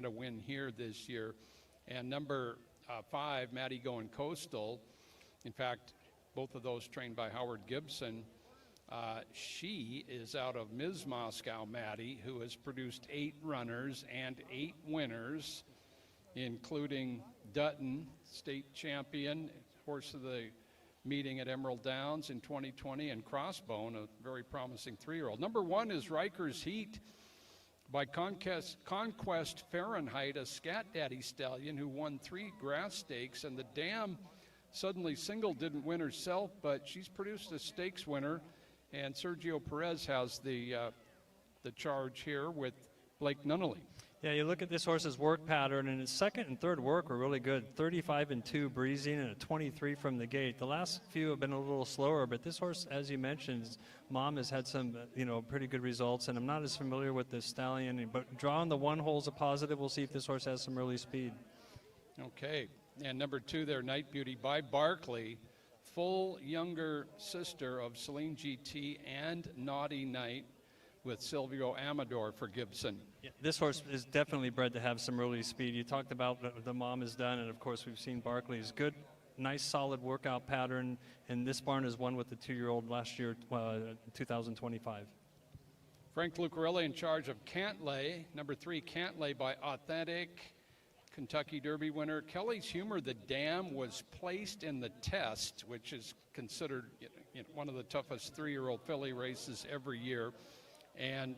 a win here this year. And number 5, Maddie Going Coastal. In fact, both of those trained by Howard Gibson. She is out of Ms. Moscow, Maddie, who has produced 8 runners and 8 winners, including Dutton, state champion, horse of the meeting at Emerald Downs in 2020, and Crossbone, a very promising 3-year-old. Number 1 is Riker's Heat by Conquest Fahrenheit, a Scat Daddy stallion who won 3 grass stakes, and the dam Suddenly Single didn't win herself, but she's produced a stakes winner, and Sergio Perez has the charge here with Blake Nunnally. Yeah, you look at this horse's work pattern, and his second and third work were really good. 35 and 2 breezing and a 23 from the gate. The last few have been a little slower, but this horse, as you mentioned, his mom has had some, pretty good results, and I'm not as familiar with the stallion, but drawing the 1 hole's a positive. We'll see if this horse has some early speed. Okay, and number 2 there, Night Beauty by Barkley, full younger sister of Celine GT and Naughty Night, with Silvio Amador for Gibson. Yeah, this horse is definitely bred to have some early speed. You talked about what the mom has done, and of course we've seen Barkley's good, nice, solid workout pattern, and this barn is won with the 2-year-old last year, 2025. Frank Lucarelli in charge of Cantlay. Number 3, Cantlay by Authentic, Kentucky Derby winner. Kelly's Humor, the dam, was placed in the test, which is considered one of the toughest 3-year-old filly races every year. And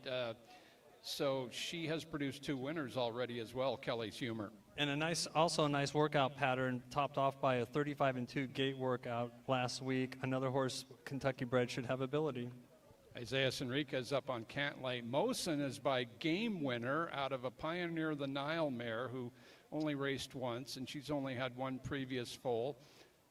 so she has produced 2 winners already as well, Kelly's Humor. And also a nice workout pattern, topped off by a 35 and 2 gate workout last week. Another horse, Kentucky bred, should have ability. Isaiah Enriquez up on Cantlay. Mosen is by Game Winner out of a Pioneer of the Nile mare who only raced once, and she's only had 1 previous foal.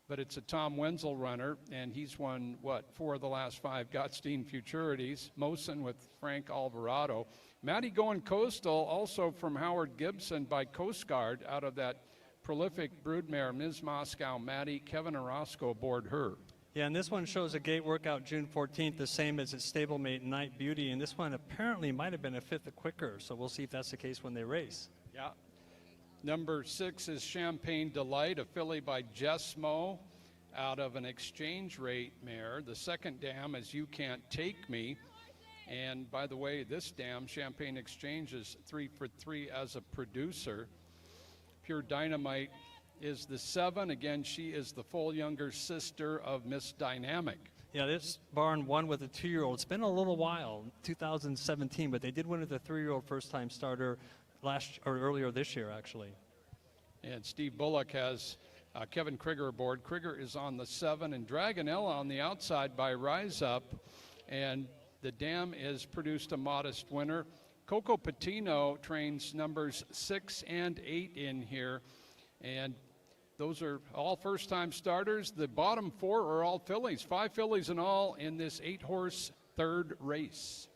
But it's a Tom Wenzel runner, and he's won, 4 of the last 5 Gottstein Futurities. Mosen with Frank Alvarado. Maddie Going Coastal, also from Howard Gibson by Coast Guard, out of that prolific broodmare, Ms. Moscow. Maddie, Kevin Orozco aboard her. Yeah, and this one shows a gate workout June 14th, the same as its stablemate Night Beauty, and this one apparently might have been a 5th quicker, so we'll see if that's the case when they race. Yeah. Number 6 is Champagne Delight, a filly by Jessmo out of an exchange rate mare. The second dam is You Can't Take Me. And by the way, this dam, Champagne Exchange, is 3 for 3 as a producer. Pure Dynamite is the 7. Again, she is the full younger sister of Miss Dynamic. Yeah, this barn won with a 2-year-old. It's been a little while, 2017, but they did win with a 3-year-old first-time starter earlier this year, actually. And Steve Bullock has Kevin Krieger aboard. Krieger is on the 7, and Dragonella on the outside by Rise Up. And the dam is produced a modest winner. Coco Patino trains numbers 6 and 8 in here. And those are all first-time starters. The bottom 4 are all fillies. 5 fillies in all in this 8-horse third race.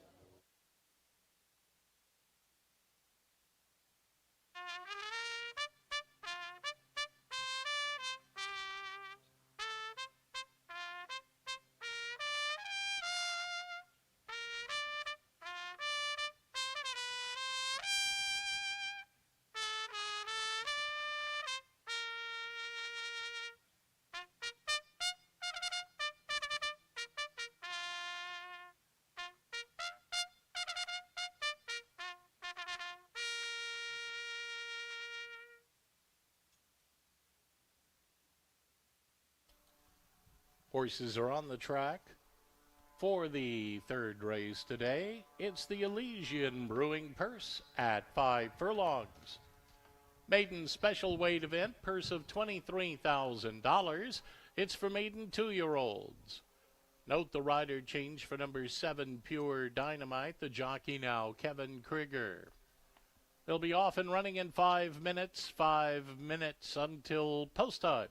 Horses are on the track for the third race today. It's the Elysian Brewing Purse at 5 furlongs. Maiden special weight event, purse of $23,000. It's for maiden 2-year-olds. Note the rider change for number 7, Pure Dynamite. The jockey now, Kevin Krieger. They'll be off and running in 5 minutes. 5 minutes until post time.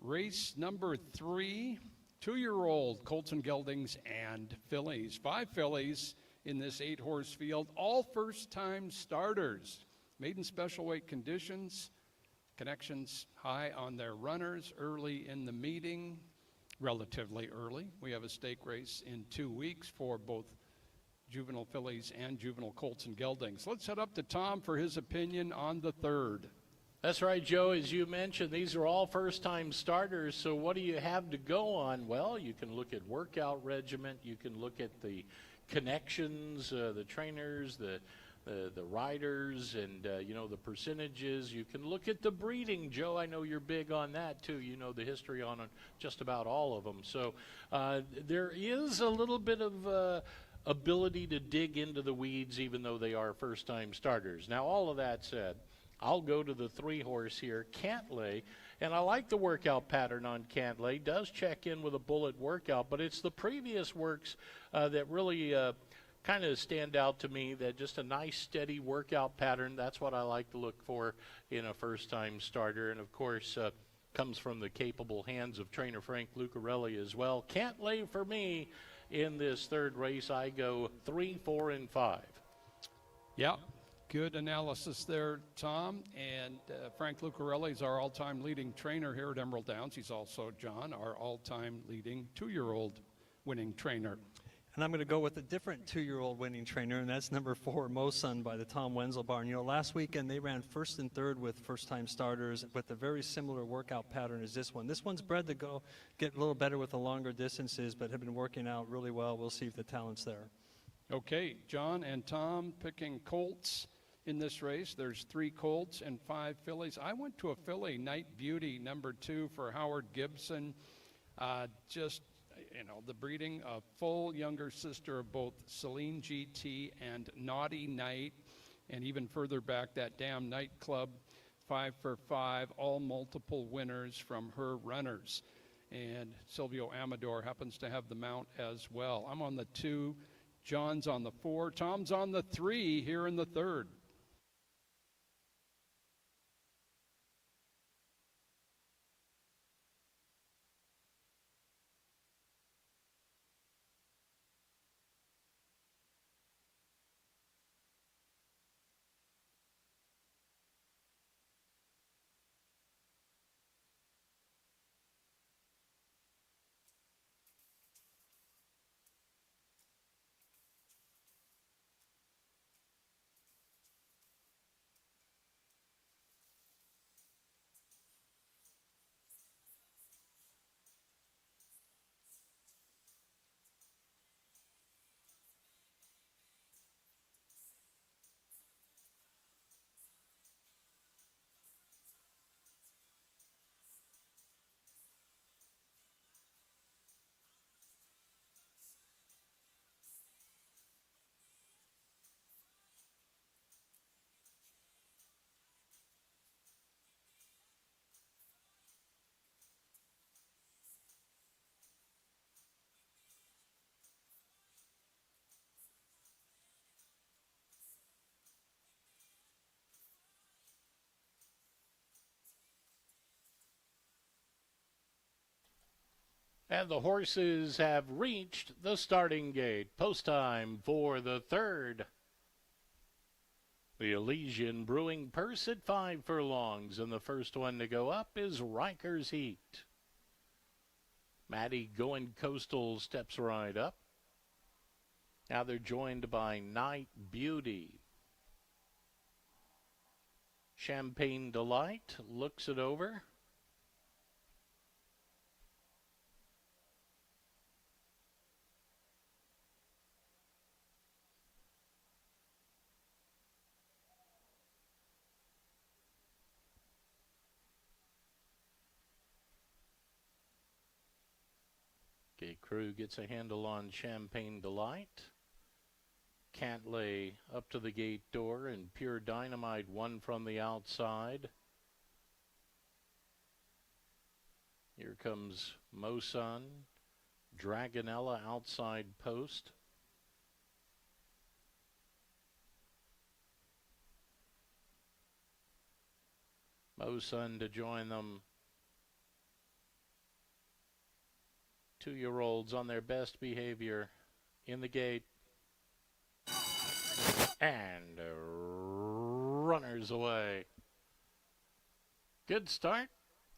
Race number 3, 2-year-old Colton Geldings and fillies. 5 fillies in this 8-horse field, all first-time starters. Maiden special weight conditions, connections high on their runners early in the meeting, relatively early. We have a stake race in 2 weeks for both juvenile fillies and juvenile colts and geldings. Let's head up to Tom for his opinion on the 3rd. That's right, Joe. As you mentioned, these are all first-time starters, so what do you have to go on? Well, you can look at workout regiment, you can look at the connections, the trainers, the riders, and, the percentages. You can look at the breeding. Joe, I know you're big on that, too. You know the history on just about all of them. So there is a little bit of ability to dig into the weeds, even though they are first-time starters. Now, all of that said, I'll go to the 3-horse here, Cantlay, and I like the workout pattern on Cantlay. Does check in with a bullet workout, but it's the previous works that really kind of stand out to me. That just a nice, steady workout pattern. That's what I like to look for in a first-time starter, and of course, comes from the capable hands of trainer Frank Lucarelli as well. Cantlay for me in this 3rd race. I go 3, 4, and 5. Yeah, good analysis there, Tom. And Frank Lucarelli is our all-time leading trainer here at Emerald Downs. He's also, John, our all-time leading 2-year-old winning trainer. And I'm going to go with a different 2-year-old winning trainer, and that's number 4, Mosun by the Tom Wenzel barn. Last weekend they ran 1st and 3rd with first-time starters with a very similar workout pattern as this one. This one's bred to get a little better with the longer distances, but have been working out really well. We'll see if the talent's there. Okay, John and Tom picking colts in this race. There's 3 colts and 5 fillies. I went to a filly, Night Beauty, number 2 for Howard Gibson. The breeding, a full younger sister of both Celine GT and Naughty Night, and even further back, that Damn Nightclub, 5 for 5, all multiple winners from her runners. And Silvio Amador happens to have the mount as well. I'm on the 2, John's on the 4, Tom's on the 3 here in the 3rd. And the horses have reached the starting gate. Post time for the 3rd. The Elysian Brewing Purse at 5 furlongs, and the first one to go up is Riker's Heat. Maddie Going Coastal steps right up. Now they're joined by Night Beauty. Champagne Delight looks it over. Okay, Crew gets a handle on Champagne Delight. Cantlay up to the gate door, and Pure Dynamite one from the outside. Here comes Mosun, Dragonella outside post. Mosun to join them 2-year-olds on their best behavior in the gate. And runners away. Good start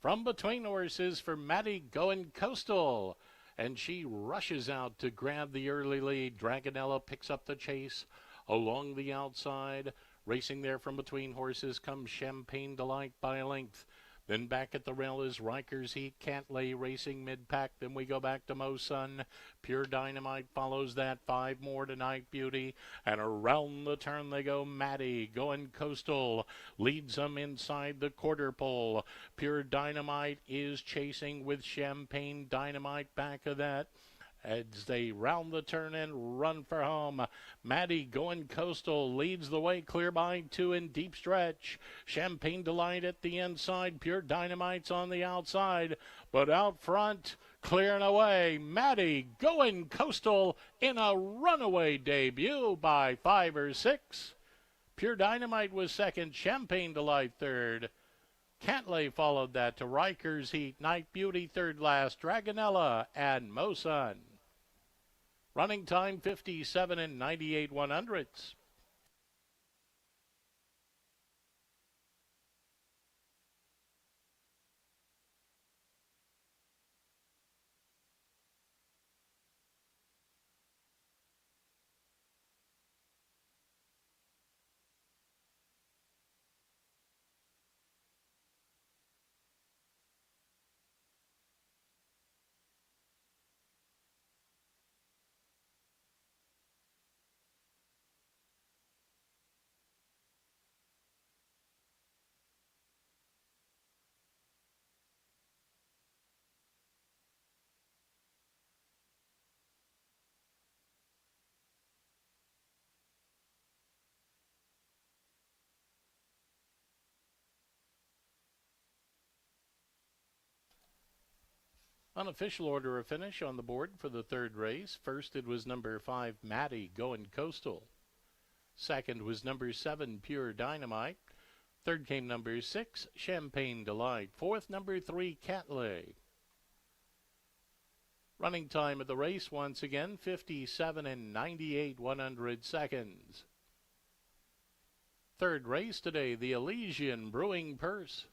from between horses for Maddie Going Coastal. And she rushes out to grab the early lead. Dragonella picks up the chase along the outside. Racing there from between horses comes Champagne Delight by a length. Then back at the rail is Rikers Heat, Cantlay racing mid-pack. Then we go back to Mo Sun. Pure Dynamite follows that. 5 more to Night Beauty. And around the turn they go. Maddie Going Coastal leads them inside the quarter pole. Pure Dynamite is chasing with Champagne Dynamite back of that. As they round the turn and run for home. Maddie Going Coastal leads the way, clear by 2 in deep stretch. Champagne Delight at the inside. Pure Dynamite's on the outside. But out front, clearing away, Maddie Going Coastal in a runaway debut by 5 or 6. Pure Dynamite was second. Champagne Delight third. Cantlay followed that to Rikers Heat. Night Beauty third last. Dragonella and Mo Sun. Running time 57 and 98 100ths. Unofficial order of finish on the board for the third race. First, it was number 5, Maddie Going Coastal. Second was number 7, Pure Dynamite. Third came number 6, Champagne Delight. Fourth, number 3, Cantlay. Running time of the race, once again, 57 and 98 100 seconds. Third race today, the Elysian Brewing Purse.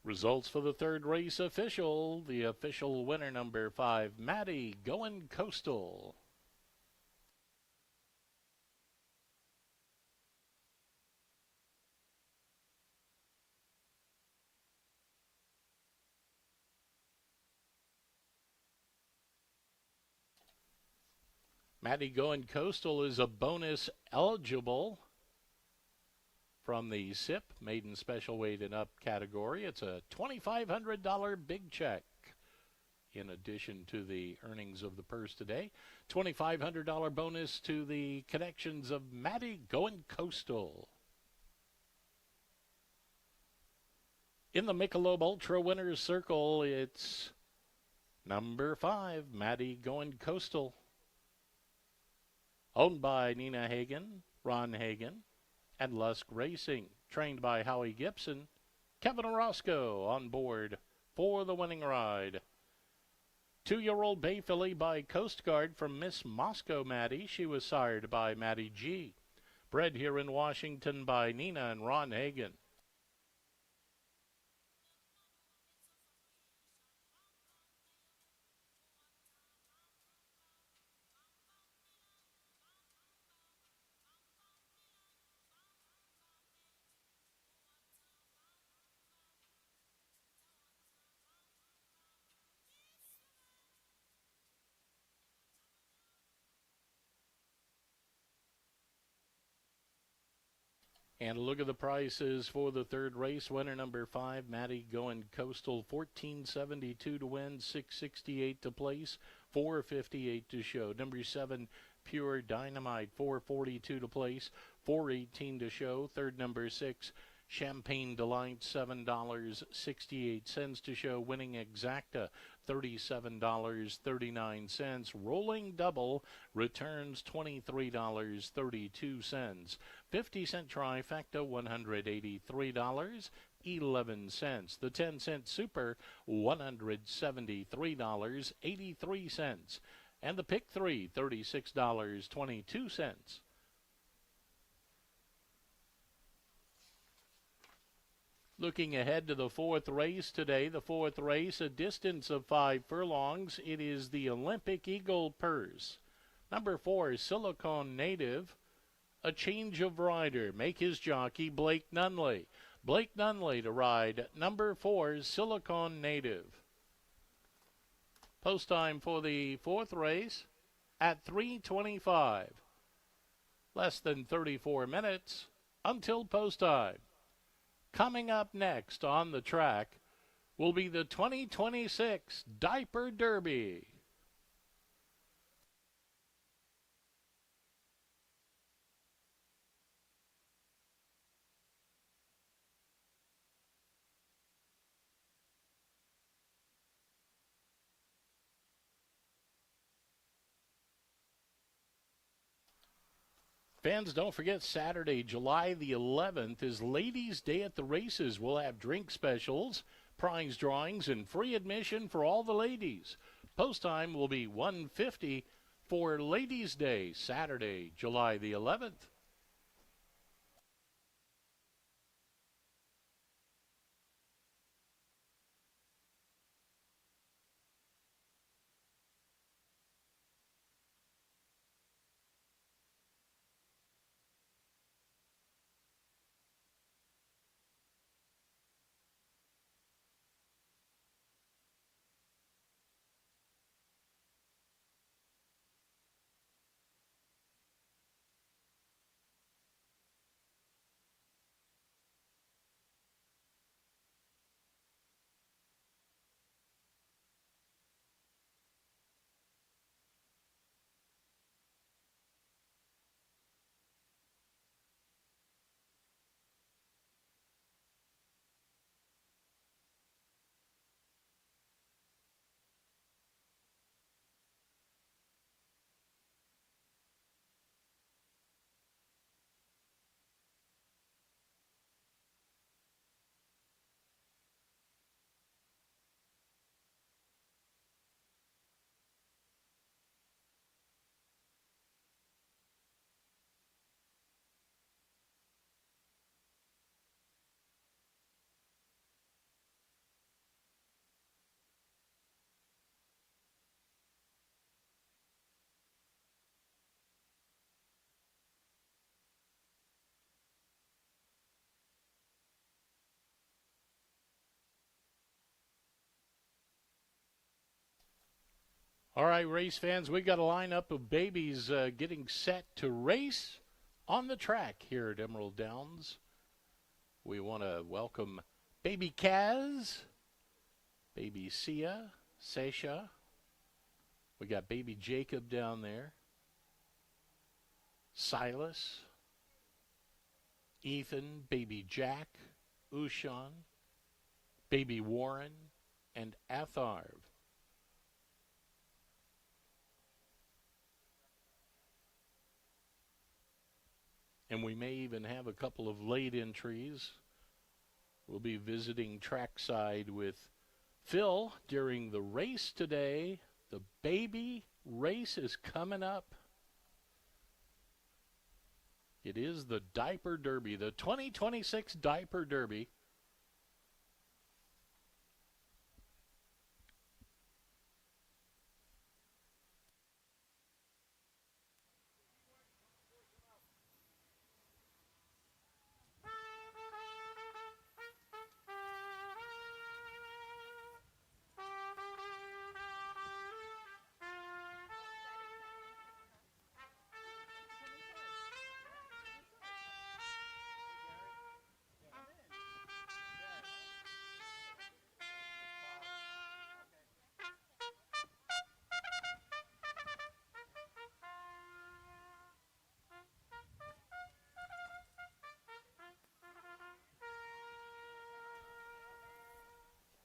Results for the third race official. The official winner, number 5, Maddie Going Coastal. Maddie Going Coastal is a bonus eligible from the SIP maiden special weight and up category. It's a $2,500 big check in addition to the earnings of the purse today. $2,500 bonus to the connections of Maddie Going Coastal. In the Michelob Ultra Winners Circle, it's number 5, Maddie Going Coastal. Owned by Nina Hagen, Ron Hagen, and Lusk Racing. Trained by Howie Gibson. Kevin Orozco on board for the winning ride. 2-year-old Bay filly by Coast Guard from Miss Moscow Maddie. She was sired by Maddie G. Bred here in Washington by Nina and Ron Hagen. And a look at the prices for the third race. Winner number 5, Maddie Going Coastal, $14.72 to win, $6.68 to place, $4.58 to show. Number 7, Pure Dynamite, 442 to place, 418 to show. Third, number 6, Champagne Delight, $7.68 to show. Winning Exacta, $37.39. Rolling Double returns $23.32. 50-cent trifecta, $183.11. The 10-cent super, $173.83. And the pick 3, $36.22. Looking ahead to the fourth race today, the fourth race, a distance of 5 furlongs. It is the Olympic Eagle Purse. Number 4, Silicon Native. A change of rider. Make his jockey Blake Nunley. Blake Nunley to ride number 4, Silicon Native. Post time for the fourth race at 3:25. Less than 34 minutes until post time. Coming up next on the track will be the 2026 Diaper Derby. Fans, don't forget Saturday, July the 11th is Ladies' Day at the races. We'll have drink specials, prize drawings, and free admission for all the ladies. Post time will be 1:50 for Ladies' Day, Saturday, July the 11th. All right, race fans, we got a lineup of babies getting set to race on the track here at Emerald Downs. We want to welcome baby Kaz, baby Sia, Sasha. We got baby Jacob down there, Silas, Ethan, baby Jack, Ushan, baby Warren, and Atharv. And we may even have a couple of late entries. We'll be visiting trackside with Phil during the race today. The baby race is coming up. It is the Diaper Derby, the 2026 Diaper Derby.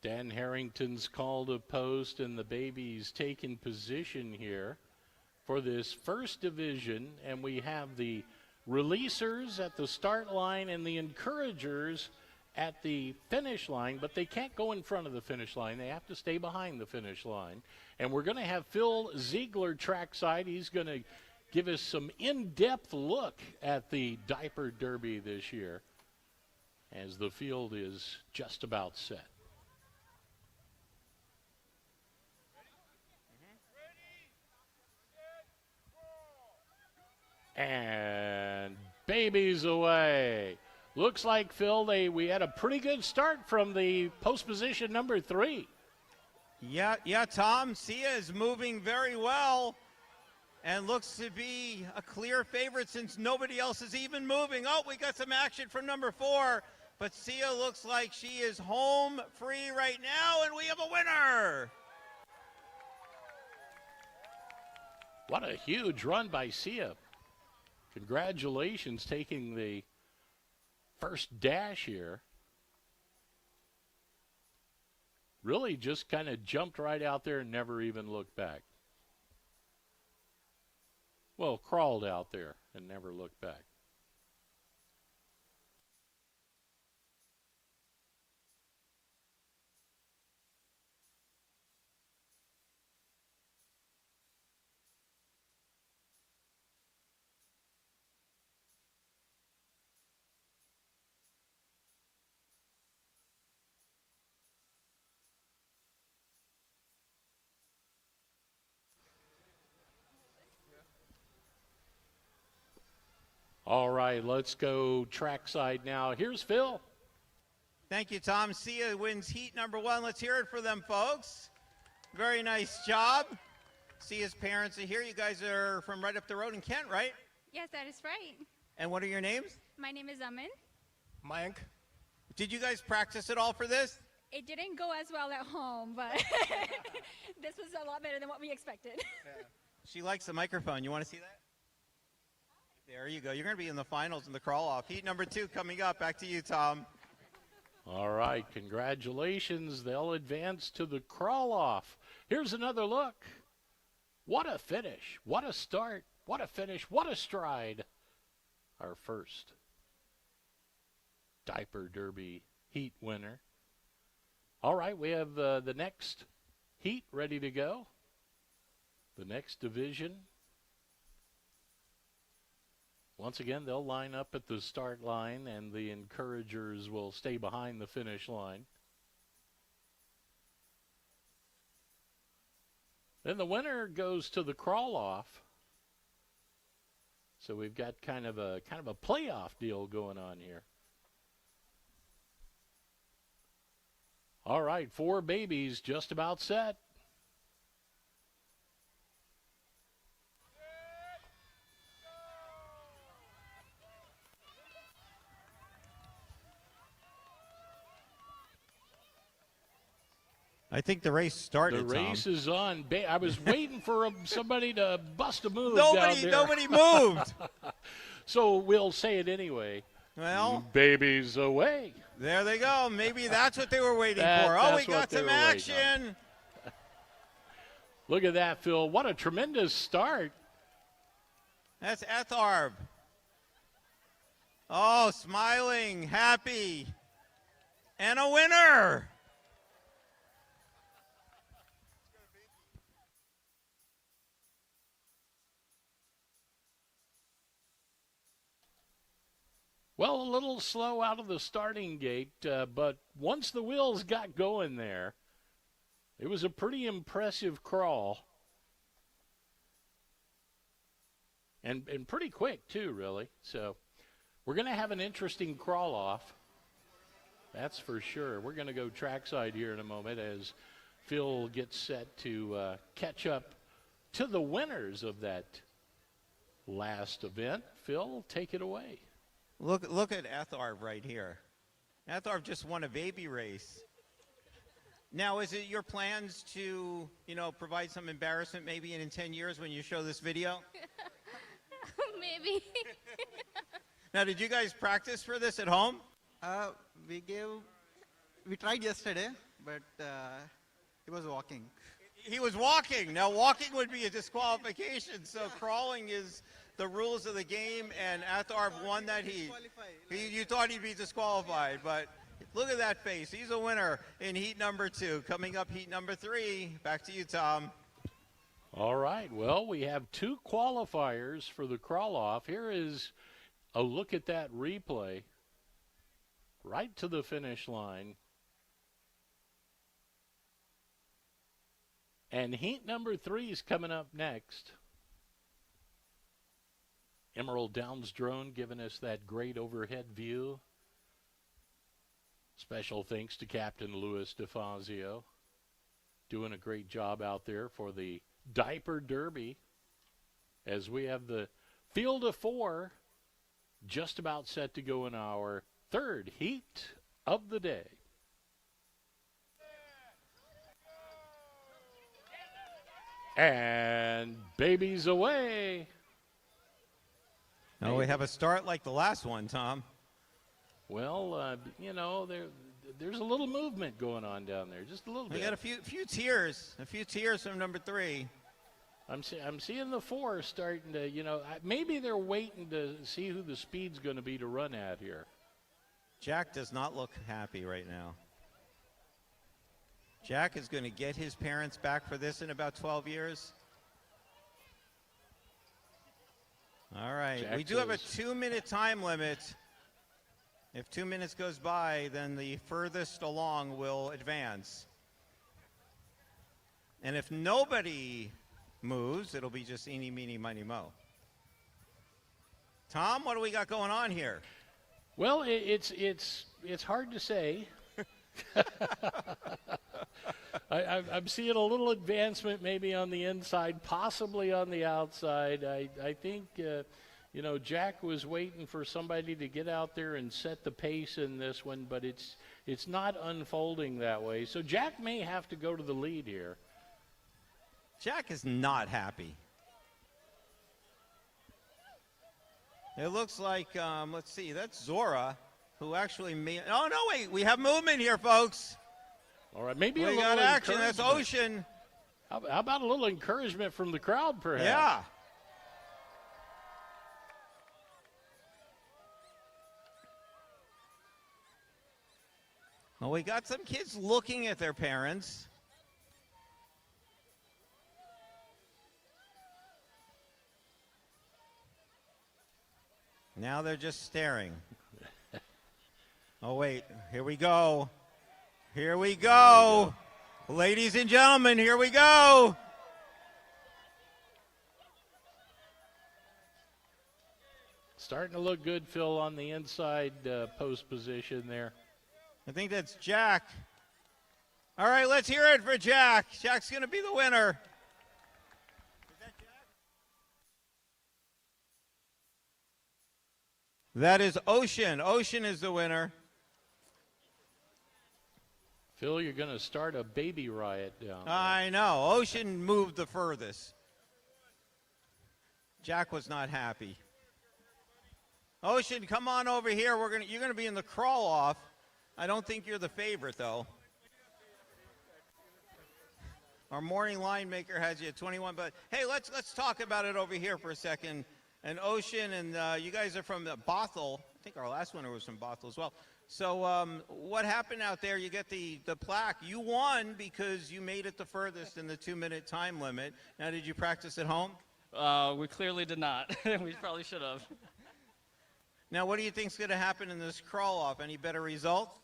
Dan Harrington's called a post, and the baby's taking position here for this first division. And we have the releasers at the start line and the encouragers at the finish line, but they can't go in front of the finish line. They have to stay behind the finish line. And we're going to have Phil Ziegler trackside. He's going to give us some in-depth look at the Diaper Derby this year as the field is just about set. And babies away. Looks like, Phil, we had a pretty good start from the post position number 3. Yeah, Tom. Sia is moving very well and looks to be a clear favorite since nobody else is even moving. Oh, we got some action from number 4, but Sia looks like she is home free right now, and we have a winner. What a huge run by Sia. Congratulations, taking the first dash here. Really just kind of jumped right out there and never even looked back. Well, crawled out there and never looked back. All right, let's go trackside now. Here's Phil. Thank you, Tom. Sia wins heat number 1. Let's hear it for them, folks. Very nice job. Sia's parents are here. You guys are from right up the road in Kent, right? Yes, that is right. And what are your names? My name is Amin. Mayank. Did you guys practice at all for this? It didn't go as well at home, but this was a lot better than what we expected. She likes the microphone. You want to see that? There you go. You're going to be in the finals in the crawl-off. Heat number 2 coming up. Back to you, Tom. All right, congratulations. They'll advance to the crawl-off. Here's another look. What a finish. What a start. What a finish. What a stride. Our first Diaper Derby heat winner. All right, we have the next heat ready to go. The next division. Once again, they'll line up at the start line, and the encouragers will stay behind the finish line. Then the winner goes to the crawl-off. So we've got kind of a playoff deal going on here. All right, 4 babies just about set. I think the race started, The race Tom. is on. I was waiting for somebody to bust a move down there. Nobody moved. So we'll say it anyway. Well, Babies away. there they go. Maybe that's what they were waiting for. Oh, That's we what got they some were waiting on. action. Look at that, Phil. What a tremendous start. That's Etharb. Oh, smiling, happy, and a winner. Well, a little slow out of the starting gate, but once the wheels got going there, it was a pretty impressive crawl. And pretty quick, too, really. So we're going to have an interesting crawl-off. That's for sure. We're going to go trackside here in a moment as Phil gets set to catch up to the winners of that last event. Phil, take it away. Look at Etharb right here. Etharb just won a baby race. Now, is it your plans to, provide some embarrassment maybe in 10 years when you show this video? Maybe. Now, did you guys practice for this at home? We tried yesterday. but he was walking. He was walking. Now, walking would be a disqualification. So crawling is the rules of the game, and Atharv won that heat. You thought he'd be disqualified, but look at that face. He's a winner in heat number 2. Coming up, heat number 3. Back to you, Tom. All right. Well, we have 2 qualifiers for the crawl-off. Here is a look at that replay. Right to the finish line. And heat number 3 is coming up next. Emerald Downs drone giving us that great overhead view. Special thanks to Captain Louis DeFazio. Doing a great job out there for the Diaper Derby. As we have the field of 4 just about set to go in our 3rd heat of the day. And babies away. Now we have a start like the last one, Tom. Well, you know, there's a little movement going on down there, just a little We bit. got a few tears from number 3. I'm seeing the 4 starting to, you know, maybe they're waiting to see who the speed's going to be to run at here. Jack does not look happy right now. Jack is going to get his parents back for this in about 12 years. All right. Jack We do have a says- 2-minute time limit. If 2 minutes goes by, then the furthest along will advance. And if nobody moves, it'll be just eeny, meeny, miny, mo. Tom, what do we got going on here? Well, it's hard to say. I'm seeing a little advancement maybe on the inside, possibly on the outside. I think, you know, Jack was waiting for somebody to get out there and set the pace in this one, but it's not unfolding that way. So Jack may have to go to the lead here. Jack is not happy. It looks like, let's see, that's Zora, who actually made. Oh, no, wait, we have movement here, folks. All right, maybe a We little got action. That's encouragement. Ocean. How about a little encouragement from the crowd, perhaps? Yeah. Well, we got some kids looking at their parents. Now they're just staring. Oh, wait. Here we go. Here we go. Ladies and gentlemen, here we go. Starting to look good, Phil, on the inside post position there. I think that's Jack. All right, let's hear it for Jack. Jack's going to be the winner. That is Ocean. Ocean is the winner. Phil, you're going to start a baby riot down there. I know. Ocean moved the furthest. Jack was not happy. Ocean, come on over here. You're gonna be in the crawl off. I don't think you're the favorite though. Our morning line maker has you at 21, but hey, let's talk about it over here for a second. And Ocean, and you guys are from Bothell. I think our last winner was from Bothell as well. So what happened out there? You get the plaque. You won because you made it the furthest in the 2-minute time limit. Now, did you practice at home? We clearly did not. We probably should have. Now, what do you think's going to happen in this crawl off? Any better results?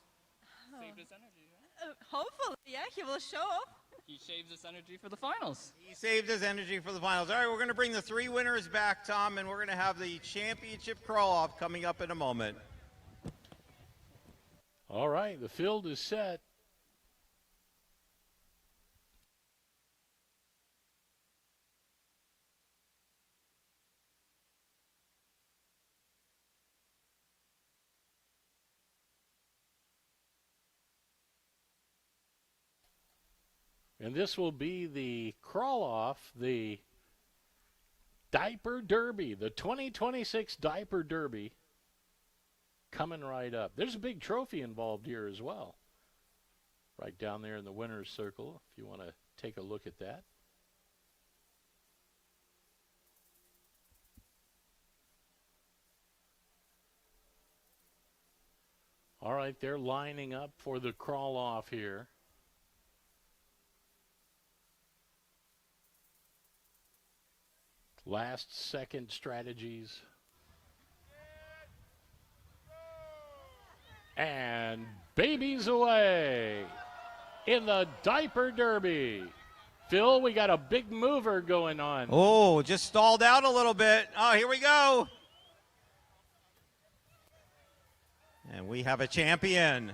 Saved his energy, right? Hopefully, yeah, he will show up. He saves his energy for the finals. He saved his energy for the finals. All right, we're going to bring the 3 winners back, Tom, and we're going to have the championship crawl off coming up in a moment. All right, the field is set. And this will be the crawl-off, the Diaper Derby, the 2026 Diaper Derby coming right up. There's a big trophy involved here as well. right down there in the winner's circle if you want to take a look at that. All right, they're lining up for the crawl off here. Last second strategies. And babies away in the diaper derby. Phil, we got a big mover going on. Oh, just stalled out a little bit. Oh, here we go. And we have a champion.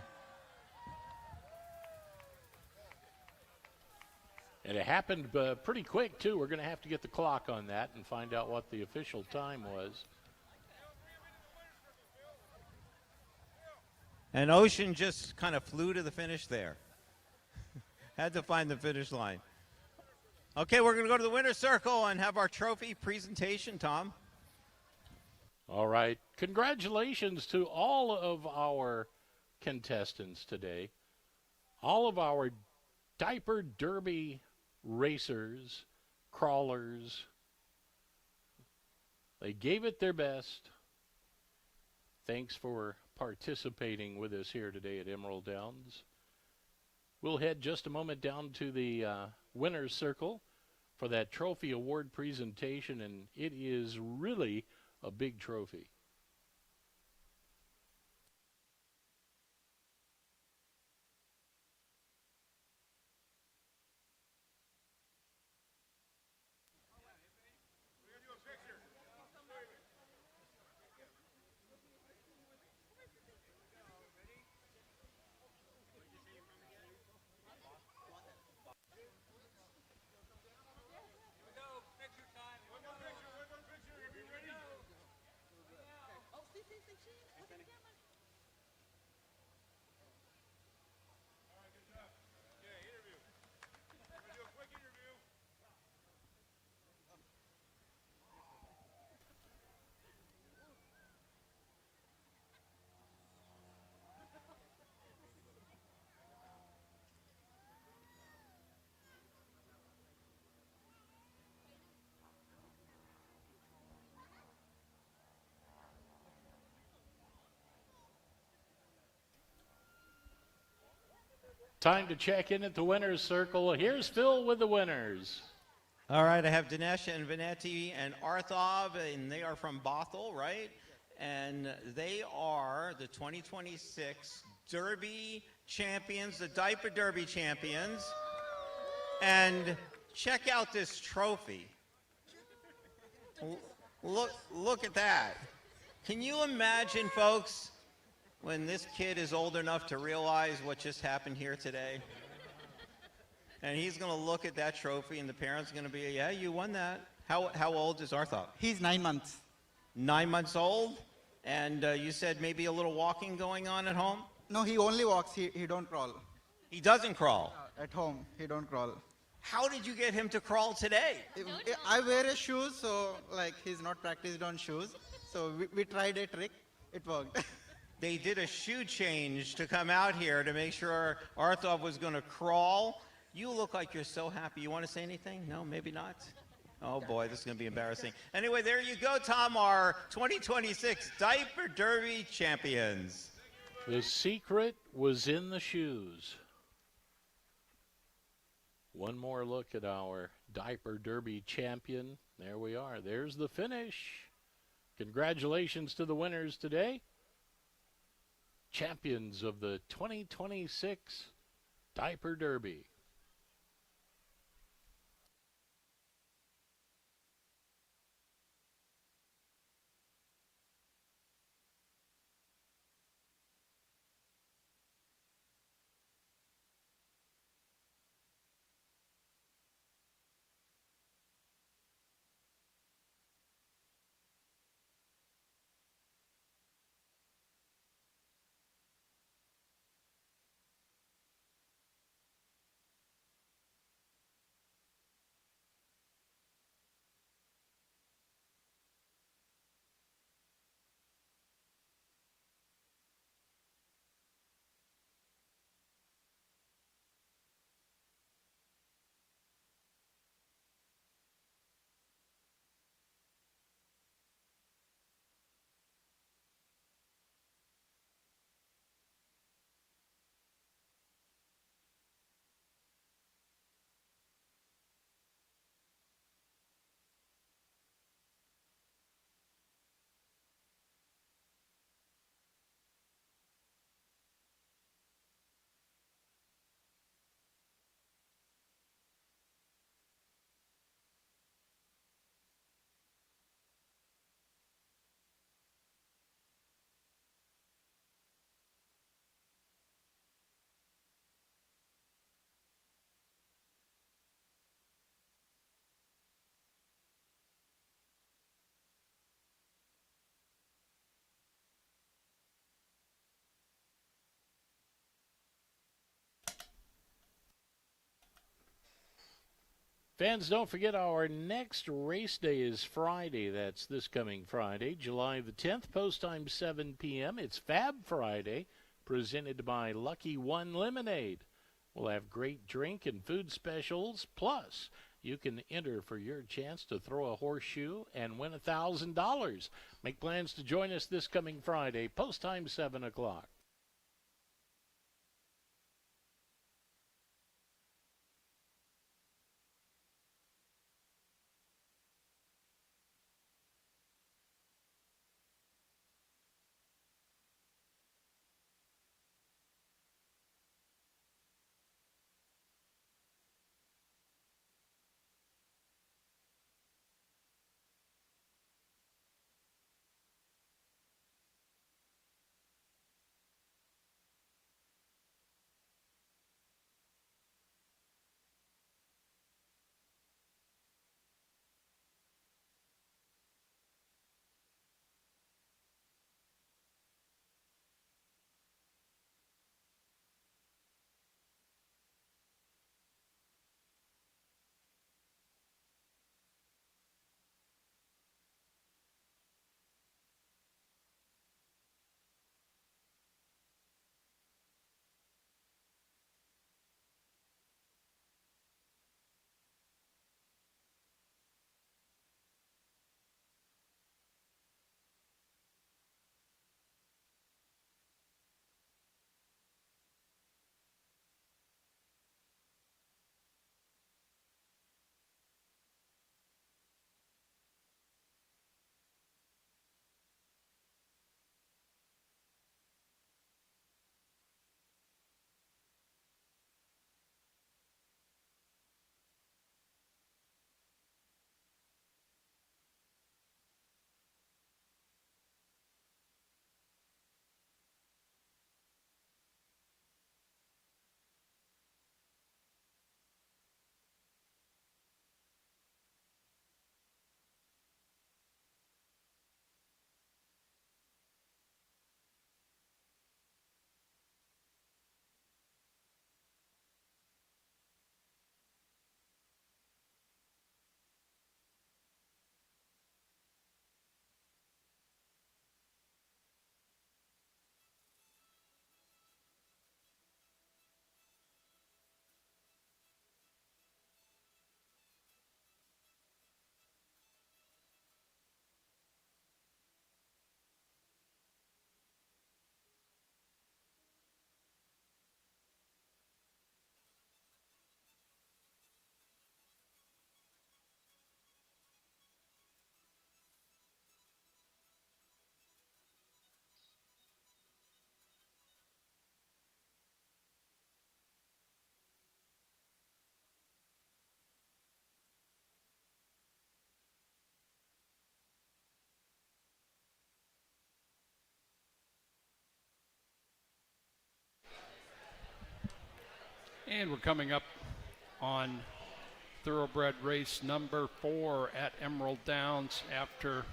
And it happened pretty quick, too. We're going to have to get the clock on that and find out what the official time was. And Ocean just kind of flew to the finish there. Had to find the finish line. Okay, we're going to go to the winner's circle and have our trophy presentation, Tom. All right. Congratulations to all of our contestants today. All of our diaper derby racers, crawlers. They gave it their best. Thanks for participating with us here today at Emerald Downs. We'll head just a moment down to the winner's circle for that trophy award presentation, and it is really a big trophy. Time to check in at the winner's circle. Here's Phil with the winners. All right, I have Dinesh and Vanetti and Arthov, and they are from Bothell, right? And they are the 2026 Derby champions, the Diaper Derby champions. And check out this trophy. Look at that. Can you imagine, folks, when this kid is old enough to realize what just happened here today? And he's going to look at that trophy, and the parents are going to be, yeah, you won that. How old is Arthur? He's 9 months. 9 months old? And you said maybe a little walking going on at home? No, he only walks. He don't crawl. He doesn't crawl. At home, he don't crawl. How did you get him to crawl today? I wear his shoes, so like he's not practiced on shoes. So we tried a trick. It worked. They did a shoe change to come out here to make sure Arthur was going to crawl. You look like you're so happy. You want to say anything? No, maybe not. Oh boy, this is going to be embarrassing. Anyway, there you go, Tom, our 2026 Diaper Derby champions. The secret was in the shoes. One more look at our Diaper Derby champion. There we are. There's the finish. Congratulations to the winners today. Champions of the 2026 Diaper Derby. Fans, don't forget our next race day is Friday. That's this coming Friday, July the 10th, post time 7 p.m. It's Fab Friday, presented by Lucky One Lemonade. We'll have great drink and food specials, plus you can enter for your chance to throw a horseshoe and win $1,000. Make plans to join us this coming Friday, post time 7 o'clock. And we're coming up on thoroughbred race number 4 at Emerald Downs after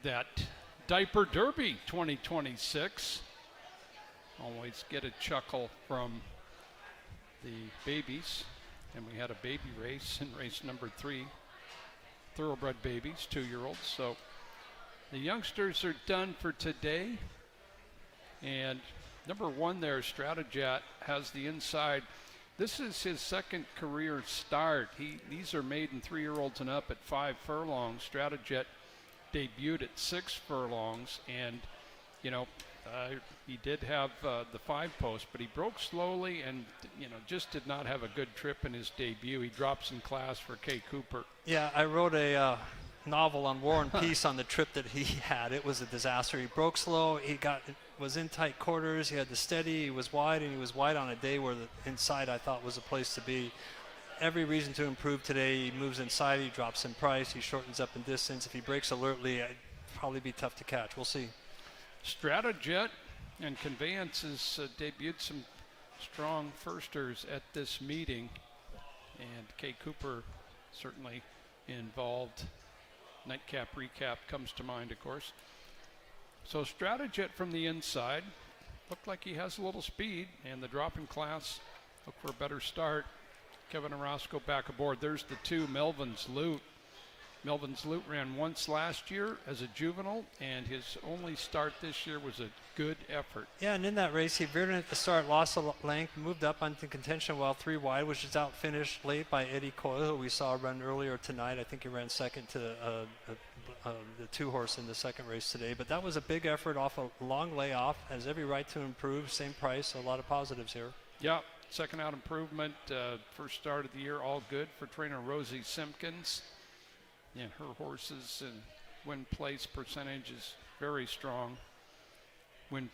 that Diaper Derby 2026. Always get a chuckle from the babies. And we had a baby race in race number 3. Thoroughbred babies, 2-year-olds. So the youngsters are done for today. And number 1 there, Stratajet, has the inside. This is his second career start. These are maiden 3-year-olds and up at 5 furlongs. Stratajet debuted at 6 furlongs, and he did have the 5 post, but he broke slowly and just did not have a good trip in his debut. He drops in class for Kay Cooper. Yeah, I wrote a novel on War and Peace on the trip that he had. It was a disaster. He broke slow. Was in tight quarters. He had the steady. He was wide, and he was wide on a day where the inside I thought was a place to be. Every reason to improve today. He moves inside. He drops in price. He shortens up in distance. If he breaks alertly, it'd probably be tough to catch. We'll see. Stratajet and Conveyances debuted some strong firsters at this meeting, and Kay Cooper certainly involved. Nightcap Recap comes to mind, of course. So Stratajet from the inside looked like he has a little speed, and the drop in class look for a better start. Kevin Orozco back aboard. There's the 2, Melvin's Loot. Melvin's Loot ran once last year as a juvenile, and his only start this year was a good effort. Yeah, and in that race, he veered in at the start, lost a length, moved up onto contention while 3 wide, which is out finished late by Eddie Coyle, who we saw run earlier tonight. I think he ran second to the 2 horse in the second race today. But that was a big effort off a long layoff. Has every right to improve. Same price. A lot of positives here. Yeah, second out improvement. First start of the year, all good for trainer Rosie Simpkins. And her horses and win place percentage is very strong. Win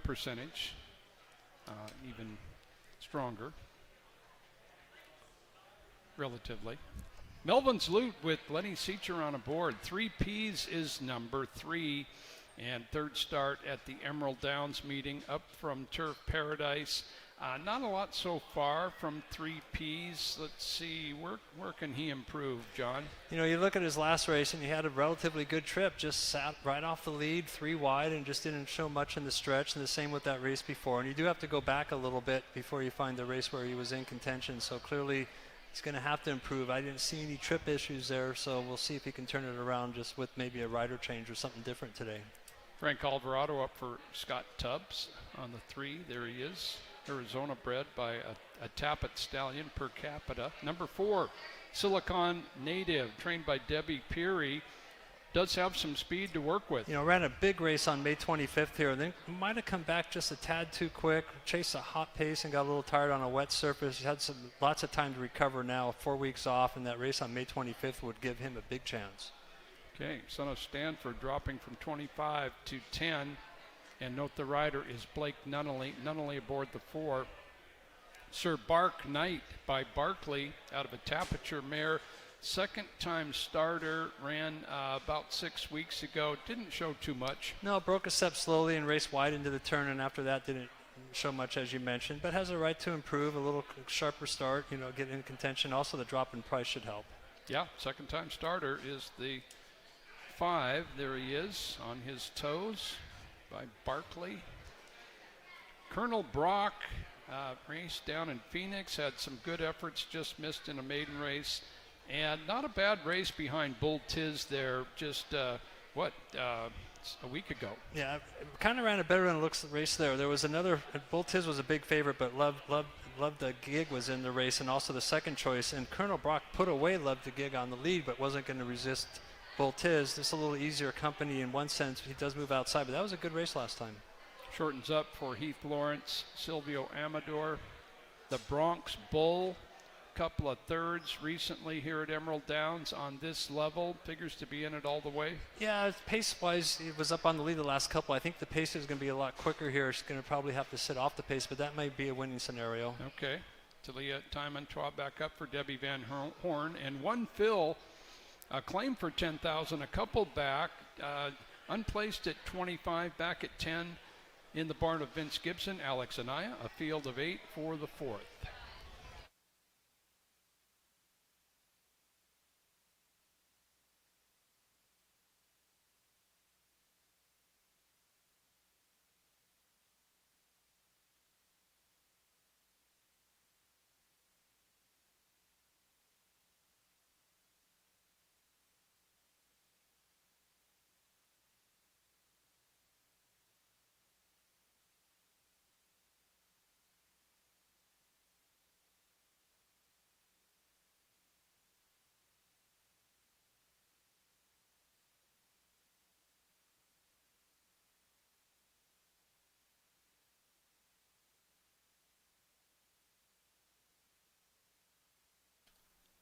percentage even stronger, relatively. Melvin's Loot with Lenny Seacher on aboard. 3 Ps is number 3, and third start at the Emerald Downs meeting up from Turf Paradise. Not a lot so far from 3 Ps. Let's see, where can he improve, John? You know, you look at his last race, and he had a relatively good trip. Just sat right off the lead, 3 wide, and just didn't show much in the stretch. And the same with that race before. And you do have to go back a little bit before you find the race where he was in contention. So clearly, he's going to have to improve. I didn't see any trip issues there, so we'll see if he can turn it around just with maybe a rider change or something different today. Frank Alvarado up for Scott Tubbs on the 3. There he is. Arizona bred by a Tappet stallion per capita. Number 4, Silicon Native, trained by Debbie Peary. Does have some speed to work with. You know, ran a big race on May 25th here, and then might have come back just a tad too quick, chased a hot pace and got a little tired on a wet surface. He had lots of time to recover now, 4 weeks off, and that race on May 25th would give him a big chance. Okay, Son of Stanford dropping from 25 to 10. And note the rider is Blake Nunnally aboard the 4. Sir Bark Knight by Barkley out of a Tapiture mare. Second time starter, ran about 6 weeks ago. Didn't show too much. No, broke a step slowly and raced wide into the turn, and after that didn't show much, as you mentioned, but has a right to improve. A little sharper start, you know, get in contention. Also, the drop in price should help. Yeah, second time starter is the 5. There he is on his toes by Barkley. Colonel Brock raced down in Phoenix, had some good efforts, just missed in a maiden race, and not a bad race behind Bull Tiz there just a week ago. Yeah, kind of ran a better than it looks race there. There was another, Bull Tiz was a big favorite, but Love the Gig was in the race, and also the second choice, and Colonel Brock put away Love the Gig on the lead, but wasn't going to resist Bull Tiz. This is a little easier company in one sense. He does move outside, but that was a good race last time. Shortens up for Heath Lawrence, Silvio Amador, the Bronx Bull, couple of thirds recently here at Emerald Downs on this level. Figures to be in it all the way. Yeah, pace-wise, he was up on the lead the last couple. I think the pace is going to be a lot quicker here. He's going to probably have to sit off the pace, but that might be a winning scenario. Okay. Talia Timontois back up for Debbie Van Horn, and one Phil. A claim for 10,000, a couple back, unplaced at 25, back at 10 in the barn of Vince Gibson, Alex Anaya, a field of 8 for the 4th.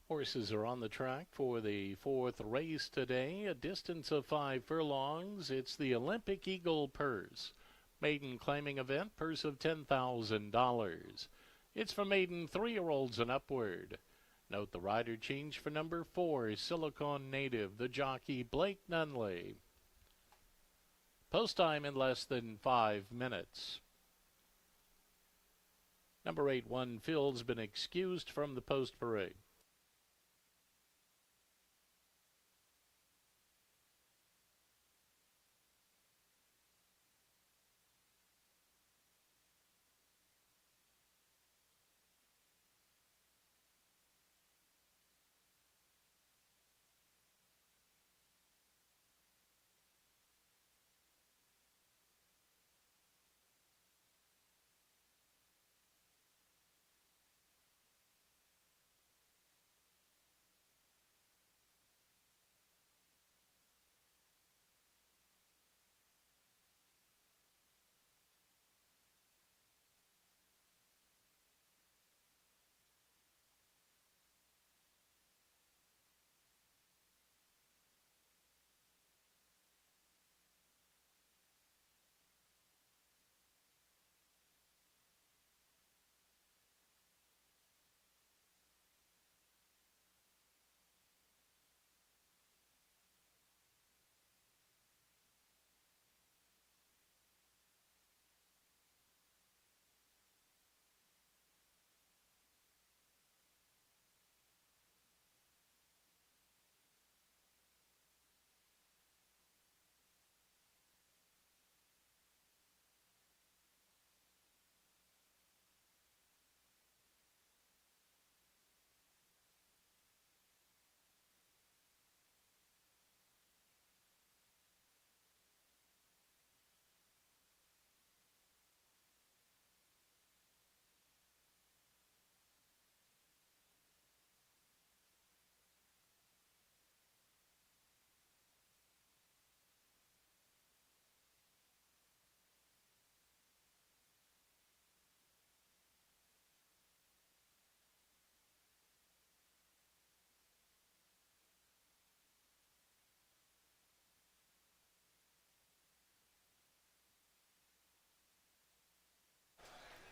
Horses are on the track for the 4th race today, a distance of 5 furlongs. It's the Olympic Eagle Purse. Maiden claiming event, purse of $10,000. It's for maiden 3-year-olds and upward. Note the rider change for number 4, Silicon Native, the jockey Blake Nunley. Post time in less than 5 minutes. Number 8, One Phil's been excused from the post parade.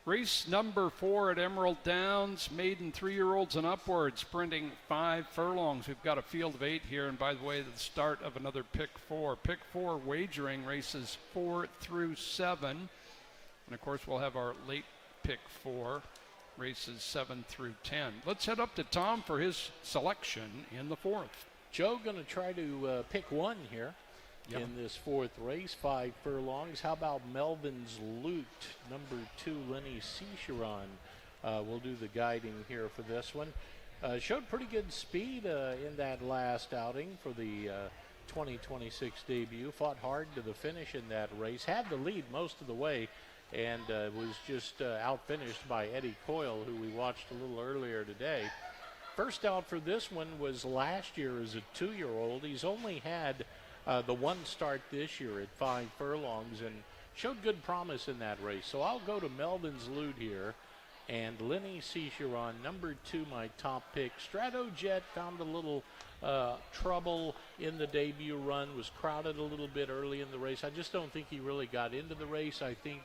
Race number 4 at Emerald Downs, maiden 3-year-olds and upwards, sprinting 5 furlongs. We've got a field of 8 here, and by the way, the start of another pick 4. Pick 4 wagering races 4 through 7. And of course, we'll have our late pick 4, races 7 through 10. Let's head up to Tom for his selection in the 4th. Joe going to try to pick one here. Yep. In this 4th race, 5 furlongs. How about Melvin's Loot, number 2, Lenny Cicheron will do the guiding here for this one. Showed pretty good speed in that last outing for the 2026 debut. Fought hard to the finish in that race. Had the lead most of the way and was just outfinished by Eddie Coyle, who we watched a little earlier today. First out for this one was last year as a 2-year-old. He's only had the one start this year at 5 furlongs and showed good promise in that race. So I'll go to Melvin's Loot here. And Lenny Cicheron, number 2, my top pick. Stratojet found a little trouble in the debut run, was crowded a little bit early in the race. I just don't think he really got into the race. I think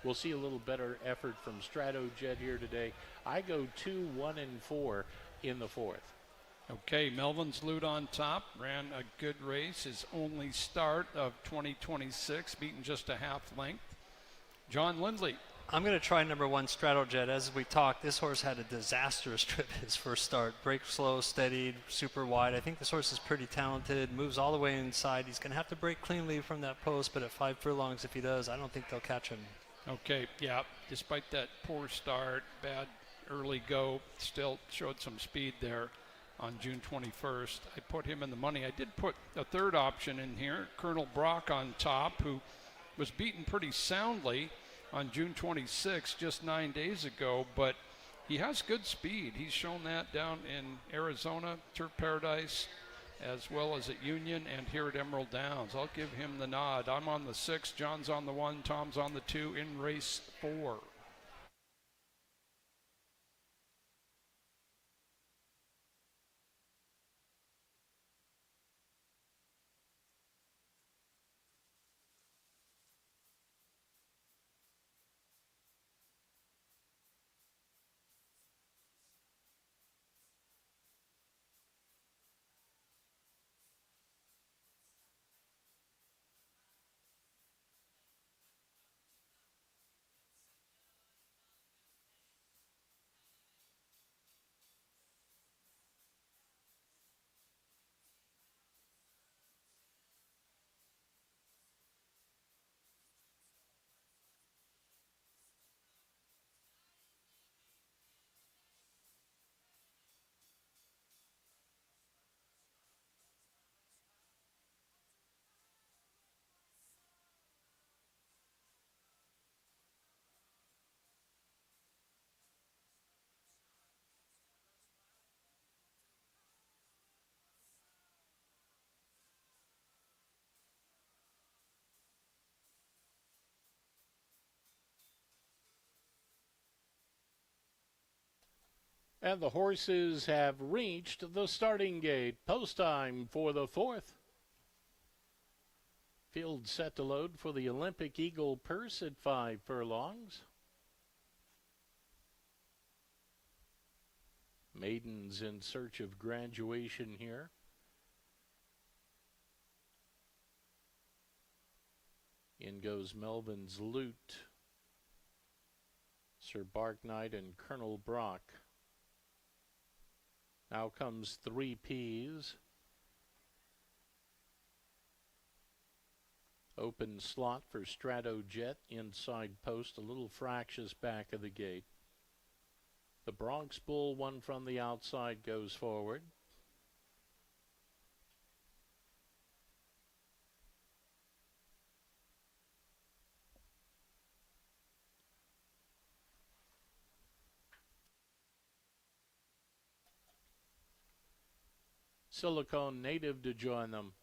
we'll see a little better effort from Stratojet here today. I go 2, 1, and 4 in the 4th. Okay, Melvin's Loot on top, ran a good race, his only start of 2026, beaten just a half length. John Lindley. I'm going to try number 1, Stratojet. As we talked, this horse had a disastrous trip his first start. Break slow, steadied, super wide. I think this horse is pretty talented, moves all the way inside. He's going to have to break cleanly from that post, but at 5 furlongs, if he does, I don't think they'll catch him. Okay, yeah, despite that poor start, bad early go, still showed some speed there on June 21st. I put him in the money. I did put a third option in here, Colonel Brock on top, who was beaten pretty soundly on June 26th, just 9 days ago, but he has good speed. He's shown that down in Arizona, Turf Paradise, as well as at Union and here at Emerald Downs. I'll give him the nod. I'm on the 6, John's on the 1, Tom's on the 2 in race 4. And the horses have reached the starting gate. Post time for the 4th. Field set to load for the Olympic Eagle Purse at 5 furlongs. Maidens in search of graduation here. In goes Melvin's Loot, Sir Bark Knight, and Colonel Brock. Now comes 3 Ps. Open slot for Stratojet, inside post, a little fractious back of the gate. The Bronx Bull, one from the outside, goes forward. Silicone Native to join them.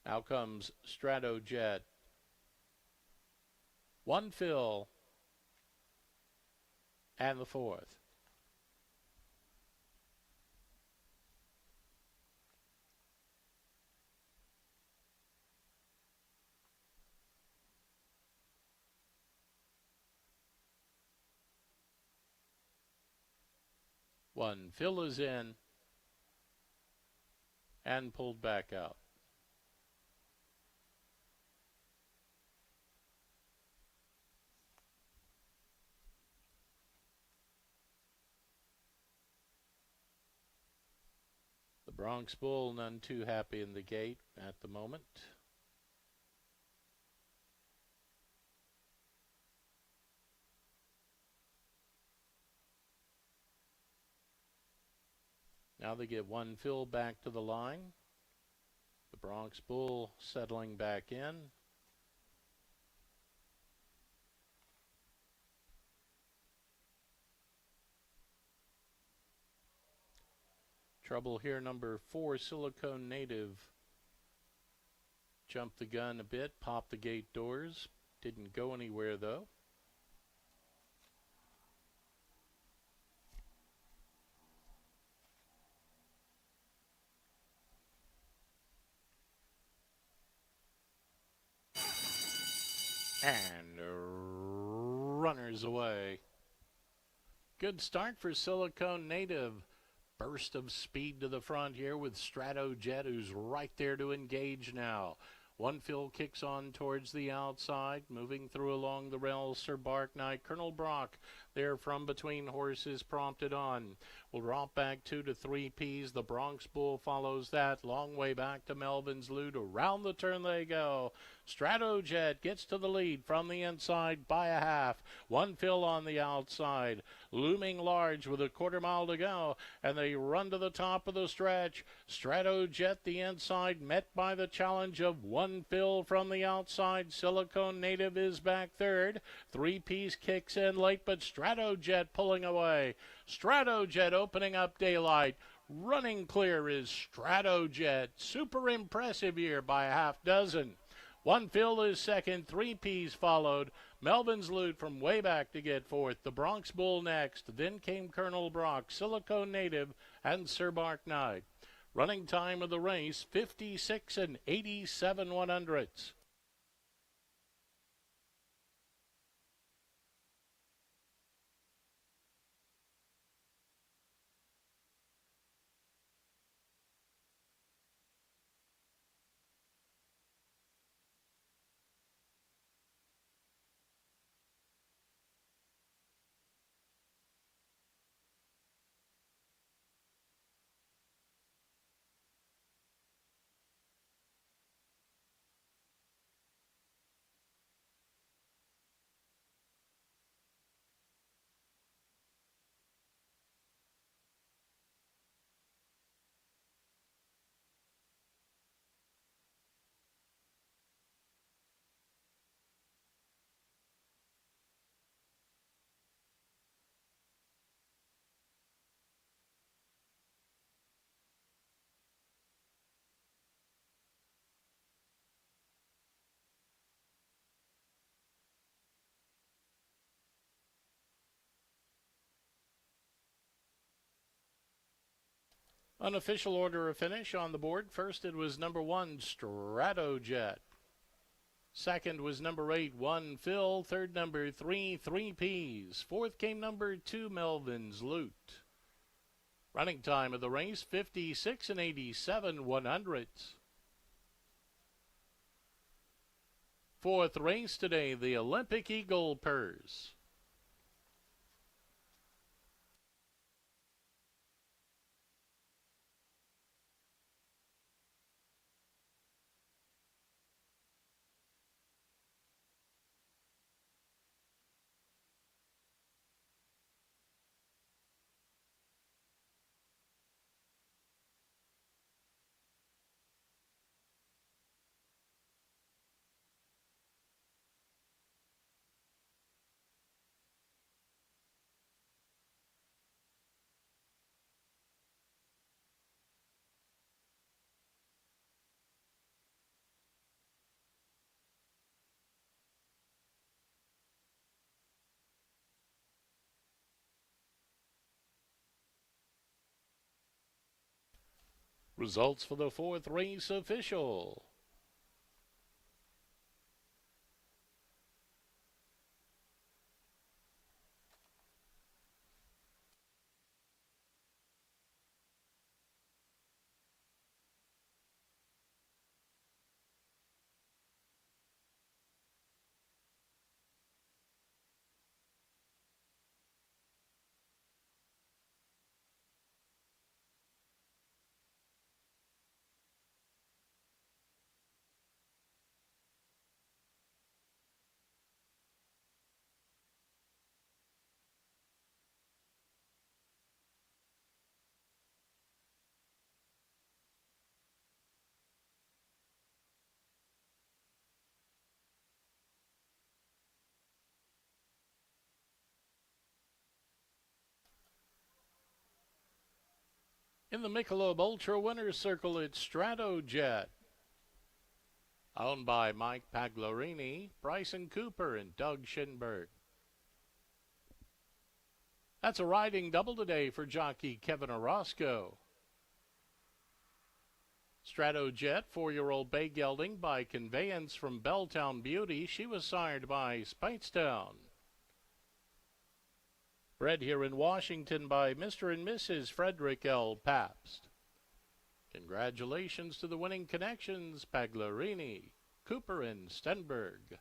Now comes Stratojet. 1 fill. And the 4th. One fill is in and pulled back out. The Bronx Bull none too happy in the gate at the moment. Now they get one fill back to the line. The Bronx Bull settling back in. Trouble here, number 4, Silicone Native. Jumped the gun a bit, popped the gate doors. Didn't go anywhere though. And runners away. Good start for Silicone Native. Burst of speed to the front here with Stratojet, who's right there to engage now. One fill kicks on towards the outside, moving through along the rails. Sir Bark Knight, Colonel Brock, there from between horses, prompted on. Will drop back 2 to 3 Ps. The Bronx Bull follows that. Long way back to Melvin's Loot. Around the turn they go. Stratojet gets to the lead from the inside by a half. One fill on the outside. Looming large with a quarter mile to go. And they run to the top of the stretch. Stratojet the inside, met by the challenge of one fill from the outside. Silicone Native is back third. 3 Ps kicks in late, but Stratojet pulling away. Stratojet opening up daylight. Running clear is Stratojet. Super impressive here by a half dozen. One fill is second. 3 Ps followed. Melvin's Loot from way back to get fourth. The Bronx Bull next. Then came Colonel Brock, Silicone Native, and Sir Bark Knight. Running time of the race, 56 and 87 100ths. Unofficial order of finish on the board. First it was number 1, Stratojet. Second was number 8, One Fill. Third, number 3, 3 Ps. Fourth came number 2, Melvin's Loot. Running time of the race, 56 and 87 100ths. Fourth race today, the Olympic Eagle Purse. Results for the fourth race official. In the Michelob Ultra Winner's Circle, it's Stratojet, owned by Mike Paglarini, Bryson Cooper, and Doug Schinberg. That's a riding double today for jockey Kevin Orozco. Stratojet, 4-year-old bay gelding by Conveyance from Belltown Beauty. She was sired by Speightstown. Bred here in Washington by Mr. and Mrs. Frederick L. Pabst. Congratulations to the winning connections, Paglarini, Cooper, and Stenberg.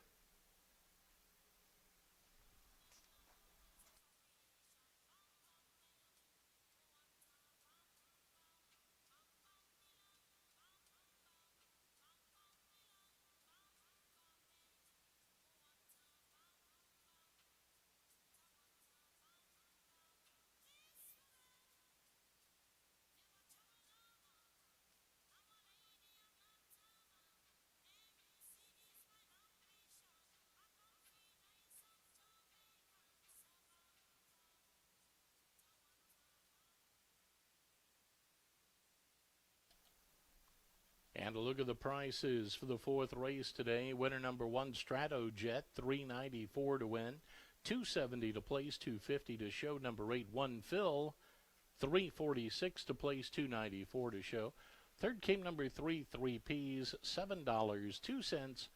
And a look at the prices for the fourth race today. Winner number 1, Stratojet, $394 to win, $270 to place, $250 to show. Number 8, One Phil, $346 to place, $294 to show. Third came number 3, 3Ps, $7.02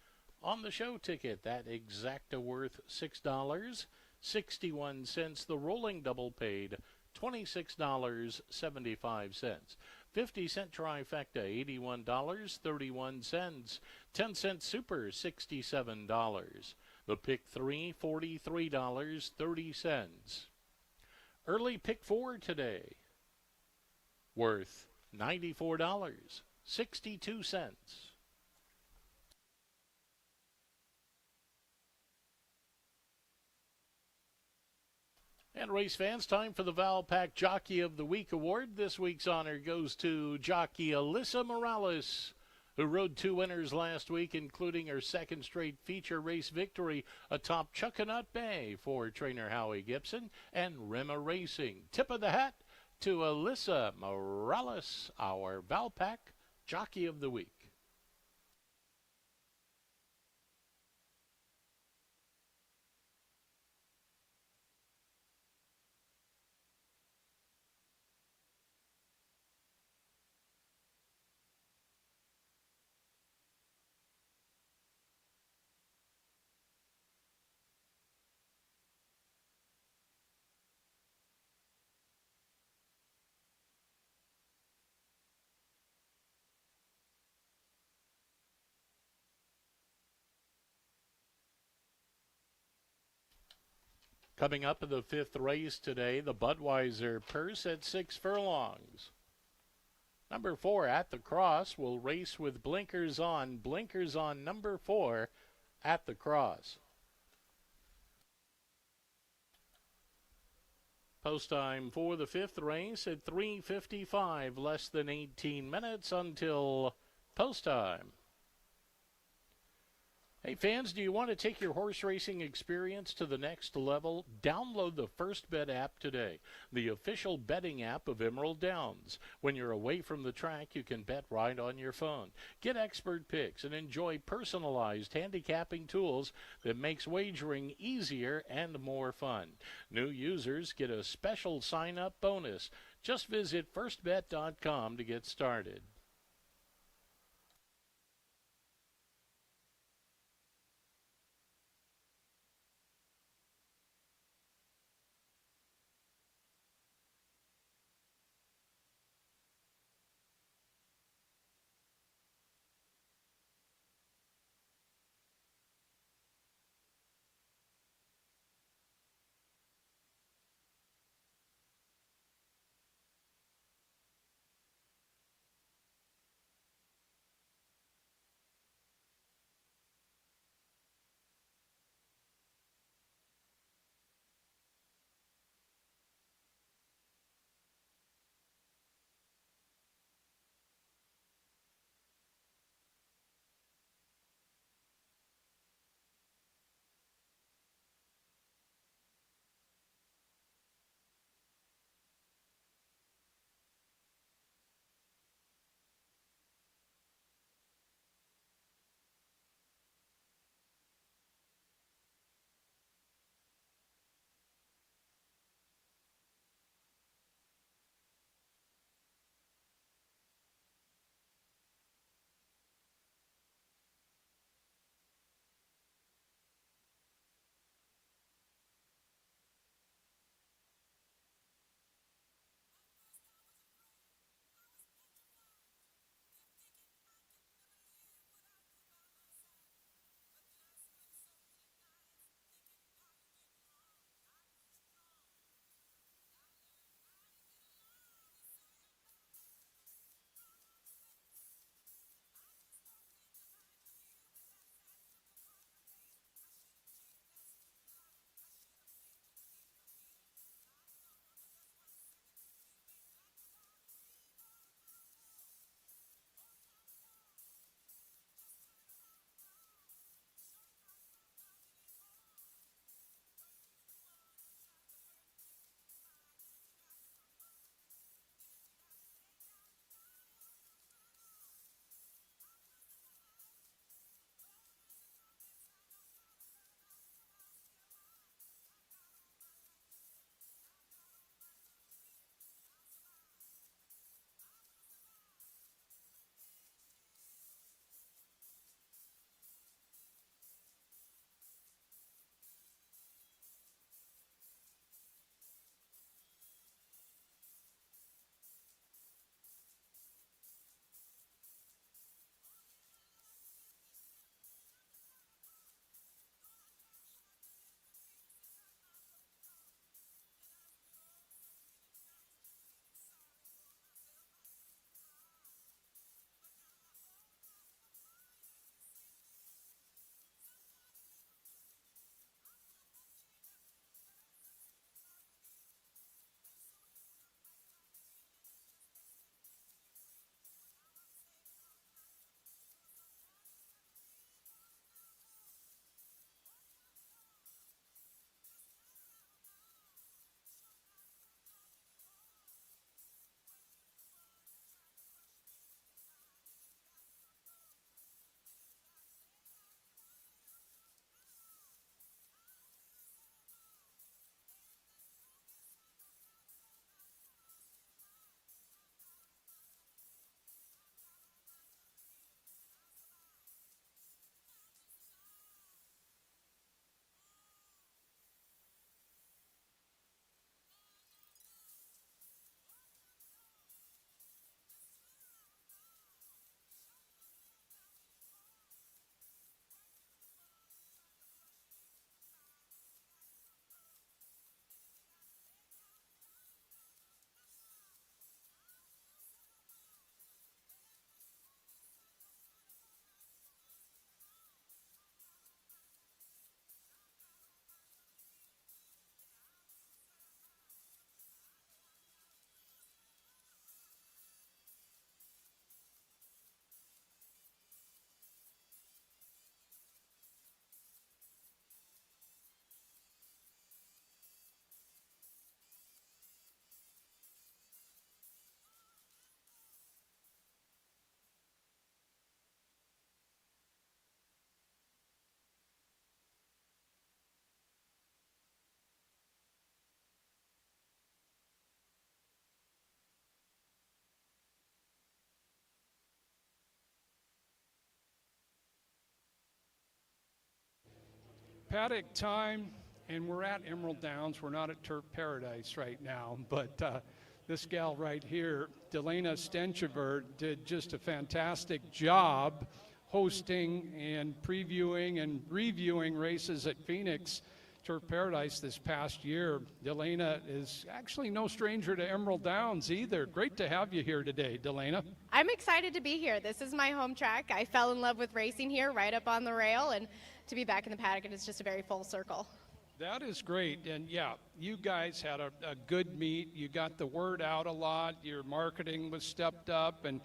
on the show ticket. That exacta worth $6.61. The rolling double paid $26.75. 50-cent trifecta, $81.31. 10-cent super, $67. The pick 3, $43.30. Early pick 4 today, worth $94.62. And race fans, time for the Valpak Jockey of the Week award. This week's honor goes to jockey Alyssa Morales, who rode 2 winners last week, including her second straight feature race victory atop Chuckanut Bay for trainer Howie Gibson and Rima Racing. Tip of the hat to Alyssa Morales, our Valpak Jockey of the Week. Coming up in the 5th race today, the Budweiser Purse at 6 furlongs. Number 4, At the Cross, will race with blinkers on. Blinkers on number 4, At the Cross. Post time for the 5th race at 3:55, less than 18 minutes until post time. Hey fans, do you want to take your horse racing experience to the next level? Download the First Bet app today, the official betting app of Emerald Downs. When you're away from the track, you can bet right on your phone. Get expert picks and enjoy personalized handicapping tools that makes wagering easier and more fun. New users get a special sign-up bonus. Just visit firstbet.com to get started. paddock time, and we're at Emerald Downs. We're not at Turf Paradise right now, but this gal right here, Delana Stenchever, did just a fantastic job hosting and previewing and reviewing races at Phoenix Turf Paradise this past year. Delana is actually no stranger to Emerald Downs either. Great to have you here today, Delana. I'm excited to be here. This is my home track. I fell in love with racing here right up on the rail, and to be back in the paddock, it's just a very full circle. That is great. And yeah, you guys had a good meet. You got the word out a lot. Your marketing was stepped up, and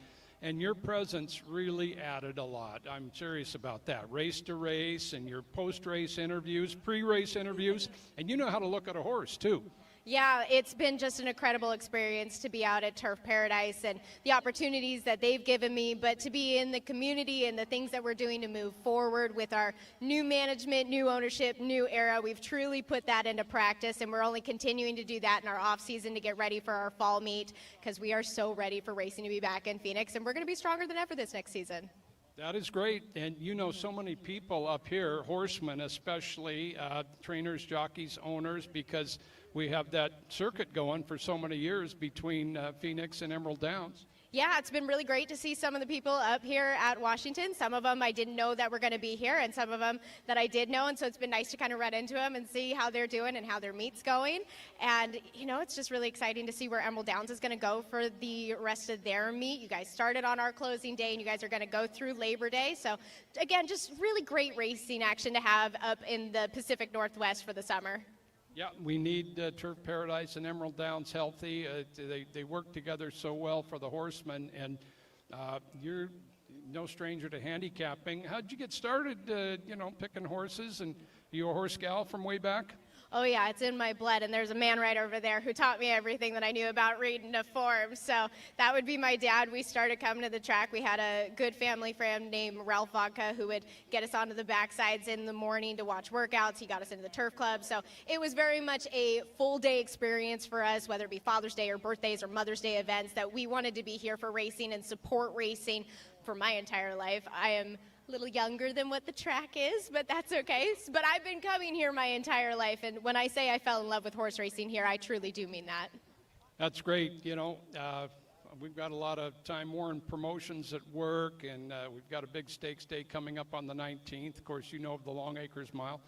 your presence really added a lot. I'm serious about that. Race to race and your post-race interviews, pre-race interviews, and you know how to look at a horse too. Yeah, it's been just an incredible experience to be out at Turf Paradise and the opportunities that they've given me, but to be in the community and the things that we're doing to move forward with our new management, new ownership, new era. We've truly put that into practice, and we're only continuing to do that in our off season to get ready for our fall meet, because we are so ready for racing to be back in Phoenix, and we're going to be stronger than ever this next season. That is great. And you know so many people up here, horsemen especially, trainers, jockeys, owners, because we have that circuit going for so many years between Phoenix and Emerald Downs. Yeah, it's been really great to see some of the people up here at Washington. Some of them I didn't know that were going to be here, and some of them that I did know, and so it's been nice to kind of run into them and see how they're doing and how their meet's going. And, you know, it's just really exciting to see where Emerald Downs is going to go for the rest of their meet. You guys started on our closing day, and you guys are going to go through Labor Day. So, again, just really great racing action to have up in the Pacific Northwest for the summer. Yeah, we need Turf Paradise and Emerald Downs healthy. They work together so well for the horsemen, and you're no stranger to handicapping. How'd you get started, picking horses? And are you a horse gal from way back? Oh yeah, it's in my blood, and there's a man right over there who taught me everything that I knew about reading a form. So that would be my dad. We started coming to the track. We had a good family friend named Ralph Vodka who would get us onto the backsides in the morning to watch workouts. He got us into the turf club. So it was very much a full day experience for us, whether it be Father's Day or birthdays or Mother's Day events, that we wanted to be here for racing and support racing for my entire life. I am a little younger than what the track is, but that's okay. But I've been coming here my entire life, and when I say I fell in love with horse racing here, I truly do mean that. That's great. We've got a lot of time-worn promotions at work, and we've got a big stakes day coming up on the 19th. Of course, you know of the Long Acres Mile.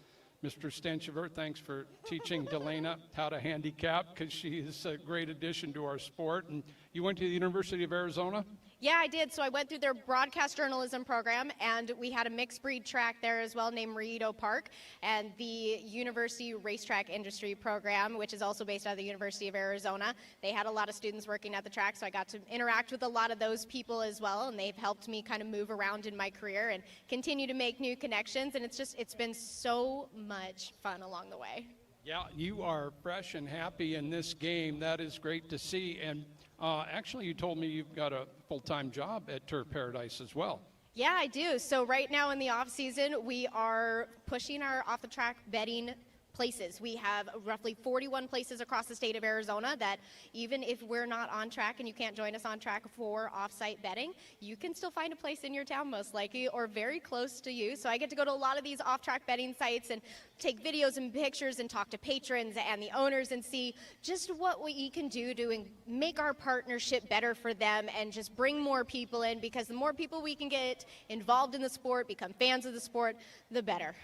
Mr. Stenchever, thanks for teaching Delana how to handicap, because she is a great addition to our sport. And you went to the University of Arizona? Yeah, I did. So I went through their broadcast journalism program, and we had a mixed breed track there as well named Rito Park, and the University Racetrack Industry program, which is also based out of the University of Arizona. They had a lot of students working at the track, so I got to interact with a lot of those people as well, and they've helped me kind of move around in my career and continue to make new connections, and it's been so much fun along the way. Yeah, you are fresh and happy in this game. That is great to see. And actually, you told me you've got a full-time job at Turf Paradise as well. Yeah, I do. So right now in the off season, we are pushing our off-the-track betting places. We have roughly 41 places across the state of Arizona that even if we're not on track and you can't join us on track for off-site betting, you can still find a place in your town most likely or very close to you. So I get to go to a lot of these off-track betting sites and take videos and pictures and talk to patrons and the owners and see just what we can do to make our partnership better for them and just bring more people in, because the more people we can get involved in the sport, become fans of the sport, the better.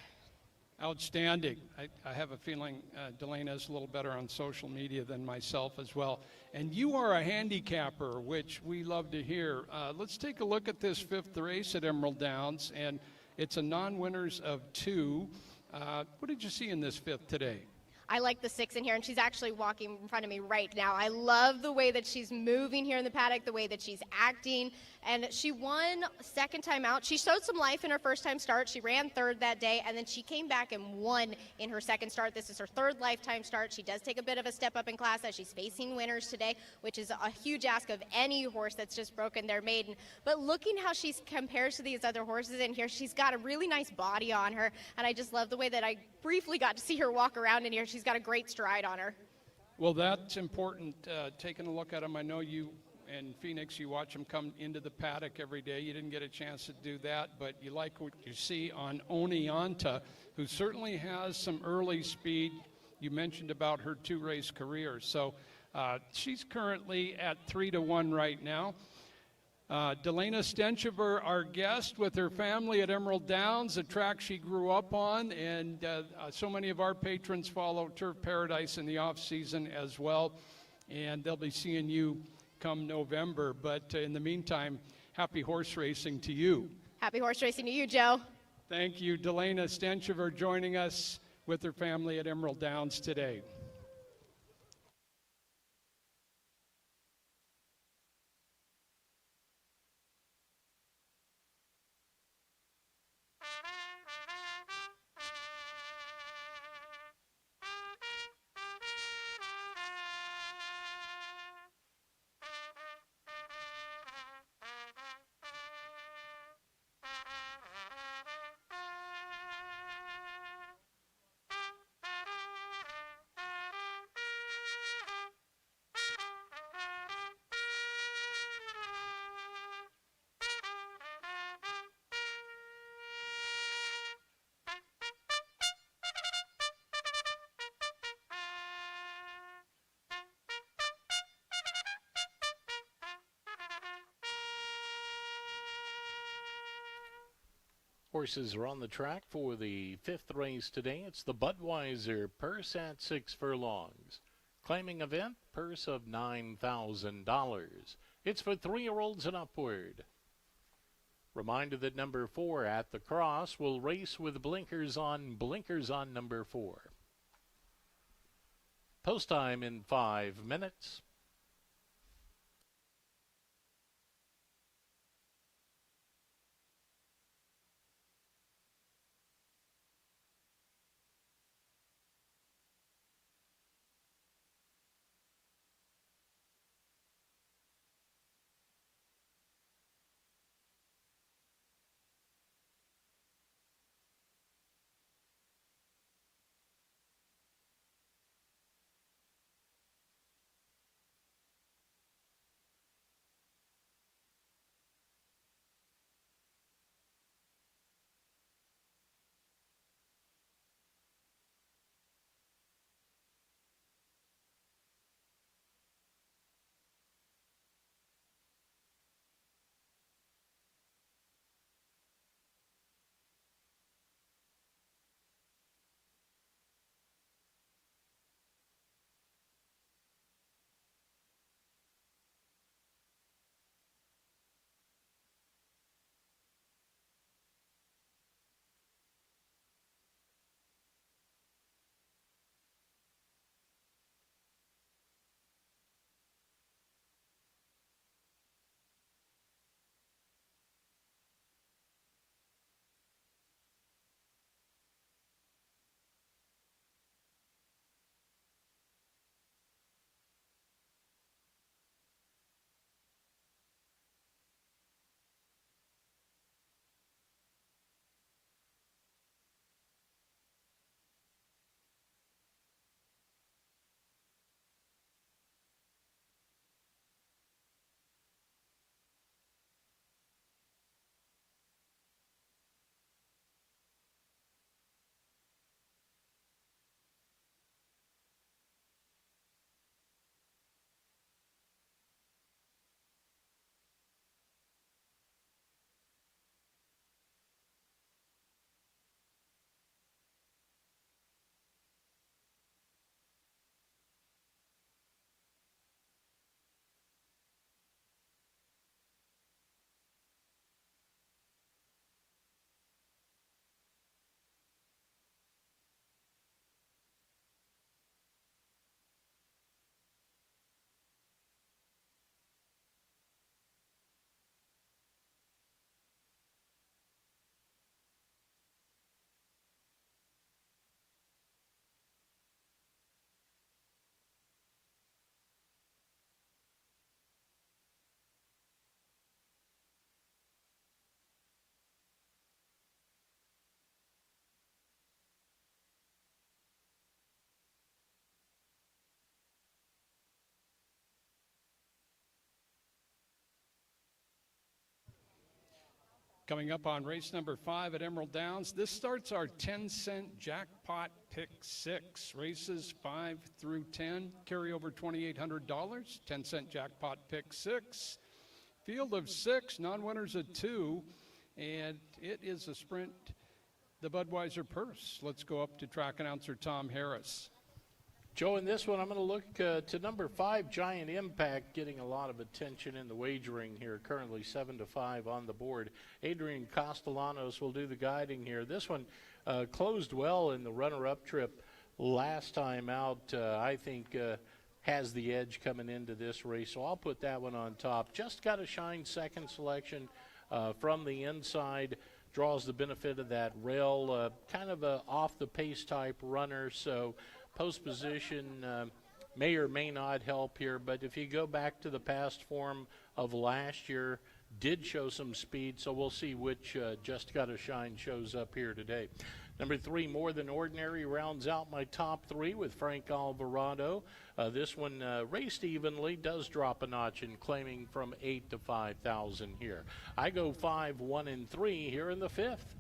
Outstanding. I have a feeling Delana is a little better on social media than myself as well. And you are a handicapper, which we love to hear. Let's take a look at this fifth race at Emerald Downs, and it's a non-winners of 2. What did you see in this fifth today? I like the 6 in here, and she's actually walking in front of me right now. I love the way that she's moving here in the paddock, the way that she's acting, and she won second time out. She showed some life in her first time start. She ran third that day, and then she came back and won in her second start. This is her third lifetime start. She does take a bit of a step up in class as she's facing winners today, which is a huge ask of any horse that's just broken their maiden. But looking how she compares to these other horses in here, she's got a really nice body on her, and I just love the way that I briefly got to see her walk around in here. She's got a great stride on her. Well, that's important, taking a look at them. I know you in Phoenix, you watch them come into the paddock every day. You didn't get a chance to do that, but you like what you see on Oneonta, who certainly has some early speed. You mentioned about her 2-race career. So she's currently at 3-1 right now. Delana Stenchever, our guest, with her family at Emerald Downs, a track she grew up on, and so many of our patrons follow Turf Paradise in the off season as well, and they'll be seeing you come November. But in the meantime, happy horse racing to you. Happy horse racing to you, Joe. Thank you, Delana Stenchever, joining us with her family at Emerald Downs today. Horses are on the track for the 5th race today. It's the Budweiser Purse at 6 furlongs. Claiming event, purse of $9,000. It's for 3-year-olds and upward. Reminder that number 4 at the cross will race with blinkers on number 4. Post time in 5 minutes. Coming up on race number 5 at Emerald Downs, this starts our 10-cent jackpot pick 6. Races 5 through 10 carry over $2,800. 10-cent jackpot pick 6. Field of 6, non-winners of 2, and it is a sprint, the Budweiser purse. Let's go up to track announcer Tom Harris. Joe, in this one, I'm going to look to number 5, Giant Impact, getting a lot of attention in the wagering here. Currently 7-5 on the board. Adrian Castellanos will do the guiding here. This one closed well in the runner-up trip last time out. I think has the edge coming into this race, so I'll put that one on top. Just Got to Shine, second selection from the inside. Draws the benefit of that rail, kind of a off-the-pace type runner, so post position may or may not help here, but if you go back to the past form of last year, did show some speed, so we'll see which Just Gotta Shine shows up here today. Number 3, More Than Ordinary, rounds out my top 3 with Frank Alvarado. This one raced evenly, does drop a notch in claiming from 8 to 5,000 here. I go 5, 1, and 3 here in the 5th.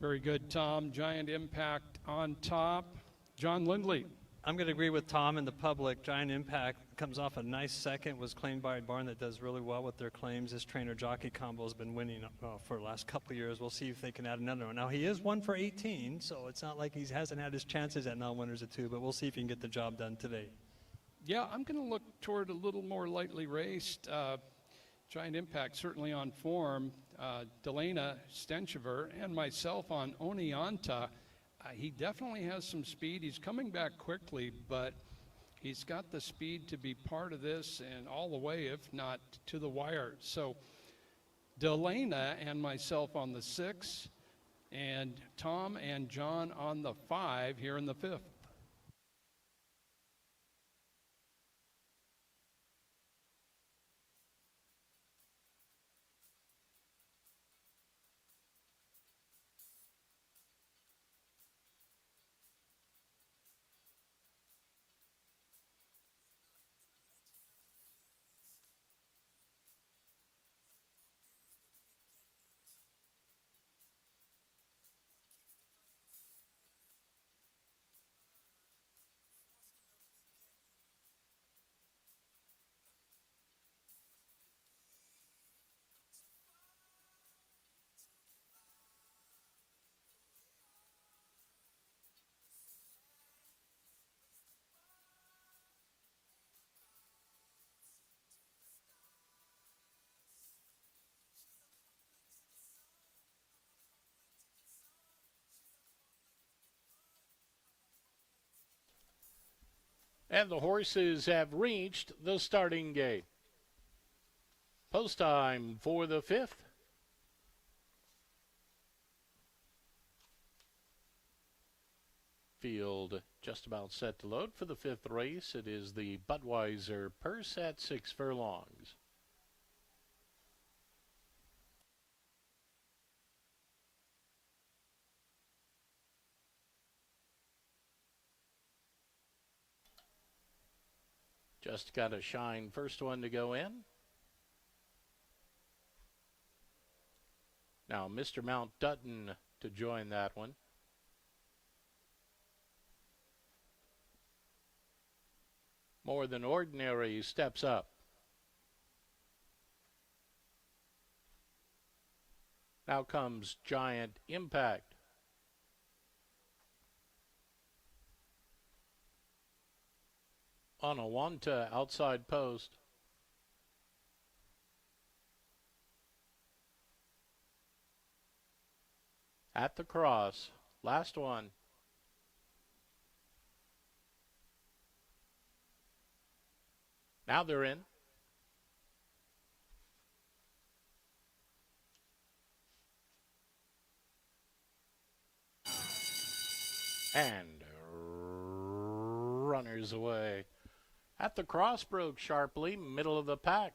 Very good, Tom. Giant Impact on top. John Lindley. I'm going to agree with Tom and the public. Giant Impact comes off a nice second, was claimed by a barn that does really well with their claims. This trainer-jockey combo has been winning for the last couple of years. We'll see if they can add another one. Now, he is 1 for 18, so it's not like he hasn't had his chances at non-winners of 2, but we'll see if he can get the job done today. Yeah, I'm going to look toward a little more lightly raced. Giant Impact certainly on form. Delana Stenchever and myself on Oneonta. He definitely has some speed. He's coming back quickly, but he's got the speed to be part of this and all the way, if not to the wire. So Delana and myself on the 6, and Tom and John on the 5 here in the 5th. And the horses have reached the starting gate. Post time for the 5th. Field just about set to load for the 5th race. It is the Budweiser purse at 6 furlongs. Just Gotta Shine, first one to go in. Now Mr. Mount Dutton to join that one. More Than Ordinary steps up. Now comes Giant Impact. Oneonta outside post. At the cross, last one. Now they're in. And runners away. At the cross, broke sharply, middle of the pack.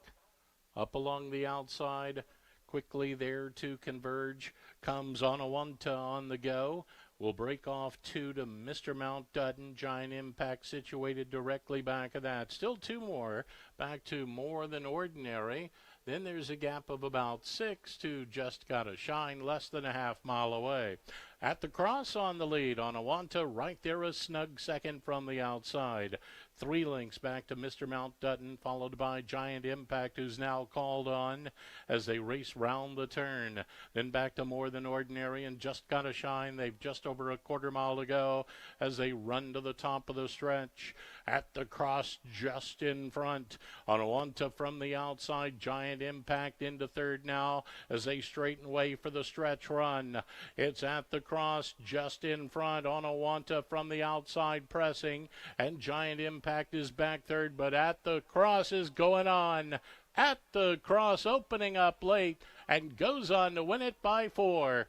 Up along the outside, quickly there to converge. Comes Oneonta on the go. Will break off 2 to Mr. Mount Dutton. Giant Impact situated directly back of that. Still 2 more. Back to More Than Ordinary. Then there's a gap of about 6 to Just Gotta Shine, less than a half mile away. At the cross on the lead, Onawanta right there, a snug second from the outside. 3 lengths back to Mr. Mount Dutton, followed by Giant Impact, who's now called on as they race round the turn. Then back to More Than Ordinary and Just Gotta Shine. They've just over a quarter mile to go as they run to the top of the stretch. At the cross, just in front, Onawanta from the outside. Giant Impact into third now as they straighten away for the stretch run. It's at the cross, just in front. Onawanta from the outside pressing, and Giant Impact is back third, but At the Cross is going on. At the Cross opening up late and goes on to win it by 4.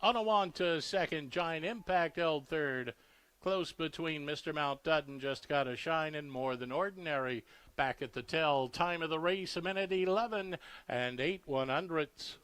Onawanta second, Giant Impact held third. Close between Mr. Mount Dutton, Just Gotta Shine, and More Than Ordinary. Back at the tell, time of the race, 1:11 and 8/100ths.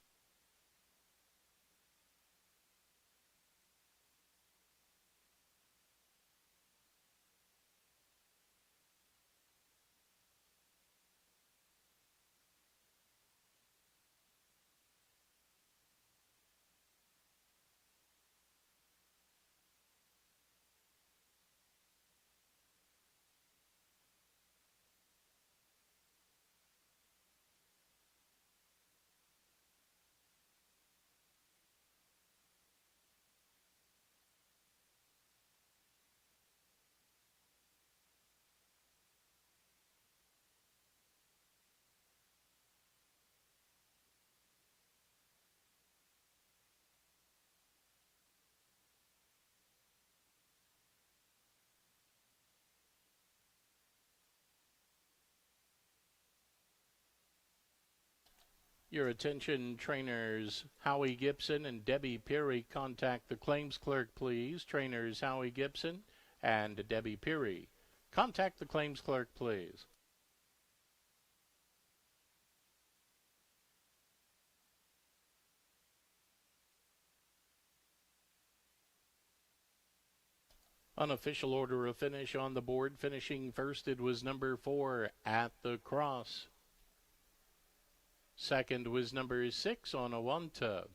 Your attention, trainers Howie Gibson and Debbie Peary. Contact the claims clerk, please. Trainers Howie Gibson and Debbie Peary. Contact the claims clerk, please. Unofficial order of finish on the board. Finishing first, it was number 4, At the Cross. Second was number 6, Onawanta.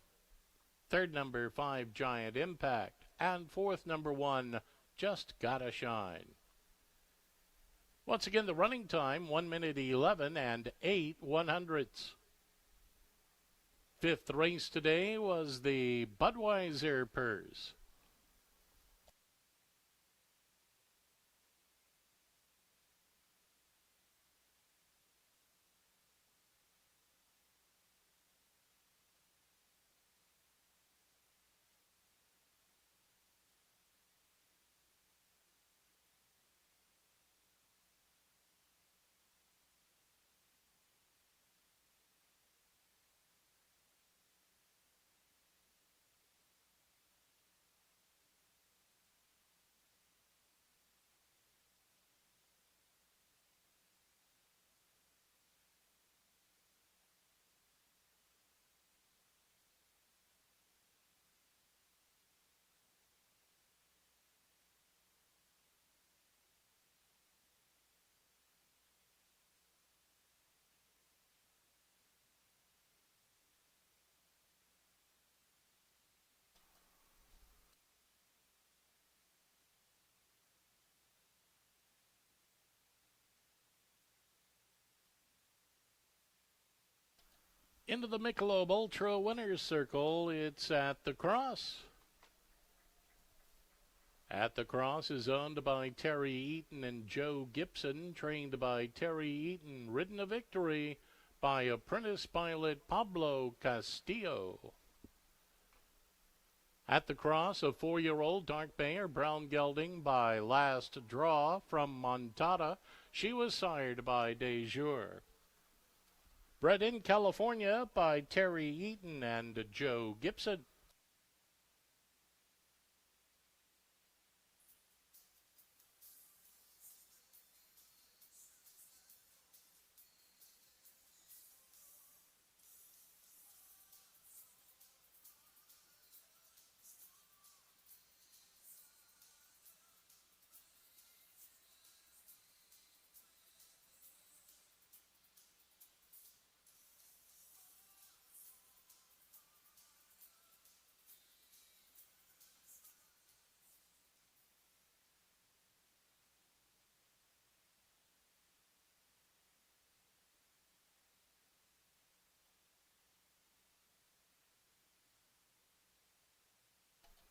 Third, number 5, Giant Impact. And fourth, number 1, Just Gotta Shine. Once again, the running time, 1:11 and 8/100ths. Fifth race today was the Budweiser Purse. Into the Michelob Ultra Winners Circle, it's At the Cross. At the Cross is owned by Terry Eaton and Joe Gibson, trained by Terry Eaton, ridden to victory by apprentice pilot Pablo Castillo. At the Cross, a 4-year-old dark bay or brown gelding by Last Draw from Montada. She was sired by De Jour. Bred in California by Terry Eaton and Joe Gibson.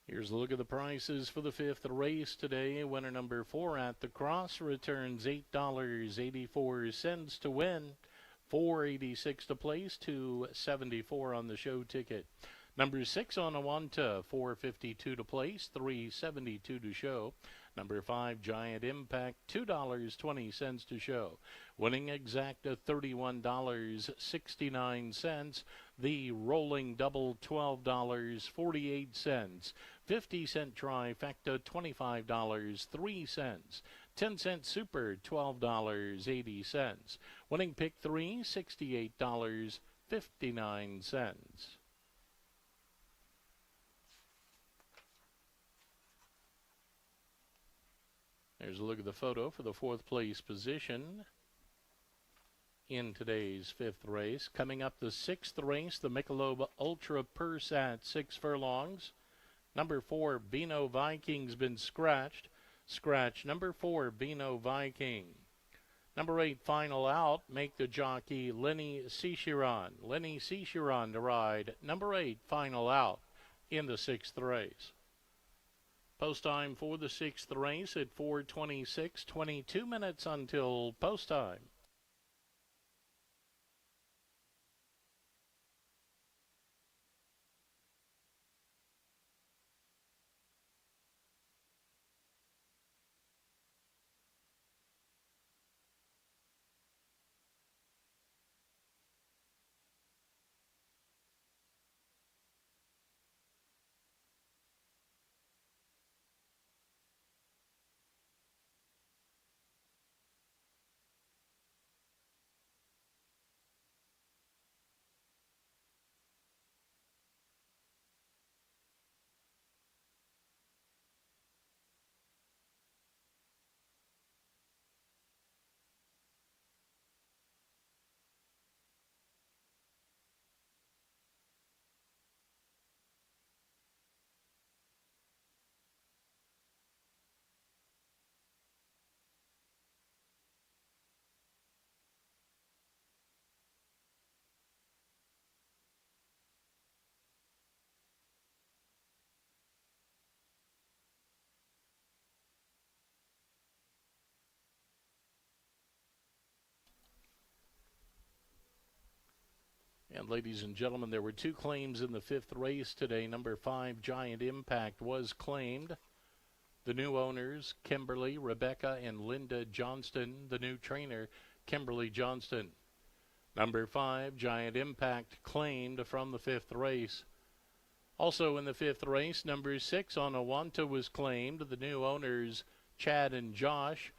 Here's a look at the prices for the fifth race today. Winner number 4 at the cross returns $8.84 to win. $4.86 to place, $2.74 on the show ticket. Number 6 on a 1 to $4.52 to place, $3.72 to show. Number 5 Giant Impact, $2.20 to show. Winning exacta $31.69. The rolling double $12.48. 50-cent trifecta $25.03. 10-cent super $12.80. Winning pick 3 $68.59. There's a look at the photo for the fourth place position in today's fifth race. Coming up the sixth race, the Michelob Ultra Purse at 6 furlongs. Number 4, Beano Viking's been scratched. Scratch number 4, Beano Viking. Number 8, Final Out, make the jockey Lenny Cicheron. Lenny Cicheron to ride number 8, Final Out, in the sixth race. Post time for the sixth race at 4:26, 22 minutes until post time. And ladies and gentlemen, there were 2 claims in the fifth race today. Number 5, Giant Impact, was claimed. The new owners, Kimberly, Rebecca, and Linda Johnston. The new trainer, Kimberly Johnston. Number 5, Giant Impact, claimed from the fifth race. Also in the fifth race, number 6, Onawanta, was claimed. The new owners, Chad and Josh.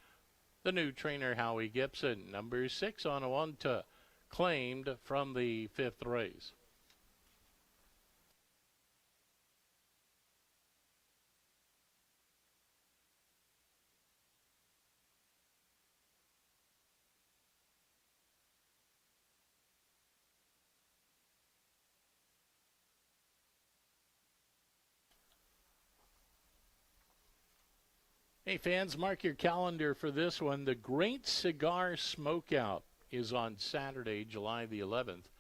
The new trainer, Howie Gibson. Number 6, Onawanta, claimed from the fifth race. Hey fans, mark your calendar for this one. The Great Cigar Smokeout is on Saturday, July the 11th.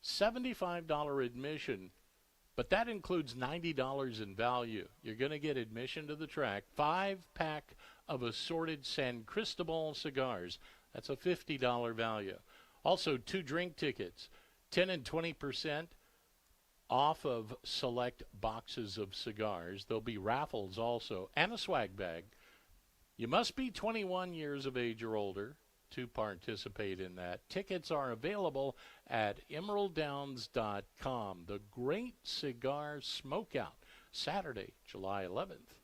$75 admission, but that includes $90 in value. You're going to get admission to the track, 5-pack of assorted San Cristobal cigars. That's a $50 value. Also, 2 drink tickets, 10 and 20% off of select boxes of cigars. There'll be raffles also, and a swag bag. You must be 21 years of age or older to participate in that. Tickets are available at emeralddowns.com. The Great Cigar Smokeout, Saturday, July 11th.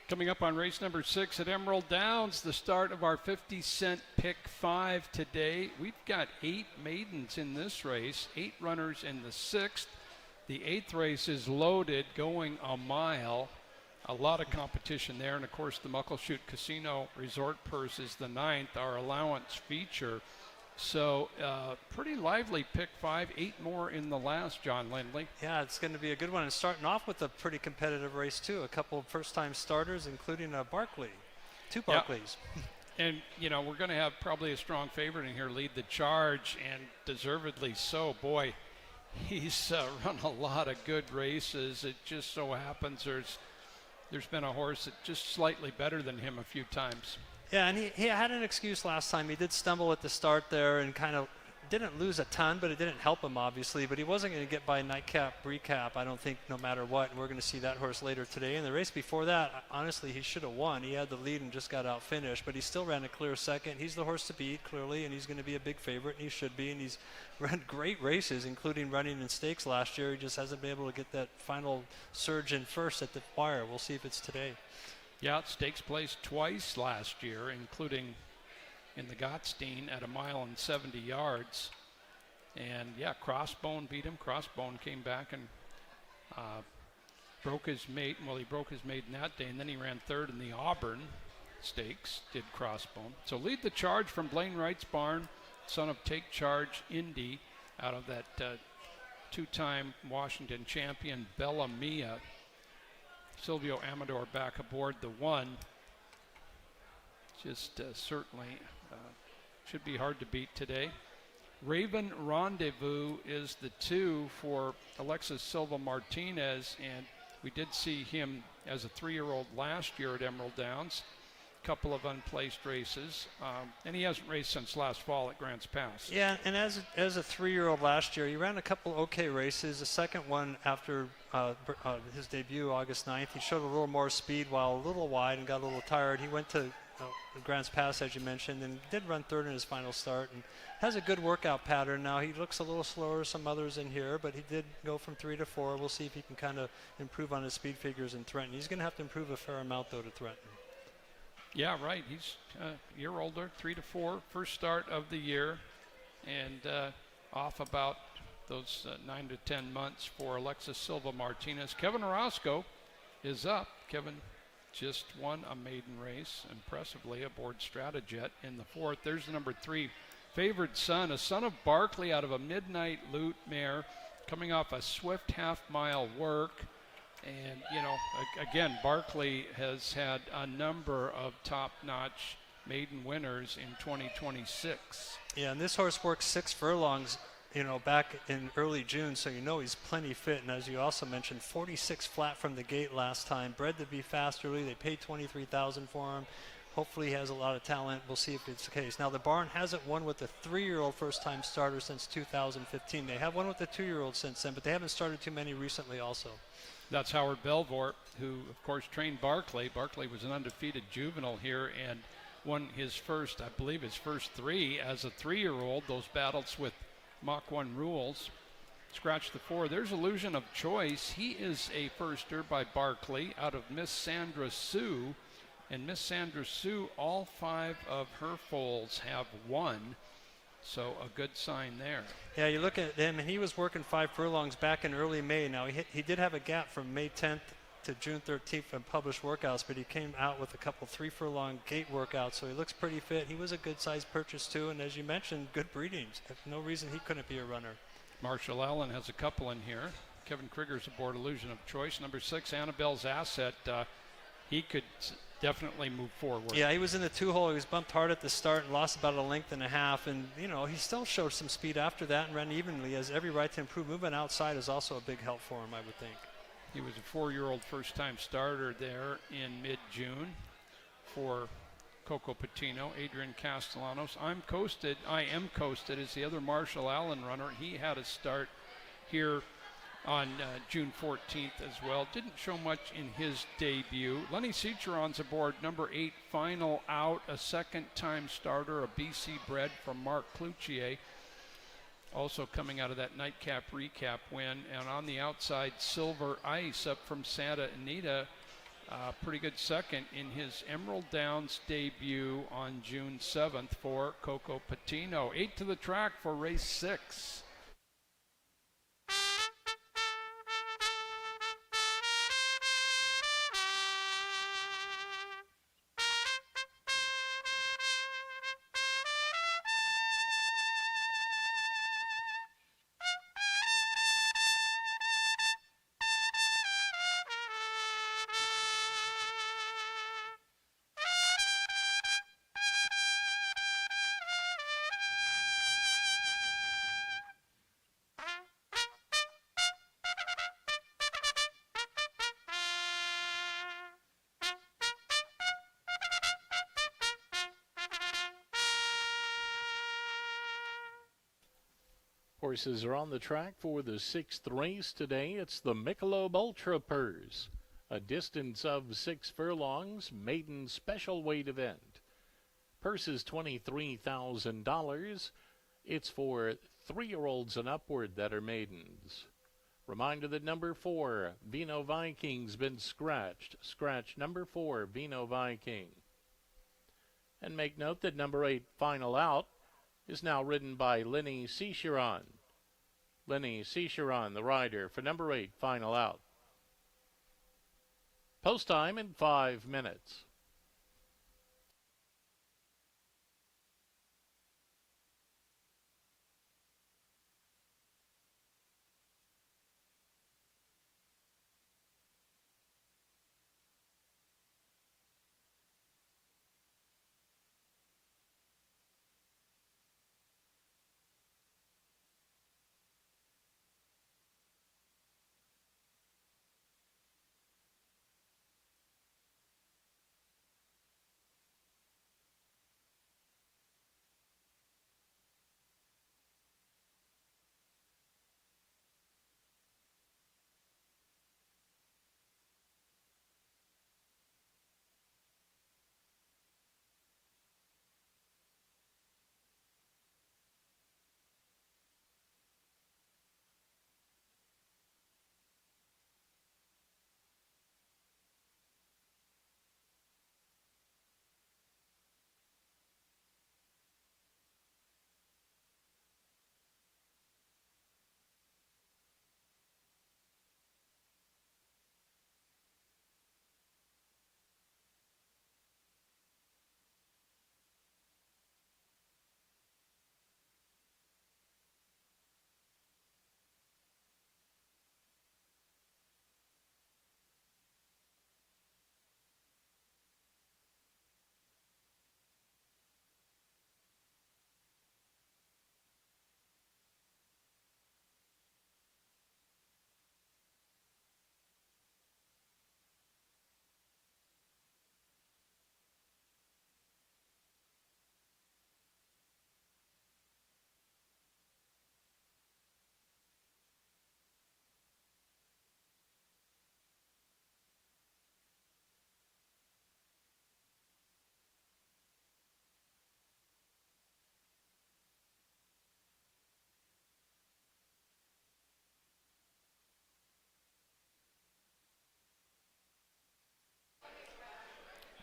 Coming up on race number 6 at Emerald Downs, the start of our 50-cent pick 5 today. We've got 8 maidens in this race, 8 runners in the 6th. The 8th race is loaded, going a mile. A lot of competition there. And, of course, the Muckleshoot Casino Resort Purse is the 9th, our allowance feature. So pretty lively pick 5, 8 more in the last, John Lindley. Yeah, it's going to be a good one. And starting off with a pretty competitive race, too. A couple of first-time starters, including Barkley. 2 Barkleys. Yeah. And, you know, we're going to have probably a strong favorite in here lead the charge, and deservedly so. Boy, he's run a lot of good races. It just so happens there's been a horse that's just slightly better than him a few times. Yeah, and he had an excuse last time. He did stumble at the start there and kind of didn't lose a ton, but it didn't help him, obviously. But he wasn't going to get by nightcap, recap, I don't think, no matter what. And we're going to see that horse later today. In the race before that, honestly, he should have won. He had the lead and just got outfinished, but he still ran a clear second. He's the horse to beat, clearly, and he's going to be a big favorite, and he should be. And he's run great races, including running in stakes last year. He just hasn't been able to get that final surge in first at the wire. We'll see if it's today. Yeah, stakes placed twice last year, including in the Gottstein at 1 mile and 70 yards. And yeah, Crossbone beat him. Crossbone came back and broke his mate. Well, he broke his maiden that day, and then he ran 3rd in the Auburn Stakes, did Crossbone. So lead the charge from Blaine Wright's barn, son of Take Charge Indy, out of that 2-time Washington champion Bella Mia. Silvio Amador back aboard the 1. Just certainly should be hard to beat today. Raven Rendezvous is the 2 for Alexis Silva Martinez, and we did see him as a 3-year-old last year at Emerald Downs. Couple of unplaced races, and he hasn't raced since last fall at Grants Pass. Yeah, and as a 3-year-old last year, he ran a couple okay races. The second one after his debut, August 9th, he showed a little more speed while a little wide and got a little tired. He went to Grants Pass, as you mentioned, and did run 3rd in his final start and has a good workout pattern. Now, he looks a little slower, some others in here, but he did go from 3 to 4. We'll see if he can kind of improve on his speed figures in Threnton. He's going to have to improve a fair amount, though, to Threnton. Yeah, right. He's a year older, 3 to 4, first start of the year, and off about those 9 to 10 months for Alexis Silva Martinez. Kevin Orozco is up. Kevin just won a maiden race, impressively, aboard Stratajet in the 4th. There's the number 3, Favored Son, a son of Barkley out of a Midnight Loot mare, coming off a swift half-mile work. And, you know, again, Barkley has had a number of top-notch maiden winners in 2026. Yeah, and this horse worked 6 furlongs, you know, back in early June, so you know he's plenty fit. And as you also mentioned, 46 flat from the gate last time. Bred to be fast early. They paid $23,000 for him. Hopefully he has a lot of talent. We'll see if it's the case. Now, the barn hasn't won with a 3-year-old first-time starter since 2015. They have won with a 2-year-old since then, but they haven't started too many recently also. That's Howard Belvoir, who, of course, trained Barkley. Barkley was an undefeated juvenile here and won his first, I believe, his first 3 as a 3-year-old. Those battles with Mach 1 rules. Scratch the 4. There's Illusion of Choice. He is a firster by Barkley out of Miss Sandra Sue. And Miss Sandra Sue, all 5 of her foals have won. So a good sign there. Yeah, you look at him, and he was working 5 furlongs back in early May. Now, he did have a gap from May 10th to June 13th in published workouts, but he came out with a couple 3-furlong gate workouts, so he looks pretty fit. He was a good-sized purchase, too, and as you mentioned, good breedings. No reason he couldn't be a runner. Marshall Allen has a couple in here. Kevin Krieger's aboard Illusion of Choice. Number 6, Annabelle's Asset. He could definitely move forward. Yeah, he was in the 2-hole. He was bumped hard at the start and lost about a length and a half. And, you know, he still showed some speed after that and ran evenly. Has every right to improve. Movement outside is also a big help for him, I would think. He was a 4-year-old first-time starter there in mid-June for Coco Patino, Adrian Castellanos. I Am Coasted is the other Marshall Allen runner. He had a start here on June 14th as well. Didn't show much in his debut. Lenny Ciceron's aboard number 8, Final Out, a second-time starter, a BC bred from Mark Cloutier. Also coming out of that nightcap recap win. And on the outside, Silver Ice up from Santa Anita. pretty good second in his Emerald Downs debut on June 7th for Coco Patino. 8 to the track for race 6. Horses are on the track for the 6th race today. It's the Michelob Ultra Purse, a distance of 6 furlongs, maiden special weight event. Purse is $23,000. It's for 3-year-olds and upward that are maidens. Reminder that number 4, Vino Viking's been scratched. Scratch number 4, Vino Viking. And make note that number 8, Final Out, is now ridden by Lenny Cicheron. Lenny Cicheron, the rider for number 8, Final Out. Post time in 5 minutes.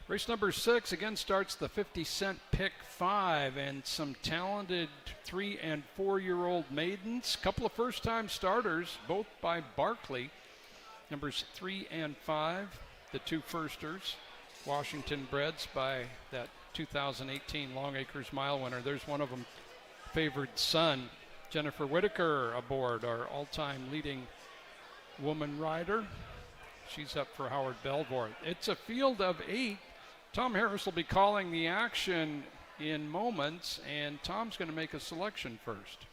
Race number 6 again starts the 50-cent pick 5 and some talented 3- and 4-year-old maidens. Couple of first-time starters, both by Barkley. Numbers 3 and 5, the 2 firsters. Washington breds by that 2018 Long Acres Mile winner. There's one of them, favored son. Jennifer Whitaker aboard, our all-time leading woman rider. She's up for Howard Belvoir. It's a field of 8. Tom Harris will be calling the action in moments, and Tom's going to make a selection first.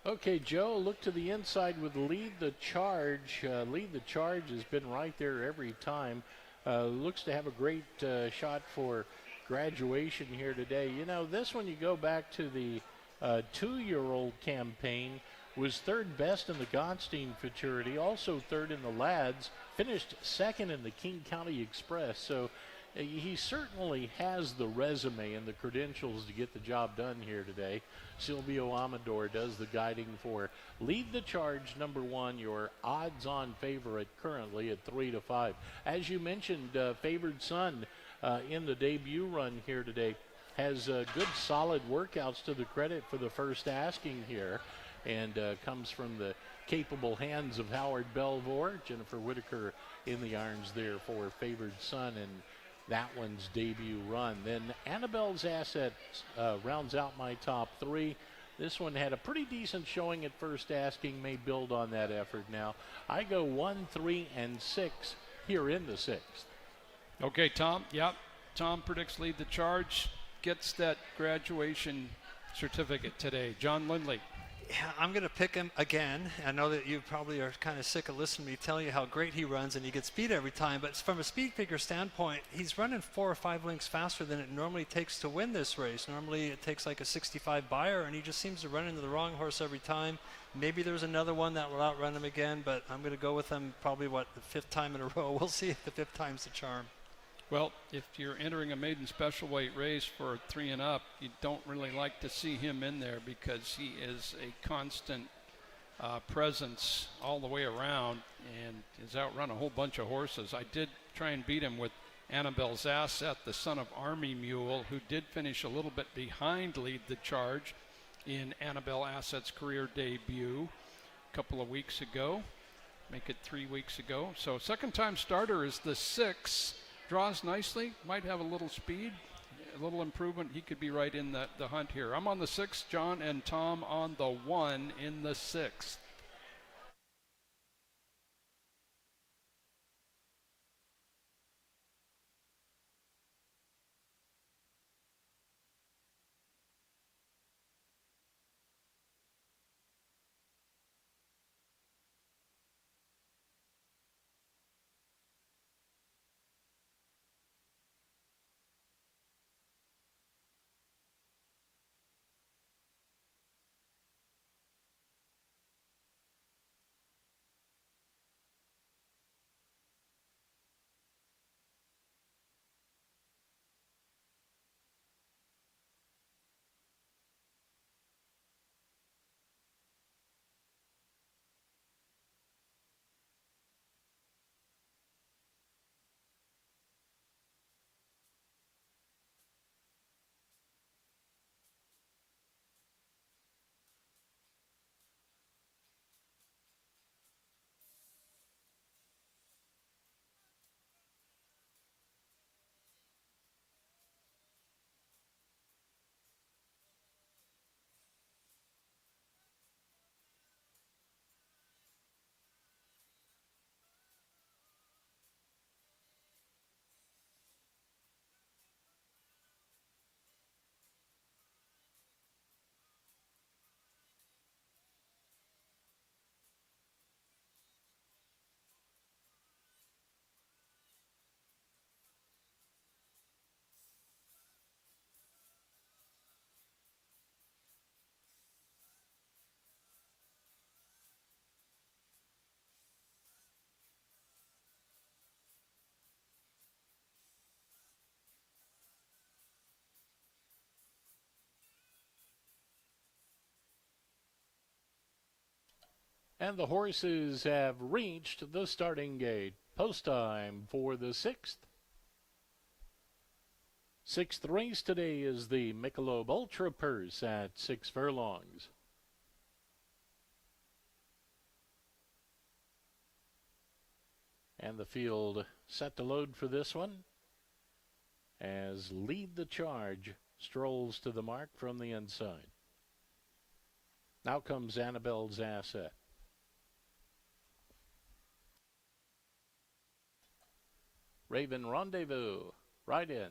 Okay, Joe, look to the inside with Lead the Charge. Lead the Charge has been right there every time. Looks to have a great shot for graduation here today. You know, this one, you go back to the 2-year-old campaign, was 3rd best in the Godstein Futurity, also 3rd in the Lads, finished 2nd in the King County Express. So He certainly has the resume and the credentials to get the job done here today. Silvio Amador does the guiding for Lead the Charge, number 1, your odds-on favorite currently at 3-5. As you mentioned, Favored Son in the debut run here today has good solid workouts to the credit for the first asking here, and comes from the capable hands of Howard Belvoir. Jennifer Whitaker in the irons there for Favored Son and that one's debut run. Then Annabelle's Asset rounds out my top 3. This one had a pretty decent showing at first asking, may build on that effort now. I go 1, 3, and 6 here in the 6th. Okay, Tom. Yep. Tom predicts Lead the Charge. Gets that graduation certificate today. John Lindley. Yeah, I'm going to pick him again. I know that you probably are kind of sick of listening to me tell you how great he runs and he gets beat every time, but from a speed figure standpoint, he's running 4 or 5 lengths faster than it normally takes to win this race. Normally it takes like a 65 buyer, and he just seems to run into the wrong horse every time. Maybe there's another one that will outrun him again, but I'm going to go with him probably, the 5th time in a row. We'll see if the 5th time's the charm. Well, if you're entering a maiden special weight race for 3 and up, you don't really like to see him in there because he is a constant presence all the way around and has outrun a whole bunch of horses. I did try and beat him with Annabelle's Asset, the son of Army Mule, who did finish a little bit behind Lead the Charge in Annabelle Asset's career debut a couple of weeks ago. Make it 3 weeks ago. So second time starter is the 6. Draws nicely, might have a little speed, a little improvement. He could be right in the hunt here. I'm on the 6th, John and Tom on the 1 in the 6th. And the horses have reached the starting gate. Post time for the 6th. 6th race today is the Michelob Ultra Purse at 6 furlongs. And the field set to load for this one as Lead the Charge strolls to the mark from the inside. Now comes Annabelle's Asset. Raven Rendezvous, right in.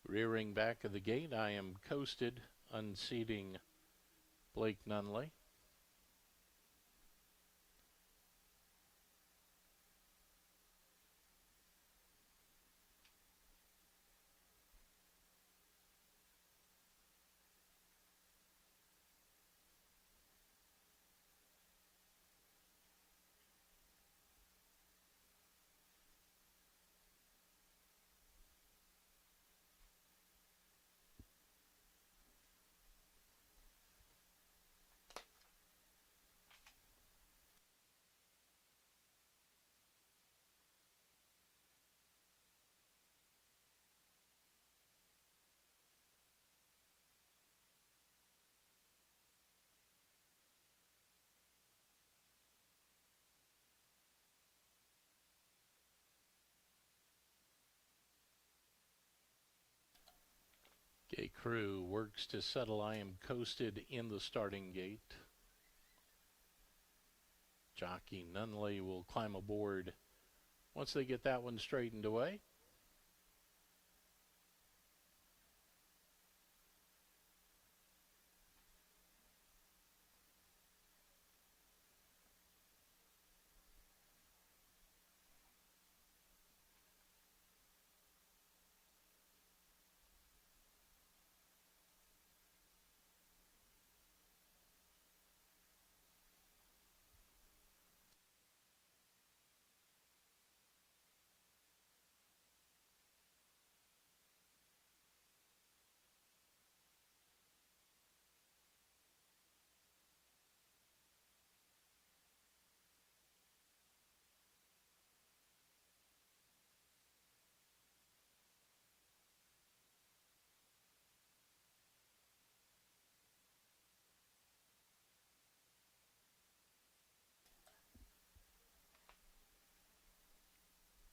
Rearing back of the gate, I am coasted, unseating Blake Nunley. A crew works to settle I Am Coasted in the starting gate. Jockey Nunley will climb aboard once they get that one straightened away.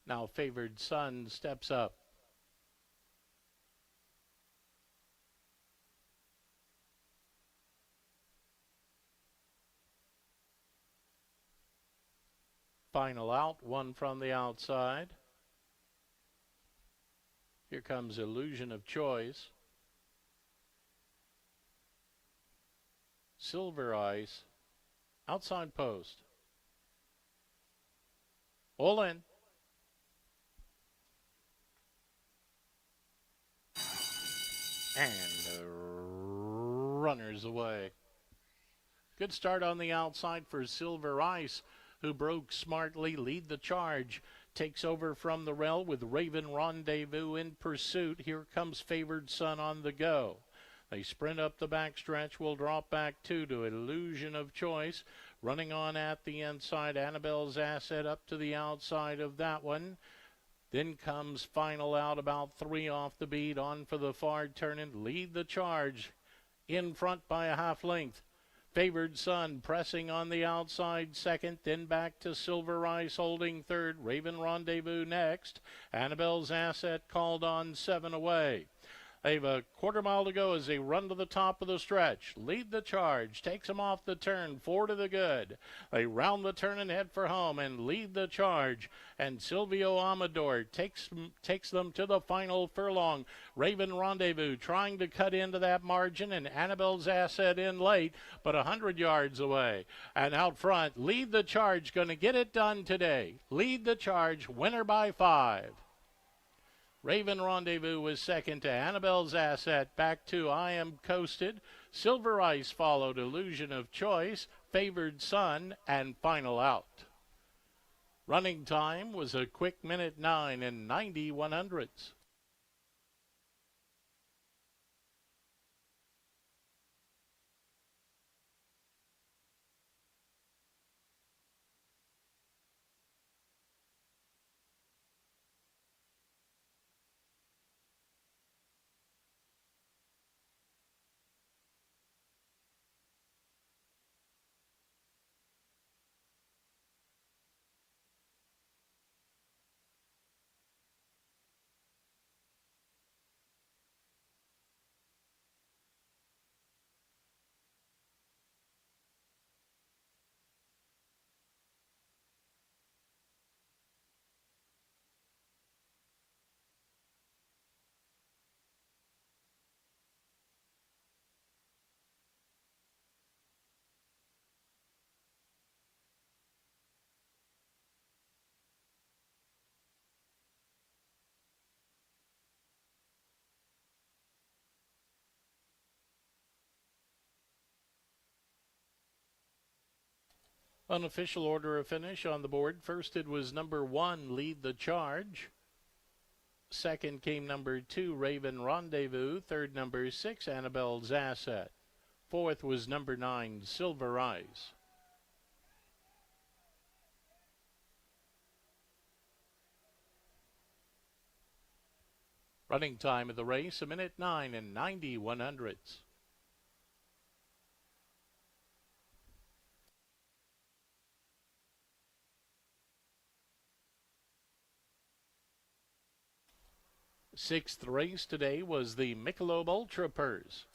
Now Favored Son steps up. Final out, one from the outside. Here comes Illusion of Choice. Silver Ice, outside post. All in. And runners away. Good start on the outside for Silver Ice, who broke smartly. Lead the charge. Takes over from the rail with Raven Rendezvous in pursuit. Here comes Favored Son on the go. They sprint up the backstretch. Will drop back two to Illusion of Choice. Running on at the inside. Annabelle's Asset up to the outside of that one. Then comes Final Out, about 3 off the beat, on for the far turn and Lead the Charge. In front by a half length. Favored Son pressing on the outside second, then back to Silver Ice holding third. Raven Rendezvous next. Annabelle's Asset called on 7 away. They've a quarter mile to go as they run to the top of the stretch. Lead the Charge, takes them off the turn, 4 to the good. They round the turn and head for home and Lead the Charge. And Silvio Amador takes them to the final furlong. Raven Rendezvous trying to cut into that margin, and Annabelle's Asset in late, but 100 yards away. And out front, Lead the Charge, going to get it done today. Lead the Charge, winner by 5. Raven Rendezvous was second to Annabelle's Asset, back to I Am Coasted. Silver Ice followed Illusion of Choice, Favored Son, and Final Out. Running time was a quick minute 9 and 90/100. Unofficial order of finish on the board. First it was number 1, Lead the Charge. Second came number 2, Raven Rendezvous. Third, number 6, Annabelle's Asset. Fourth was number 9, Silver Ice. Running time of the race, a minute 9 and 90/100. Sixth race today was the Michelob Ultra Purse.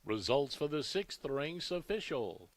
Results for the sixth race official.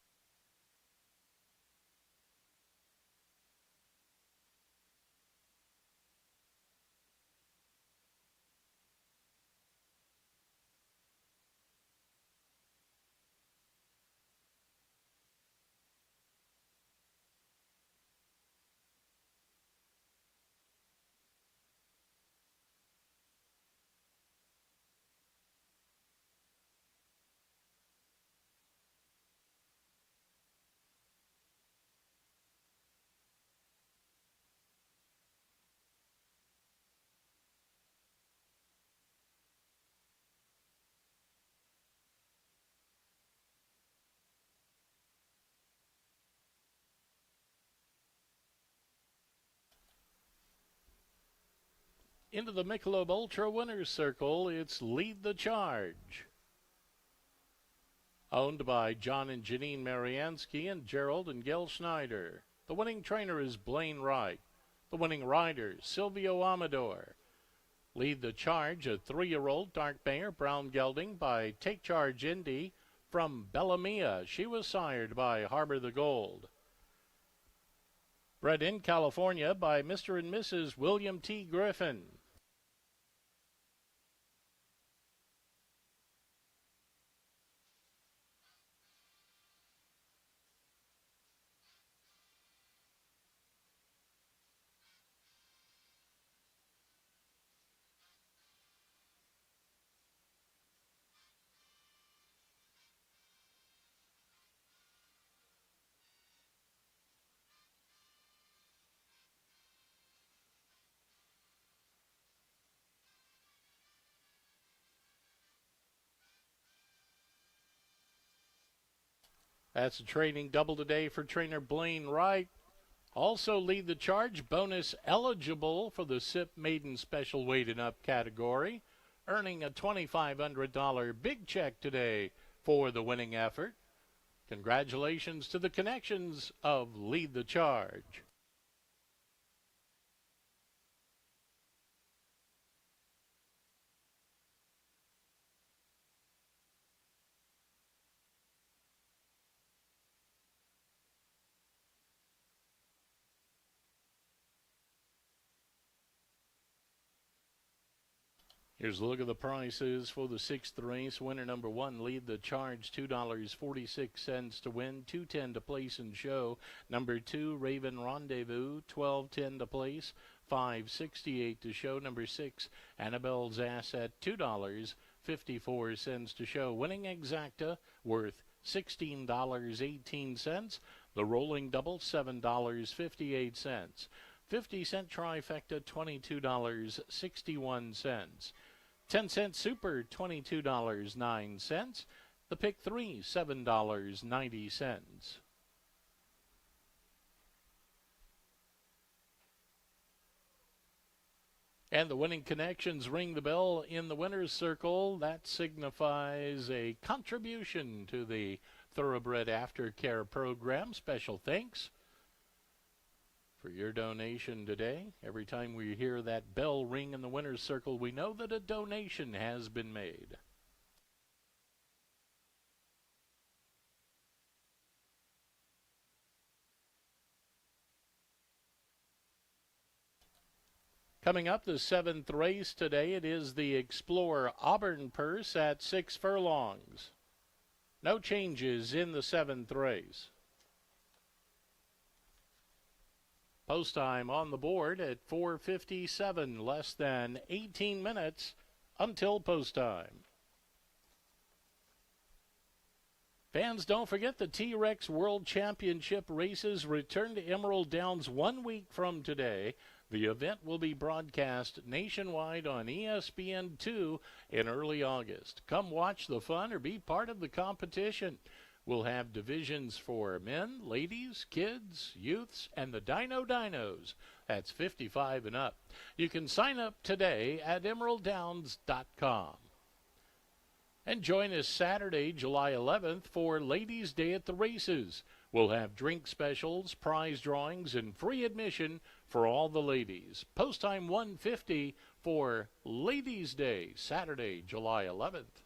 Into the Michelob Ultra Winners Circle, it's Lead the Charge. Owned by John and Janine Mariansky and Gerald and Gail Schneider. The winning trainer is Blaine Wright. The winning rider, Silvio Amador. Lead the Charge, a 3-year-old dark mare, brown gelding by Take Charge Indy from Bellamia. She was sired by Harbor the Gold. Bred in California by Mr. and Mrs. William T. Griffin. That's a training double today for trainer Blaine Wright. Also Lead the Charge, bonus eligible for the SIP Maiden Special Weight and Up category, earning a $2,500 big check today for the winning effort. Congratulations to the connections of Lead the Charge. Here's a look at the prices for the sixth race. Winner number 1, Lead the Charge, $2.46 to win, $2.10 to place and show. Number 2, Raven Rendezvous, $12.10 to place, $5.68 to show. Number 6, Annabelle's Asset, $2.54 to show. Winning Exacta, worth $16.18. The rolling double, $7.58. 50-cent trifecta, $22.61. 10-cent super, $22.09. The pick 3, $7.90. And the winning connections ring the bell in the winner's circle. That signifies a contribution to the Thoroughbred Aftercare program. Special thanks for your donation today. Every time we hear that bell ring in the winner's circle, we know that a donation has been made. Coming up, the 7th race today, it is the Explorer Auburn Purse at 6 furlongs. No changes in the 7th race. Post time on the board at 4:57, less than 18 minutes until post time. Fans, don't forget the T-Rex World Championship races return to Emerald Downs 1 week from today. The event will be broadcast nationwide on ESPN2 in early August. Come watch the fun or be part of the competition. We'll have divisions for men, ladies, kids, youths, and the Dino Dinos. That's 55 and up. You can sign up today at emeralddowns.com. And join us Saturday, July 11th for Ladies' Day at the Races. We'll have drink specials, prize drawings, and free admission for all the ladies. Post time 1:50 for Ladies' Day, Saturday, July 11th.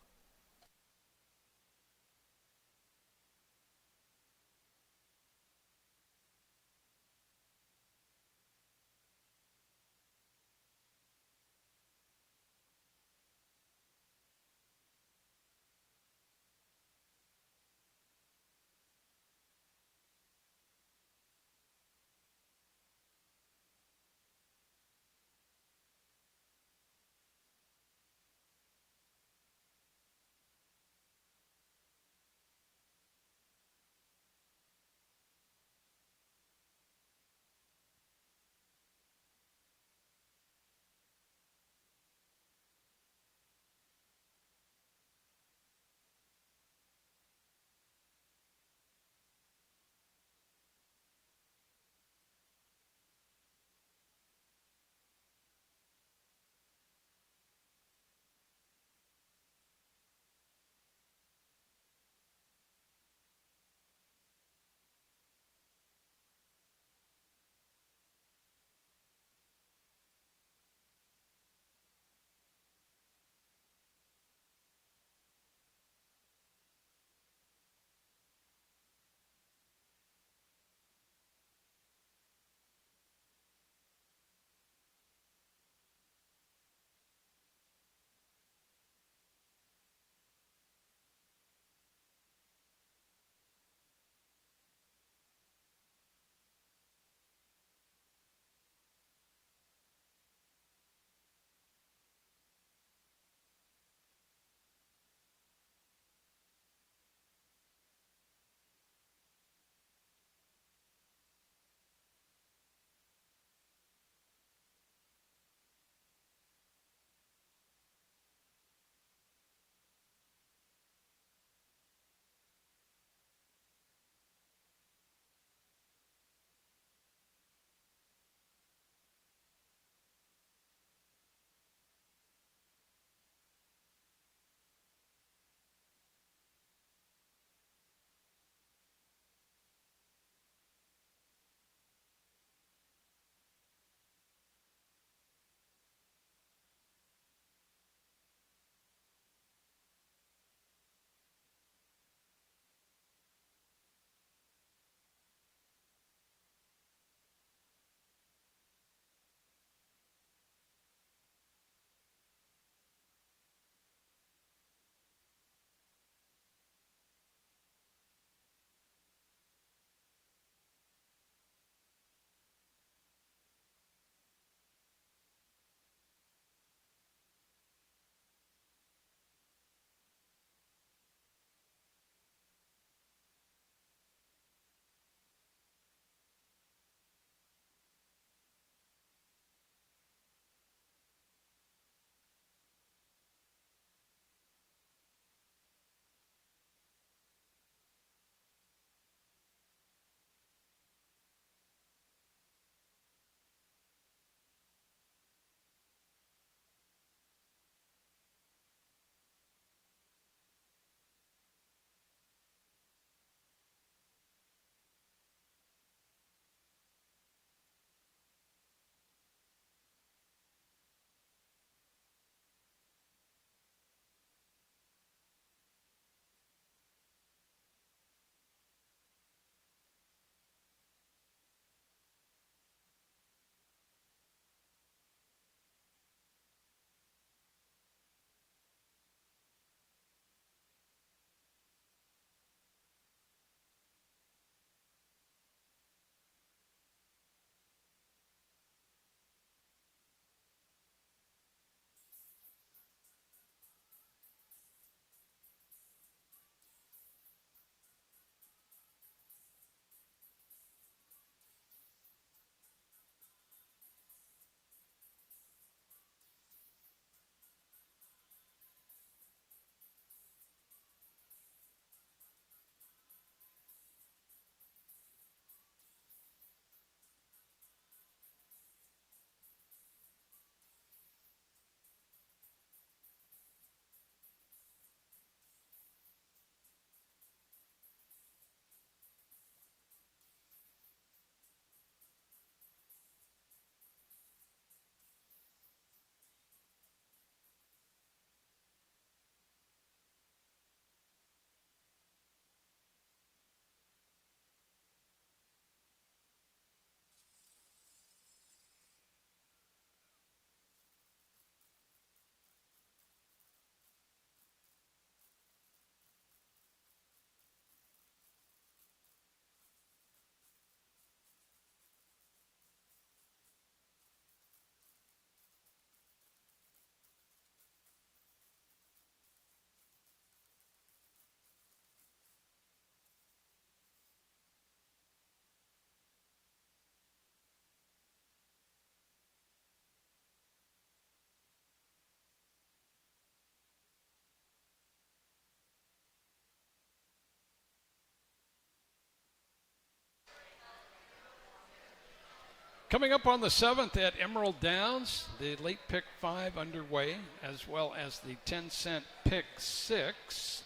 Coming up on the 7th at Emerald Downs, the late pick 5 underway, as well as the 10-cent pick 6.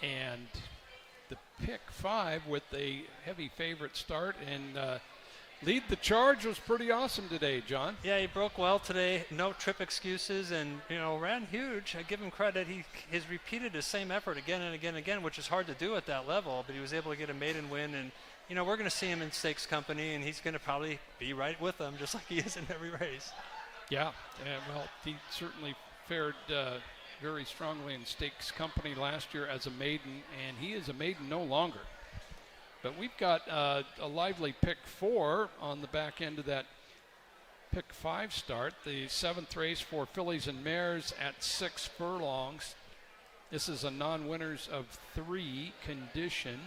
And the pick 5 with a heavy favorite start and lead the charge was pretty awesome today, John. Yeah, he broke well today. No trip excuses, and ran huge. I give him credit. He has repeated the same effort again and again and again, which is hard to do at that level. But he was able to get a maiden win, and we're going to see him in stakes company, and he's going to probably be right with them, just like he is in every race. Yeah, well, he certainly fared very strongly in stakes company last year as a maiden, and he is a maiden no longer. But we've got a lively pick 4 on the back end of that pick 5 start. The 7th race for fillies and mares at 6 furlongs. This is a non-winners of 3 condition.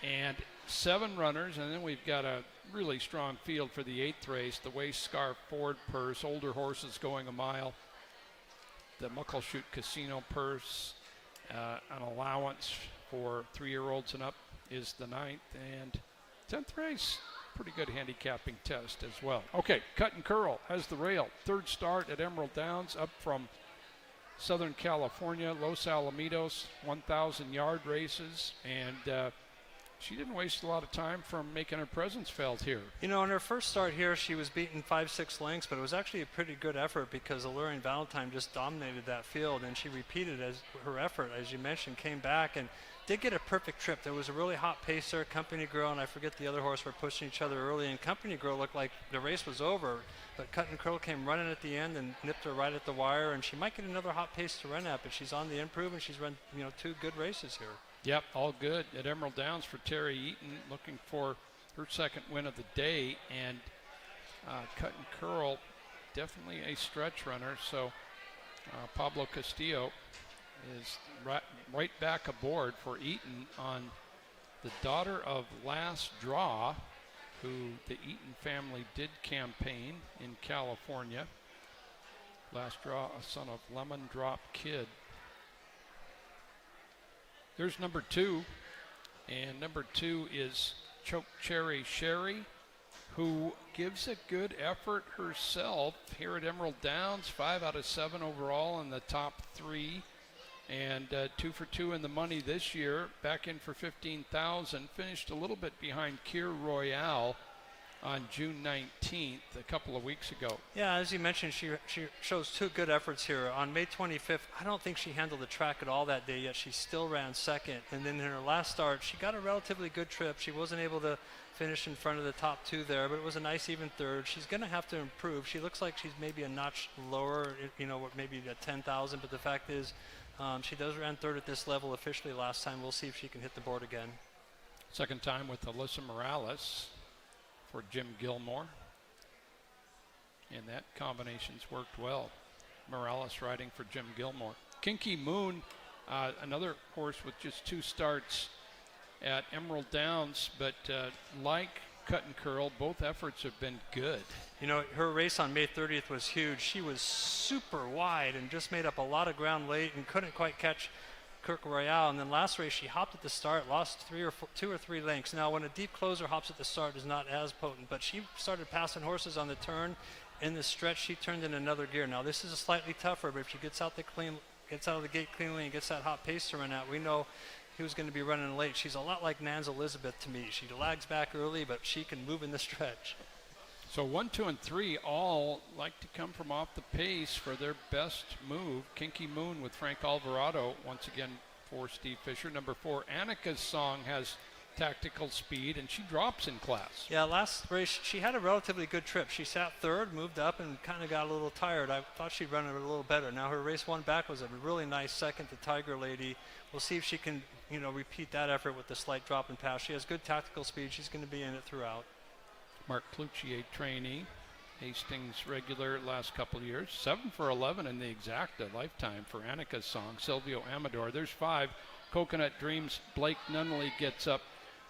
And 7 runners, and then we've got a really strong field for the 8th race. The Waist Scarf Ford Purse, older horses going a mile. The Muckleshoot Casino Purse, an allowance for 3-year-olds and up is the 9th, and 10th race, pretty good handicapping test as well. Okay, Cut and Curl has the rail. 3rd start at Emerald Downs, up from Southern California, Los Alamitos, 1,000-yard races, and she didn't waste a lot of time from making her presence felt here. In her first start here, she was beaten 5-6 lengths, but it was actually a pretty good effort because Alluring Valentine just dominated that field, and she repeated her effort, as you mentioned, came back and did get a perfect trip. There was a really hot pacer. Company Girl and I forget the other horse were pushing each other early, and Company Girl looked like the race was over, but Cut and Curl came running at the end and nipped her right at the wire, and she might get another hot pace to run at, but she's on the improve, and she's run 2 good races here. Yep, all good at Emerald Downs for Terry Eaton, looking for her 2nd win of the day, and Cut and Curl, definitely a stretch runner, so Pablo Castillo is right back aboard for Eaton on the daughter of Last Draw, who the Eaton family did campaign in California. Last Draw, a son of Lemon Drop Kid. There's number 2, and number 2 is Choke Cherry Sherry, who gives a good effort herself here at Emerald Downs, 5 out of 7 overall in the top 3, and 2 for 2 in the money this year, back in for 15,000, finished a little bit behind Kier Royale on June 19th, a couple of weeks ago. Yeah, as you mentioned, she shows 2 good efforts here. On May 25th, I don't think she handled the track at all that day, yet she still ran 2nd. And then in her last start, she got a relatively good trip. She wasn't able to finish in front of the top 2 there, but it was a nice even 3rd. She's going to have to improve. She looks like she's maybe a notch lower, maybe at 10,000, but the fact is she does run 3rd at this level officially last time. We'll see if she can hit the board again. 2nd time with Alyssa Morales for Jim Gilmore, and that combination's worked well. Morales riding for Jim Gilmore. Kinky Moon, another horse with just 2 starts at Emerald Downs, but like Cut and Curl, both efforts have been good. Her race on May 30th was huge. She was super wide and just made up a lot of ground late and couldn't quite catch Kirk Royale, and then last race she hopped at the start, lost 2 or 3 lengths. Now when a deep closer hops at the start is not as potent, but she started passing horses on the turn. In the stretch she turned in another gear. Now this is a slightly tougher, but if she gets out of the gate cleanly and gets that hot pace to run out, we know he was going to be running late. She's a lot like Nans Elizabeth to me. She lags back early, but she can move in the stretch. So 1, 2, and 3 all like to come from off the pace for their best move. Kinky Moon with Frank Alvarado once again for Steve Fisher. Number 4, Annika's Song has tactical speed, and she drops in class. Yeah, last race she had a relatively good trip. She sat 3rd, moved up, and kind of got a little tired. I thought she'd run it a little better. Now her race 1 back was a really nice 2nd to Tiger Lady. We'll see if she can, repeat that effort with the slight drop in pass. She has good tactical speed. She's going to be in it throughout. Mark Cloutier, trainee, Hastings regular last couple of years. 7 for 11 in the exacta lifetime for Annika's Song. Silvio Amador. There's 5. Coconut Dreams. Blake Nunnally gets up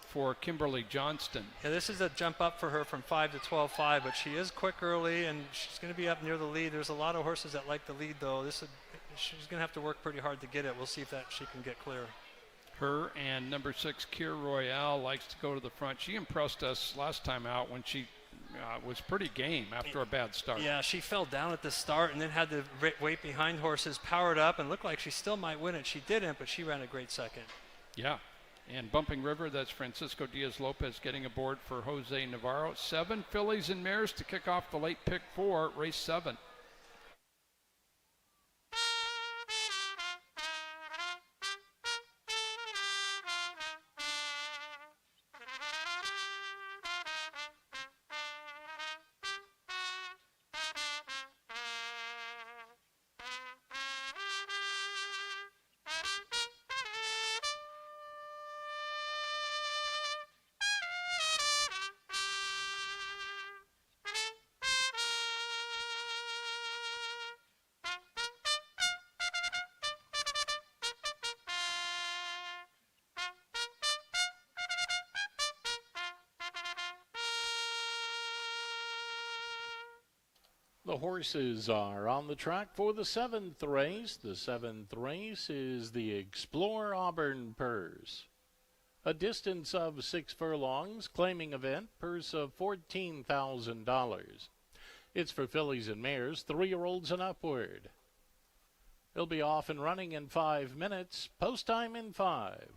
for Kimberly Johnston. Yeah, this is a jump up for her from 5 to 12.5, but she is quick early, and she's going to be up near the lead. There's a lot of horses that like the lead, though. She's going to have to work pretty hard to get it. We'll see if she can get clear. Her and number 6, Kier Royale, likes to go to the front. She impressed us last time out when she was pretty game after a bad start. Yeah, she fell down at the start and then had the weight behind horses powered up and looked like she still might win it. She didn't, but she ran a great second. Yeah. And Bumping River, that's Francisco Diaz-Lopez getting aboard for Jose Navarro. 7 fillies and mares to kick off the late pick 4, race 7. The horses are on the track for the 7th race. The 7th race is the Explore Auburn Purse. A distance of 6 furlongs, claiming event, purse of $14,000. It's for fillies and mares, 3-year-olds and upward. It'll be off and running in 5 minutes, post time in 5.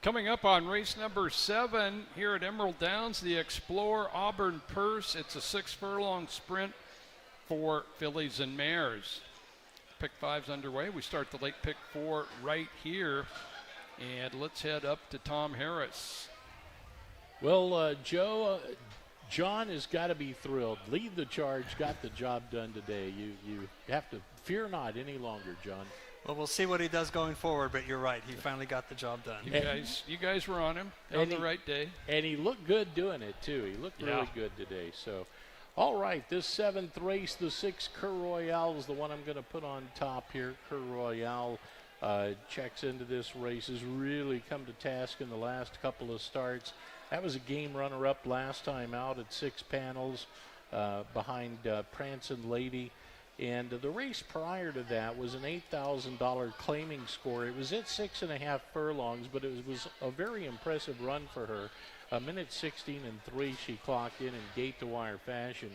Coming up on race number 7 here at Emerald Downs, the Explore Auburn Purse. It's a 6-furlong sprint for fillies and mares. Pick 5's underway. We start the late pick 4 right here. And let's head up to Tom Harris. Well, Joe, John has got to be thrilled. Lead the charge, got the job done today. You have to fear not any longer, John. Well, we'll see what he does going forward, but you're right. He finally got the job done. You guys were on him on the right day. And he looked good doing it, too. He looked really good today. So, all right, this 7th race, the 6 Coeur Royale is the one I'm going to put on top here. Coeur Royale checks into this race, has really come to task in the last couple of starts. That was a game runner-up last time out at 6 panels behind Prancin' Lady. And the race prior to that was an $8,000 claiming score. It was at 6.5 furlongs, but it was a very impressive run for her. A minute 16 and 3 she clocked in gate-to-wire fashion.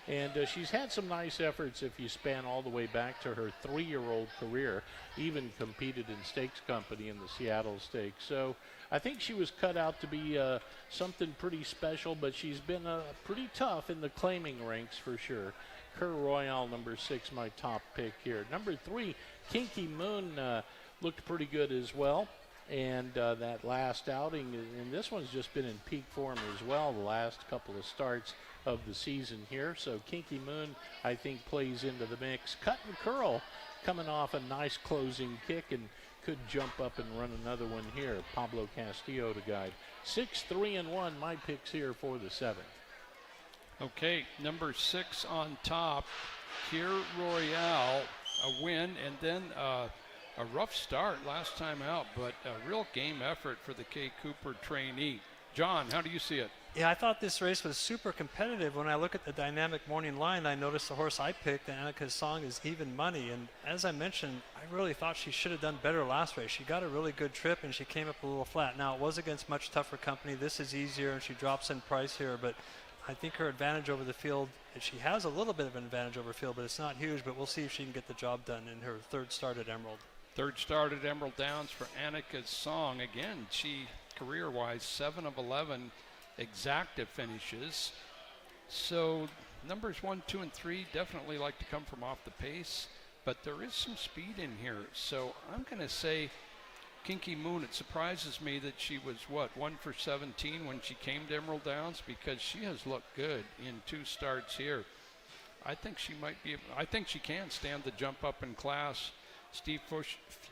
And she's had some nice efforts if you span all the way back to her 3-year-old career, even competed in stakes company in the Seattle Stakes. So I think she was cut out to be something pretty special, but she's been pretty tough in the claiming ranks for sure. Cur Royale, number 6, my top pick here. Number 3, Kinky Moon looked pretty good as well. And that last outing, and this one's just been in peak form as well, the last couple of starts of the season here. So Kinky Moon, I think, plays into the mix. Cut and Curl coming off a nice closing kick and could jump up and run another one here. Pablo Castillo to guide. 6, 3, and 1, my picks here for the 7th. Okay, number 6 on top, Cure Royale, a win, and then a rough start last time out, but a real game effort for the K. Cooper trainee. John, how do you see it? Yeah, I thought this race was super competitive. When I look at the dynamic morning line, I noticed the horse I picked, Annika's Song, is even money. And as I mentioned, I really thought she should have done better last race. She got a really good trip and she came up a little flat. Now, it was against much tougher company. This is easier and she drops in price here, but I think her advantage over the field, she has a little bit of an advantage over field, but it's not huge. But we'll see if she can get the job done in her 3rd start at Emerald. 3rd start at Emerald Downs for Annika's Song. Again, she career-wise 7 of 11 exacta finishes. So numbers 1, 2, and 3 definitely like to come from off the pace, but there is some speed in here. So I'm going to say Kinky Moon. It surprises me that she was, 1 for 17 when she came to Emerald Downs, because she has looked good in 2 starts here. I think she might be, I think she can stand the jump up in class.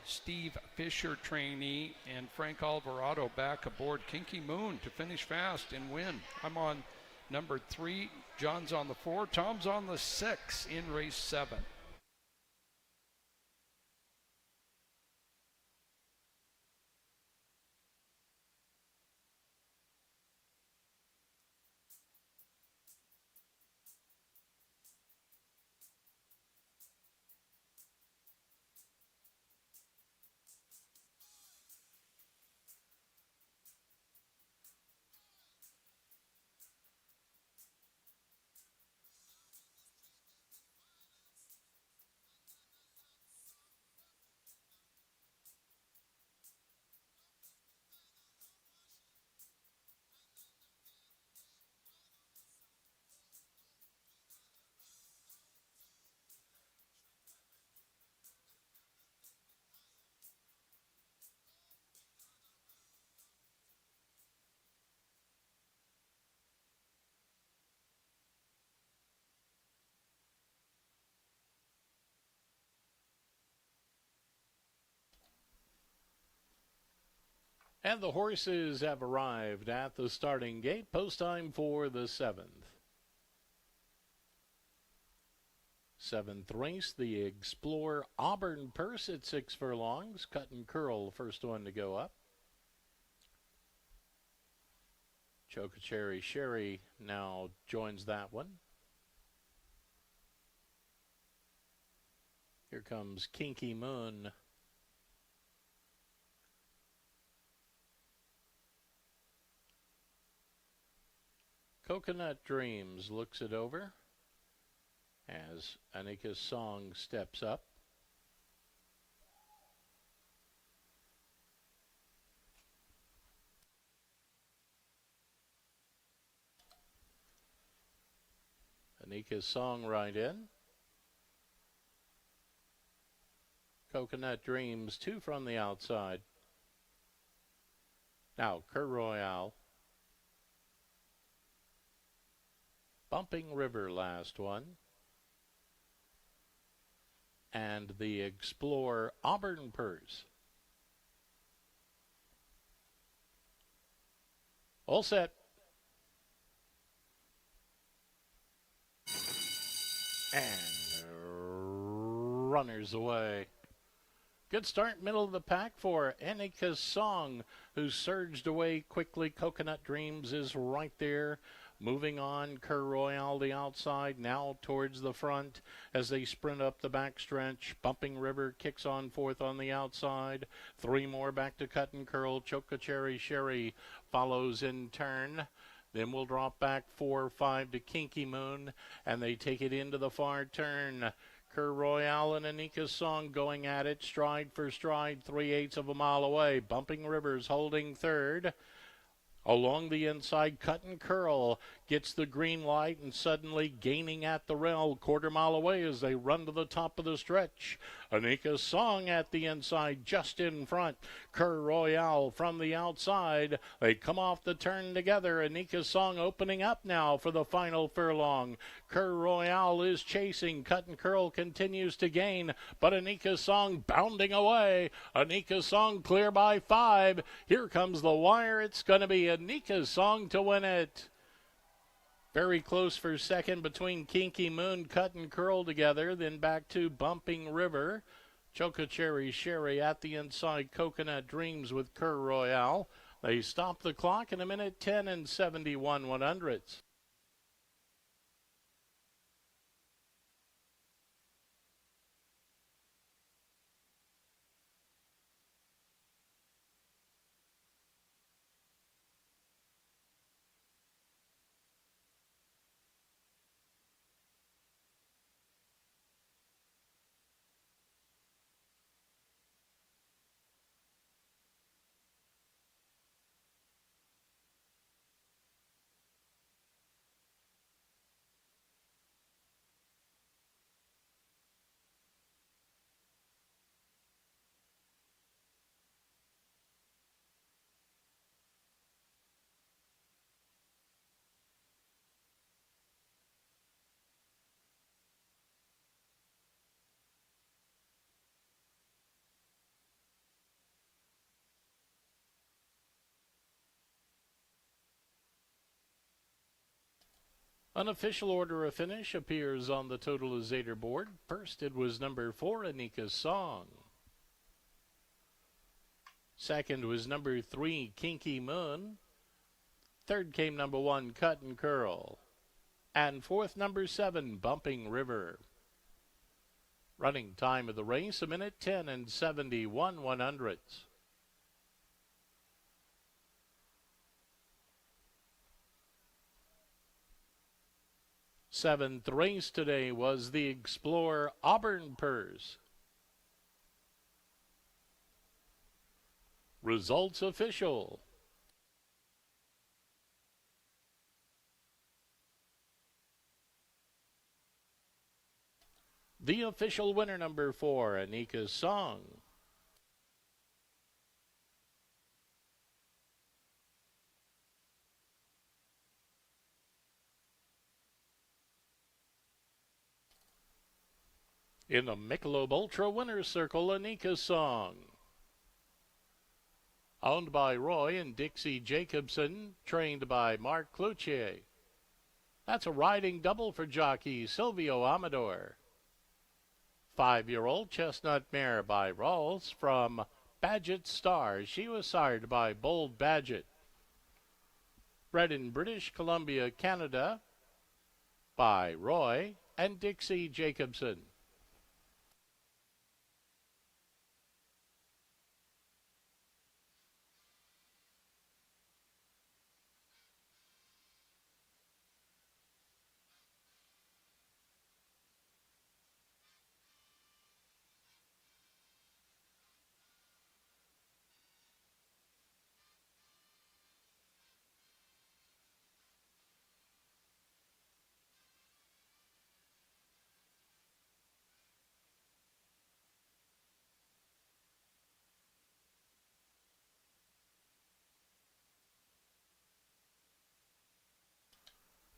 Steve Fisher trainee and Frank Alvarado back aboard. Kinky Moon to finish fast and win. I'm on number 3. John's on the 4. Tom's on the 6 in race 7. And the horses have arrived at the starting gate. Post time for the 7th. 7th race, the Explore Auburn Purse at 6 furlongs. Cut and Curl, first one to go up. Chokecherry Sherry now joins that one. Here comes Kinky Moon. Coconut Dreams looks it over as Annika's Song steps up. Annika's Song right in. Coconut Dreams 2 from the outside. Now Cur Royale. Bumping River last one. And the Explore Auburn Purse. All set. And runners away. Good start, middle of the pack for Annika's Song, who surged away quickly. Coconut Dreams is right there. Moving on, Cur Royale the outside, now towards the front as they sprint up the backstretch. Bumping River kicks on 4th on the outside. 3 more back to Cut and Curl. Chokecherry Sherry follows in turn. Then we'll drop back 4-5 to Kinky Moon, and they take it into the far turn. Kerr Royale and Anika Song going at it, stride for stride, 3/8 of a mile away. Bumping Rivers holding third. Along the inside, Cut and Curl gets the green light and suddenly gaining at the rail, quarter mile away as they run to the top of the stretch. Anika Song at the inside, just in front. Kerr Royale from the outside. They come off the turn together. Anika Song opening up now for the final furlong. Kerr Royale is chasing. Cut and Curl continues to gain, but Anika Song bounding away. Anika Song clear by 5. Here comes the wire. It's going to be Anika Song to win it. Very close for second between Kinky Moon, Cut and Curl together, then back to Bumping River. Chococherry Sherry at the inside, Coconut Dreams with Kerr Royale. They stop the clock in 1:10 and 71 100ths. An official order of finish appears on the totalizator board. First, it was number 4, Anika Song. Second was number 3, Kinky Moon. Third came number 1, Cut and Curl. And fourth, number 7, Bumping River. Running time of the race, 1:10 and 71 100ths. Seventh race today was the Explorer Auburn Purse. Results official. The official winner, number 4, Anika Song. In the Michelob Ultra Winner's Circle, Anika Song. Owned by Roy and Dixie Jacobson, trained by Mark Cloutier. That's a riding double for jockey Silvio Amador. 5-year-old Chestnut Mare by Rawls from Badget Star. She was sired by Bold Badget. Bred in British Columbia, Canada by Roy and Dixie Jacobson.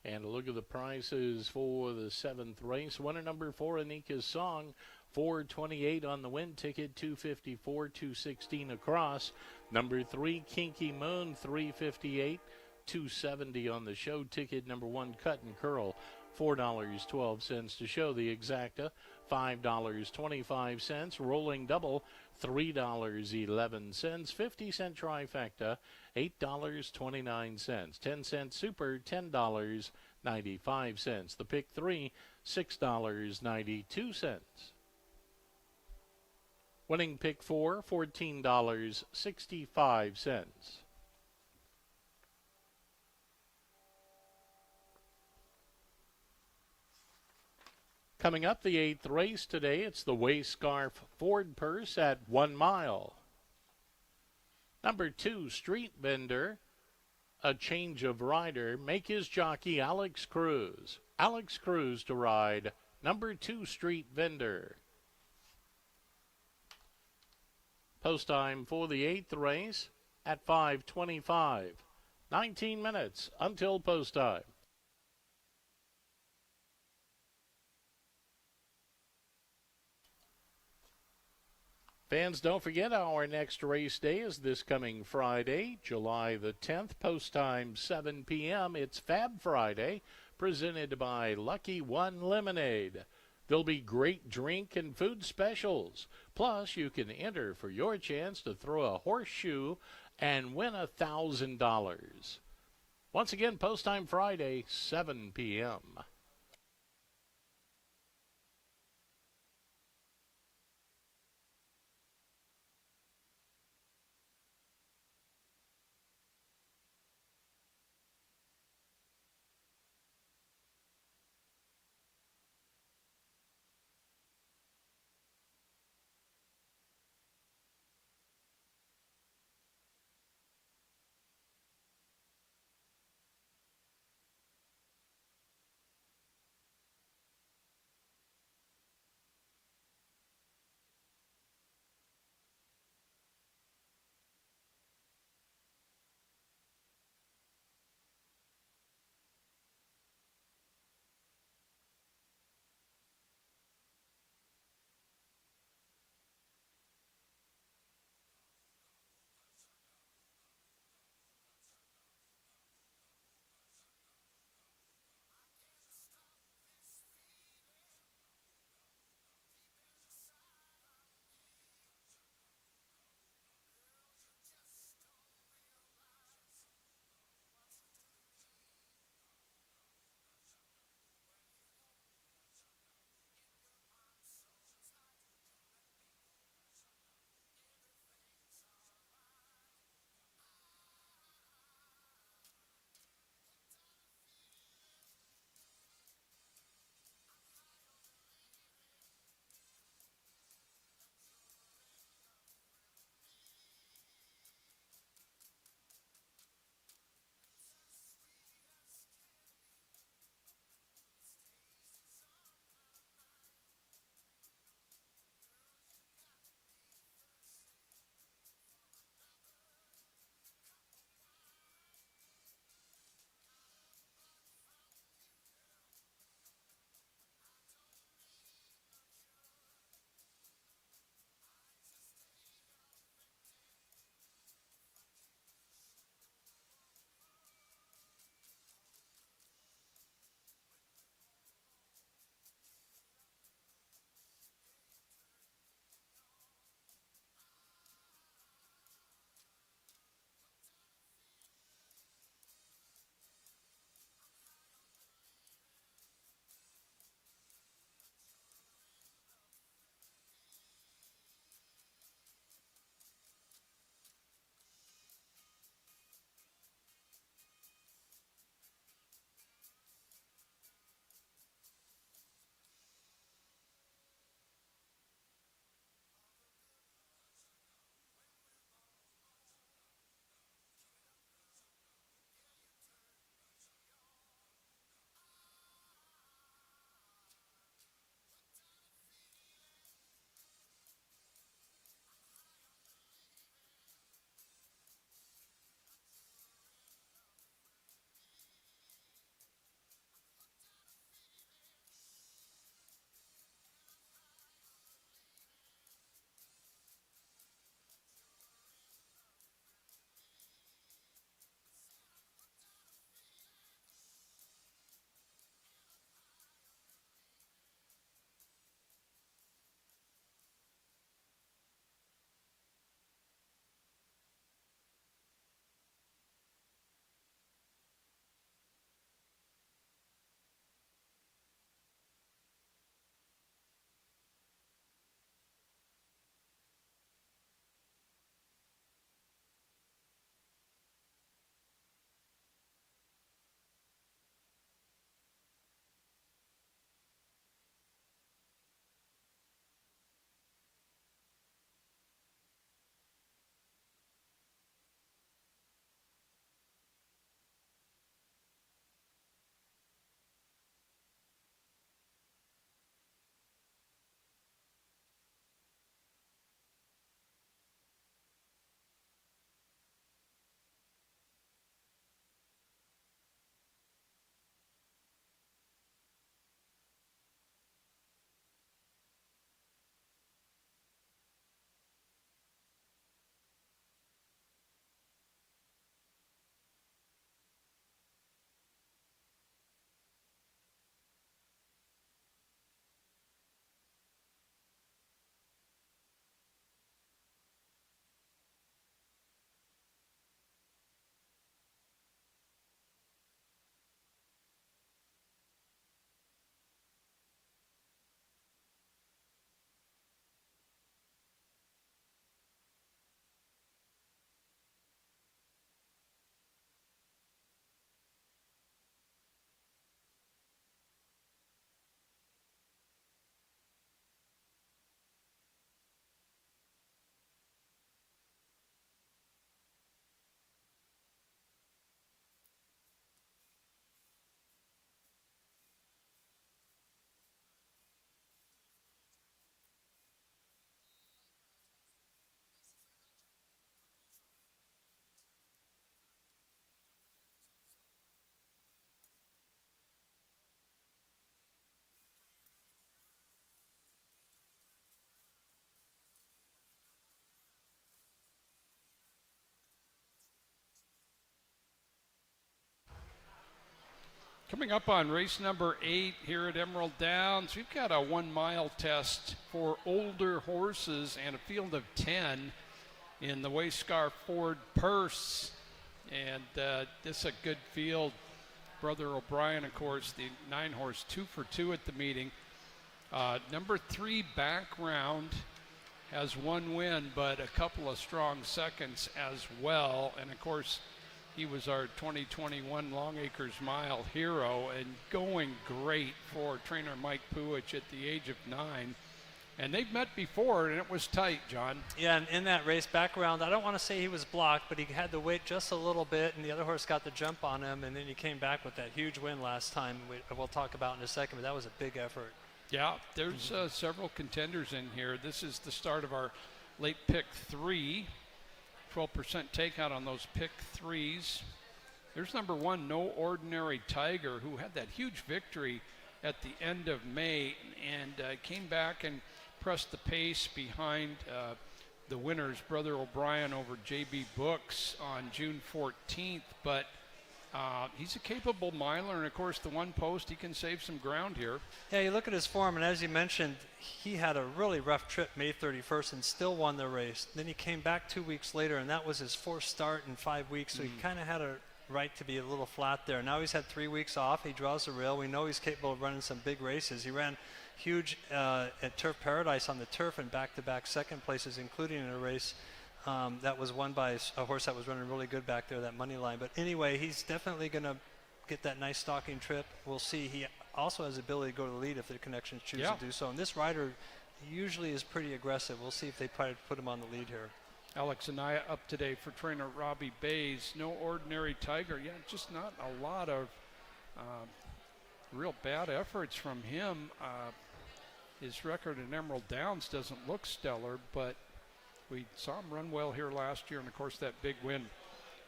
And a look at the prices for the 7th race. Winner number 4, Anika Song, $4.28 on the win ticket, $2.54, $2.16 across. Number 3, Kinky Moon, $3.58, $2.70 on the show ticket. Number 1, Cut and Curl, $4.12 to show the exacta, $5.25. Rolling double, $3.11. 50-cent trifecta, $8.29. 10-cent super, $10.95. The pick 3, $6.92. Winning pick 4, $14.65. Coming up, the 8th race today, it's the Wayscarf Ford Purse at 1 mile. Number 2, Street Vendor, a change of rider. Make his jockey Alex Cruz. Alex Cruz to ride number 2, Street Vendor. Post time for the 8th race at 5:25. 19 minutes until post time. Fans, don't forget our next race day is this coming Friday, July the 10th, post time 7 p.m. It's Fab Friday, presented by Lucky One Lemonade. There'll be great drink and food specials. Plus, you can enter for your chance to throw a horseshoe and win $1,000. Once again, post time Friday, 7 p.m. Coming up on race number 8 here at Emerald Downs, we've got a 1 mile test for older horses and a field of 10 in the Wayscar Ford Purse. And this is a good field. Brother O'Brien, of course, the 9-horse, 2 for 2 at the meeting. Number 3, Background, has 1 win, but a couple of strong seconds as well. And of course, he was our 2021 Long Acres Mile hero and going great for trainer Mike Puich at the age of 9. And they've met before, and it was tight, John. Yeah, and in that race, Background, I don't want to say he was blocked, but he had to wait just a little bit, and the other horse got the jump on him, and then he came back with that huge win last time. We'll talk about in a second, but that was a big effort. Yeah, there's several contenders in here. This is the start of our late pick 3. 12% takeout on those pick 3s. There's number 1, No Ordinary Tiger, who had that huge victory at the end of May and came back and pressed the pace behind the winners, Brother O'Brien over JB Books on June 14th. But he's a capable miler, and of course the one post, he can save some ground here. Yeah, you look at his form, and as you mentioned, he had a really rough trip May 31st and still won the race. Then he came back 2 weeks later, and that was his 4th start in 5 weeks, so he kind of had a right to be a little flat there. Now he's had 3 weeks off. He draws the rail. We know he's capable of running some big races. He ran huge at Turf Paradise on the turf and back-to-back second places, including in a race that was won by a horse that was running really good back there, that money line. But anyway, he's definitely going to get that nice stalking trip. We'll see. He also has the ability to go to the lead if the connections choose to do so. And this rider usually is pretty aggressive. We'll see if they try to put him on the lead here. Alex Anaya up today for trainer Robbie Bays. No Ordinary Tiger. Yeah, just not a lot of real bad efforts from him. His record in Emerald Downs doesn't look stellar, but we saw him run well here last year, and of course that big win.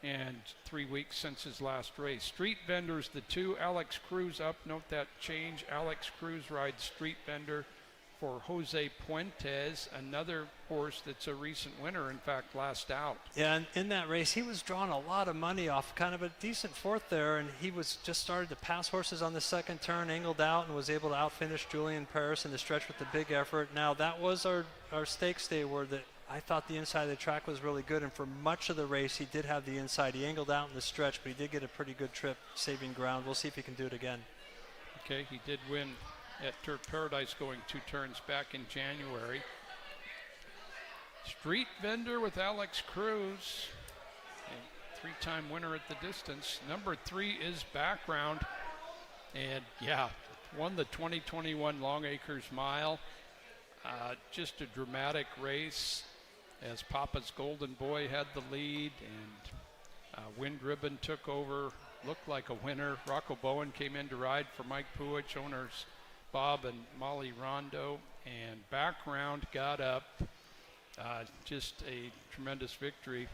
And 3 weeks since his last race. Street Vendors, the 2. Alex Cruz up. Note that change. Alex Cruz rides Street Vendor for Jose Puentes, another horse that's a recent winner, in fact, last out. Yeah, and in that race, he was drawing a lot of money off kind of a decent 4th there, and he was just started to pass horses on the second turn, angled out, and was able to outfinish Julian Paris in the stretch with the big effort. Now, that was our stakes day where I thought the inside of the track was really good, and for much of the race, he did have the inside. He angled out in the stretch, but he did get a pretty good trip saving ground. We'll see if he can do it again. Okay, he did win at Turf Paradise going 2 turns back in January. Street Vendor with Alex Cruz, a 3-time winner at the distance. Number 3 is Background, and yeah, won the 2021 Long Acres Mile. Just a dramatic race as Papa's Golden Boy had the lead, and Wind Ribbon took over, looked like a winner. Rocco Bowen came in to ride for Mike Puich, owners Bob and Molly Rondo, and Background got up. Just a tremendous victory.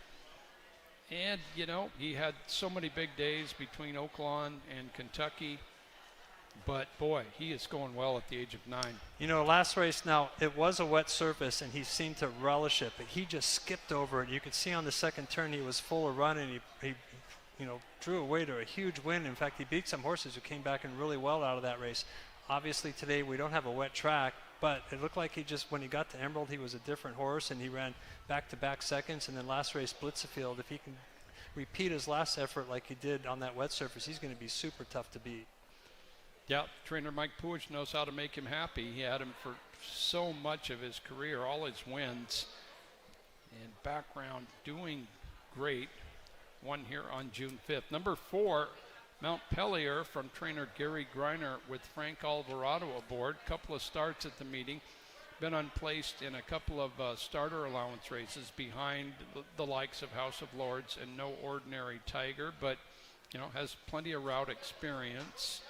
And, you know, he had so many big days between Oaklawn and Kentucky. But, boy, he is going well at the age of 9. You know, last race now, it was a wet surface, and he seemed to relish it, but he just skipped over it. You could see on the second turn he was full of run, and he drew away to a huge win. In fact, he beat some horses who came back and really well out of that race. Obviously, today we don't have a wet track, but it looked like when he got to Emerald, he was a different horse, and he ran back-to-back seconds, and then last race, Blitzefield. If he can repeat his last effort like he did on that wet surface, he's going to be super tough to beat. Yeah, trainer Mike Puich knows how to make him happy. He had him for so much of his career, all his wins. And Background doing great. Won here on June 5th. Number 4, Mount Pellier from trainer Gary Greiner with Frank Alvarado aboard. Couple of starts at the meeting. Been unplaced in a couple of starter allowance races behind the likes of House of Lords and No Ordinary Tiger, but, you know, has plenty of route experience.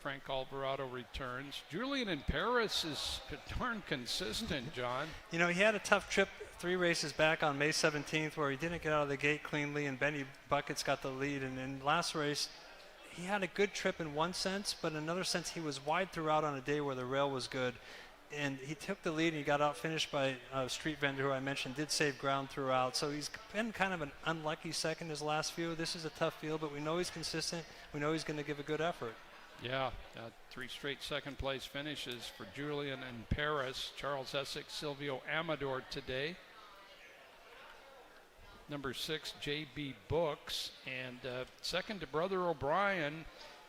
Frank Alvarado returns. Julian in Paris is darn consistent, John. You know, he had a tough trip 3 races back on May 17th where he didn't get out of the gate cleanly, and Benny Buckets got the lead. And in last race, he had a good trip in one sense, but in another sense, he was wide throughout on a day where the rail was good. And he took the lead, and he got out finished by Street Vendor, who I mentioned, did save ground throughout. So he's been kind of an unlucky second his last few. This is a tough field, but we know he's consistent. We know he's going to give a good effort. Yeah, 3 straight second place finishes for Julian and Paris. Charles Essex, Silvio Amador today. Number 6, J.B. Books, and second to Brother O'Brien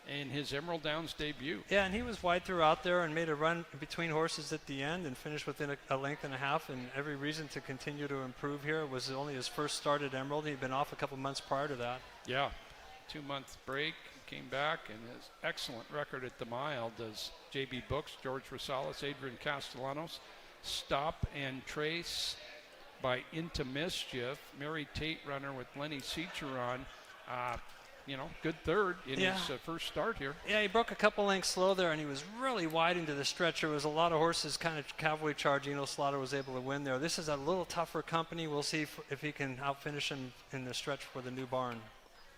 in his Emerald Downs debut. Yeah, and he was wide throughout there and made a run between horses at the end and finished within a length and a half, and every reason to continue to improve here. It was only his first start at Emerald. He'd been off a couple months prior to that. Yeah, 2-month break, came back, and his excellent record at the mile does J.B. Books, George Rosales, Adrian Castellanos. Stop and Trace by Into Mischief. Mary Tate runner with Lenny Ciceron. Good third in his first start here. Yeah, he broke a couple lengths slow there, and he was really wide into the stretch. There was a lot of horses kind of cavalry charge. Slaughter was able to win there. This is a little tougher company. We'll see if he can outfinish him in the stretch for the new barn.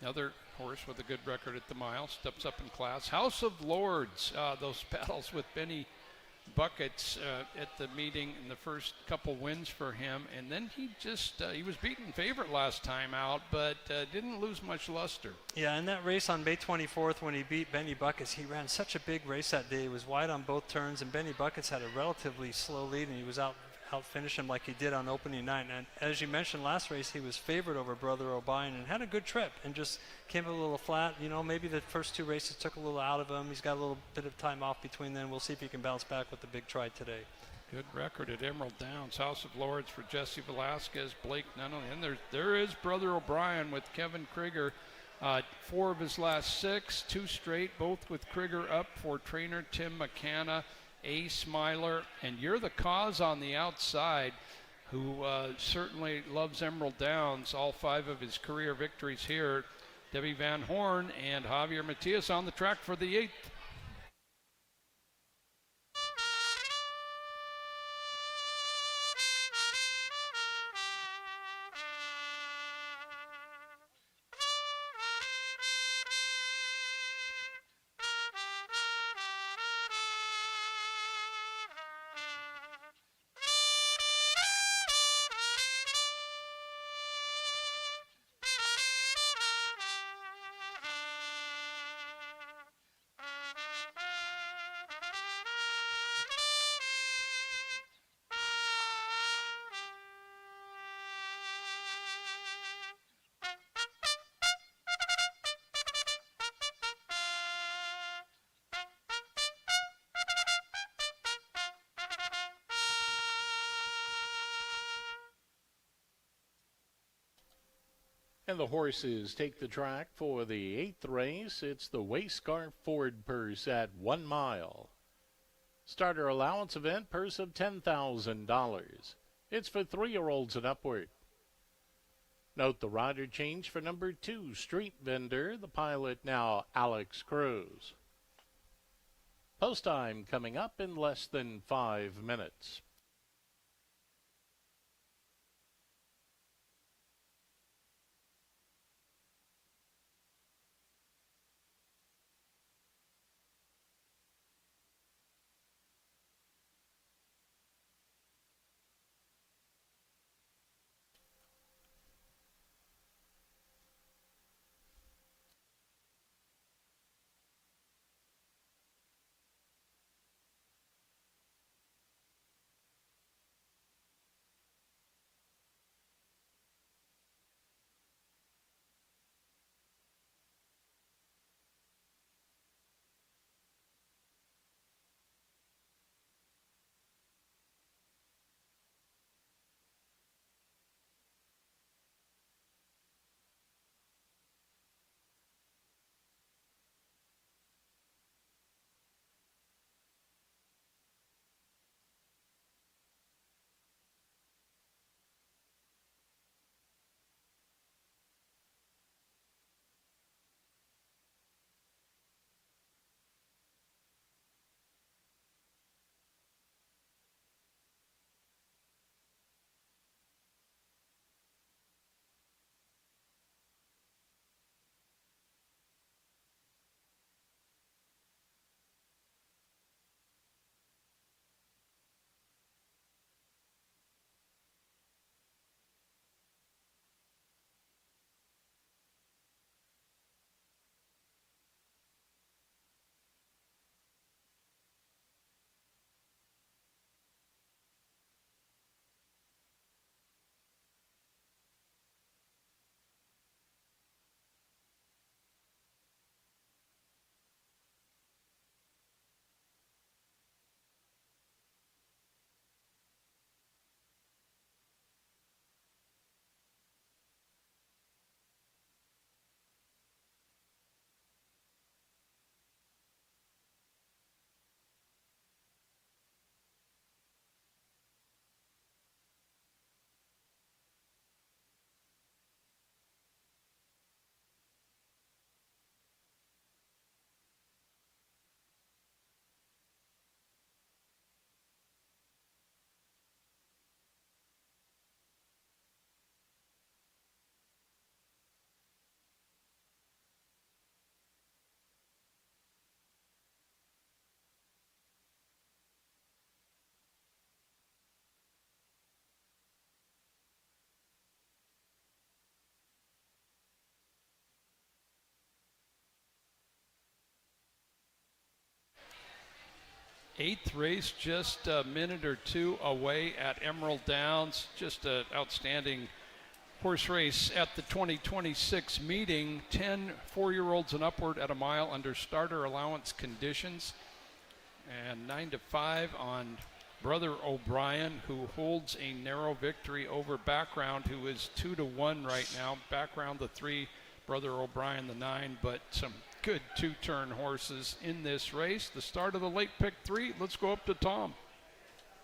Another horse with a good record at the mile, steps up in class. House of Lords, those battles with Benny Buckets at the meeting in the first couple wins for him. And then he was beaten favorite last time out, but didn't lose much luster. Yeah, in that race on May 24th when he beat Benny Buckets, he ran such a big race that day. He was wide on both turns, and Benny Buckets had a relatively slow lead, and he was out finish him like he did on opening night. And as you mentioned, last race he was favored over Brother O'Brien and had a good trip and just came a little flat. Maybe the first 2 races took a little out of him. He's got a little bit of time off between then. We'll see if he can bounce back with the big try today. Good record at Emerald Downs. House of Lords for Jesse Velasquez, Blake Nunnally. And there is Brother O'Brien with Kevin Krieger. 4 of his last 6, 2 straight, both with Krieger up for trainer Tim McCanna. Ace Myler, and You're the Cause on the outside, who certainly loves Emerald Downs. All 5 of his career victories here. Debbie Van Horn and Javier Matias on the track for the 8th. And the horses take the track for the 8th race. It's the Wayscarf Ford purse at 1 mile. Starter allowance event purse of $10,000. It's for 3-year-olds and upward. Note the rider change for number 2, Street Vendor, the pilot now Alex Cruz. Post time coming up in less than 5 minutes. Eighth race, just a minute or two away at Emerald Downs. Just an outstanding horse race at the 2026 meeting. 10 4-year-olds and upward at a mile under starter allowance conditions. And 9-5 on Brother O'Brien, who holds a narrow victory over Background, who is 2-1 right now. Background the 3, Brother O'Brien the 9, but some good two-turn horses in this race. The start of the late pick 3. Let's go up to Tom.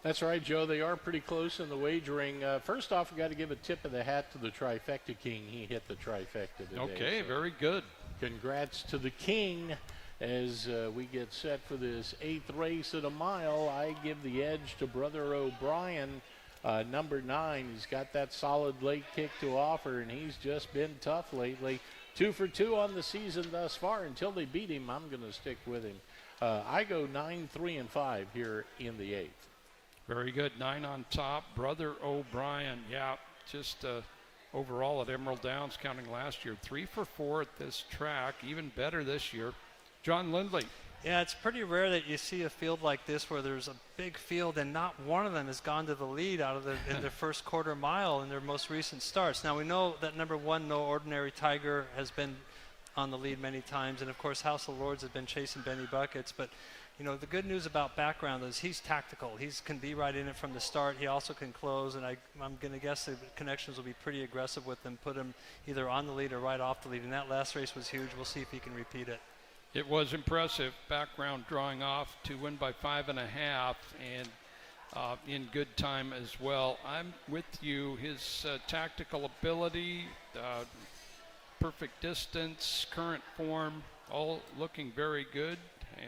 That's right, Joe. They are pretty close in the wagering. First off, we got to give a tip of the hat to the Trifecta King. He hit the trifecta today. Okay, so very good. congrats to the King. As we get set for this 8th race at a mile, I give the edge to Brother O'Brien, number 9. He's got that solid late kick to offer, and he's just been tough lately. 2 for 2 on the season thus far. Until they beat him, I'm going to stick with him. I go 9, 3, and 5 here in the 8th. Very good. 9 on top. Brother O'Brien. Yeah, just overall at Emerald Downs, counting last year, 3 for 4 at this track. Even better this year. John Lindley. Yeah, it's pretty rare that you see a field like this where there's a big field and not one of them has gone to the lead out of in their first quarter mile in their most recent starts. Now we know that number 1, No Ordinary Tiger, has been on the lead many times, and of course House of Lords has been chasing Benny Buckets. But you know, the good news about Background is he's tactical. He can be right in it from the start. He also can close, and I'm going to guess the connections will be pretty aggressive with him, put him either on the lead or right off the lead. And that last race was huge. We'll see if he can repeat it. It was impressive. Background drawing off to win by 5.5 and in good time as well. I'm with you. His tactical ability, perfect distance, current form, all looking very good,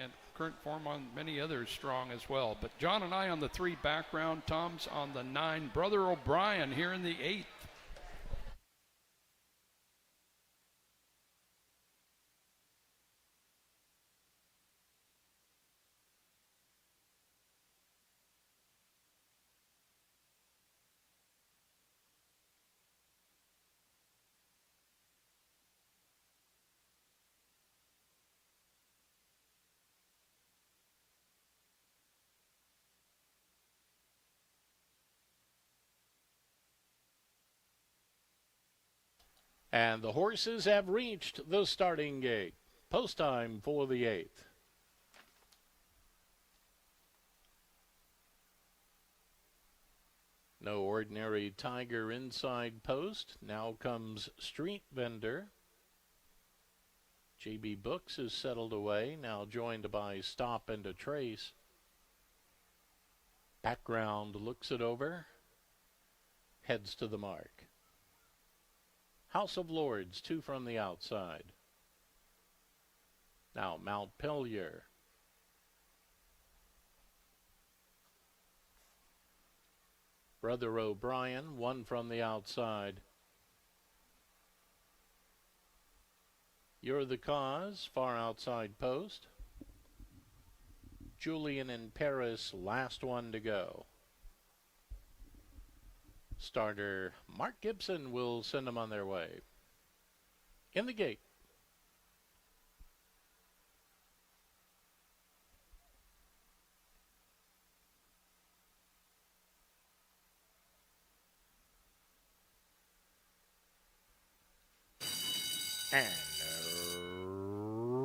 and current form on many others strong as well. But John and I on the 3, Background. Tom's on the 9, Brother O'Brien here in the 8th. And the horses have reached the starting gate. Post time for the 8th. No Ordinary Tiger inside post. Now comes Street Vendor. JB Books is settled away, now joined by Stop and a Trace. Background looks it over, heads to the mark. House of Lords, 2 from the outside. Now Montpelier. Brother O'Brien, 1 from the outside. You're the Cause, far outside post. Julian in Paris, last one to go. Starter Mark Gibson will send them on their way. In the gate. And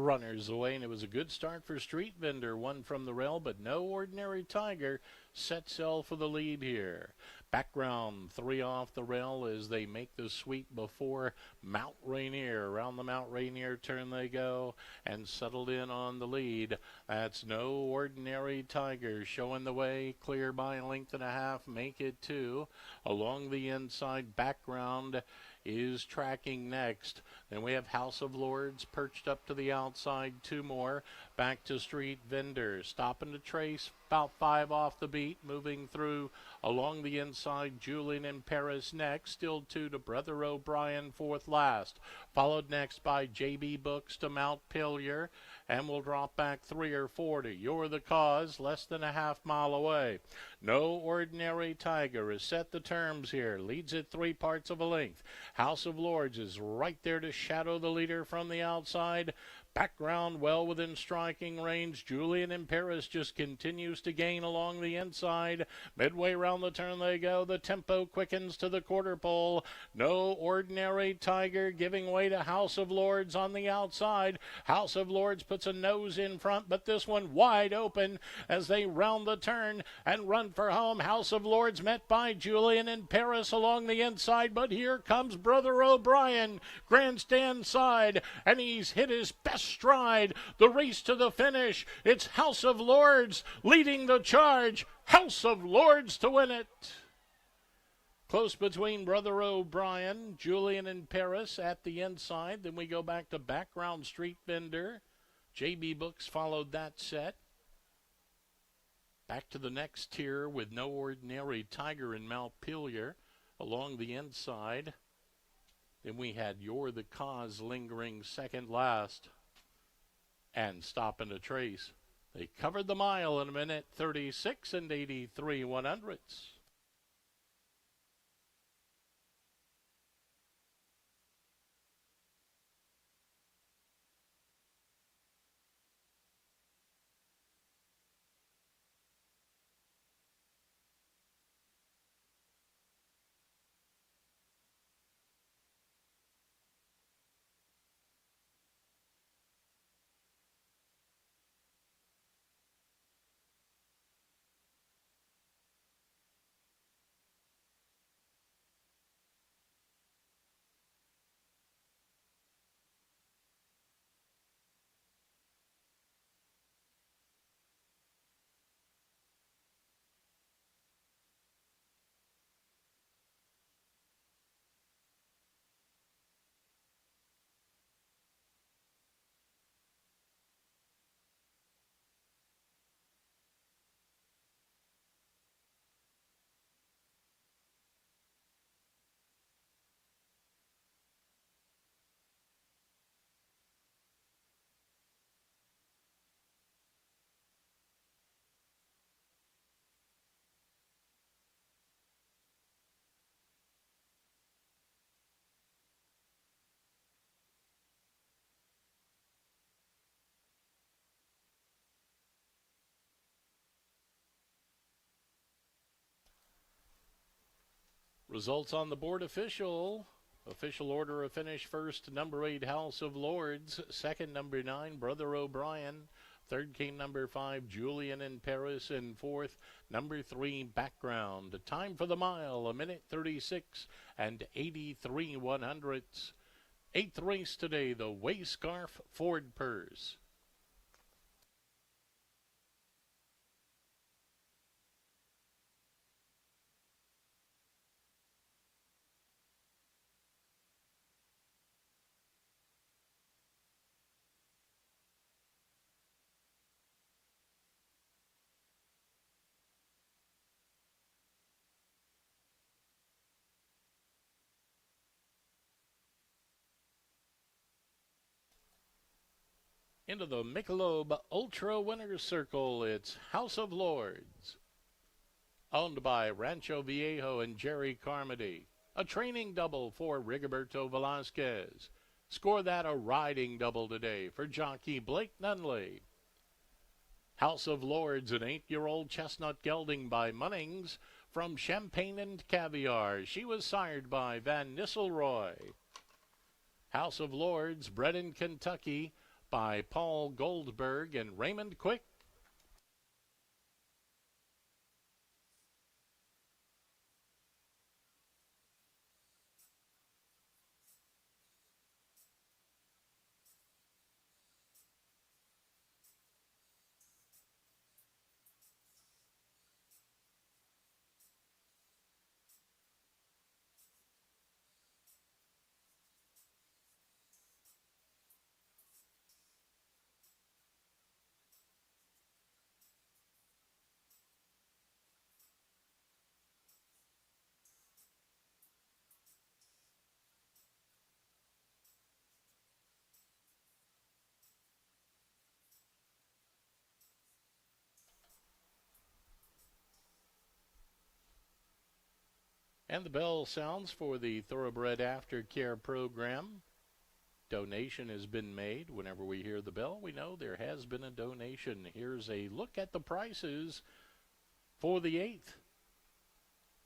runners away, and it was a good start for Street Vendor. 1 from the rail, but No Ordinary Tiger set sail for the lead here. Background 3 off the rail as they make the sweep before Mount Rainier. Around the Mount Rainier turn they go and settled in on the lead. That's No Ordinary Tiger showing the way, clear by a length and a half, make it 2. Along the inside, Background is tracking next. Then we have House of Lords perched up to the outside, 2 more. Back to Street Vendor, stopping to trace, about 5 off the beat, moving through along the inside. Julian in Paris next, still 2 to Brother O'Brien, 4th last. Followed next by JB Books to Montpelier, and we'll drop back 3 or 4 to You're the Cause, less than a half mile away. No Ordinary Tiger has set the terms here, leads it 3 parts of a length. House of Lords is right there to shadow the leader from the outside. Background well within striking range. Julian in Paris just continues to gain along the inside. Midway round the turn they go. The tempo quickens to the quarter pole. No Ordinary Tiger giving way to House of Lords on the outside. House of Lords puts a nose in front, but this one wide open as they round the turn and run for home. House of Lords met by Julian in Paris along the inside, but here comes Brother O'Brien, grandstand side, and he's hit his best stride. The race to the finish. It's House of Lords leading the charge. House of Lords to win it. Close between Brother O'Brien, Julian in Paris at the inside. Then we go back to Background Street Vendor. JB Books followed that set. Back to the next tier with No Ordinary Tiger and Montpelier along the inside. Then we had You're the Cause lingering second last. And Stopping to Trace. They covered the mile in a minute 36 and 83 100ths. Results on the board official. Official order of finish first, number 8, House of Lords. Second, number 9, Brother O'Brien. Third came number 5, Julian in Paris. And fourth, number 3, Background. Time for the mile, 1:36 and 83 100ths. Eighth race today, the Wayscarf Ford Purse. Into the Michelob Ultra Winner's Circle, it's House of Lords. Owned by Rancho Viejo and Jerry Carmody. A training double for Rigoberto Velasquez. Score that a riding double today for jockey Blake Nunley. House of Lords, an 8-year-old chestnut gelding by Munnings from Champagne and Caviar. She was sired by Van Nistelrooy. House of Lords, bred in Kentucky by Paul Goldberg and Raymond Quick. And the bell sounds for the Thoroughbred Aftercare program. donation has been made. Whenever we hear the bell, we know there has been a donation. Here's a look at the prices for the 8th.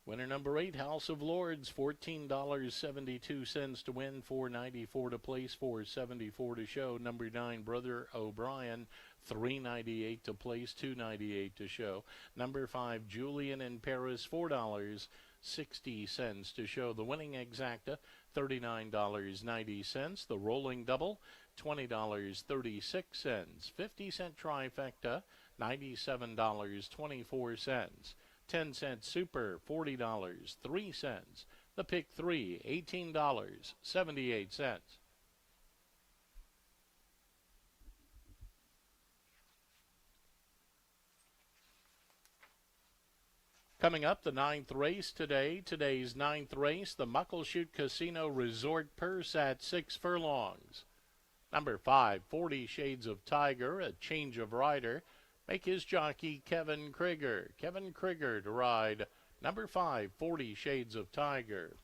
Winner number 8, House of Lords, $14.72 to win, $4.94 to place, $4.74 to show. Number 9, Brother O'Brien, $3.98 to place, $2.98 to show. Number 5, Julian in Paris, $4.60 to show. The winning exacta, $39.90. The rolling double, $20.36. 50-cent trifecta, $97.24. 10-cent super, $40.03. The pick 3, $18.78. Coming up, the 9th race today. Today's 9th race, the Muckleshoot Casino Resort Purse at 6 furlongs. Number 5, 40 Shades of Tiger, a change of rider. Make his jockey Kevin Krieger. Kevin Krieger to ride number 5, 40 Shades of Tiger.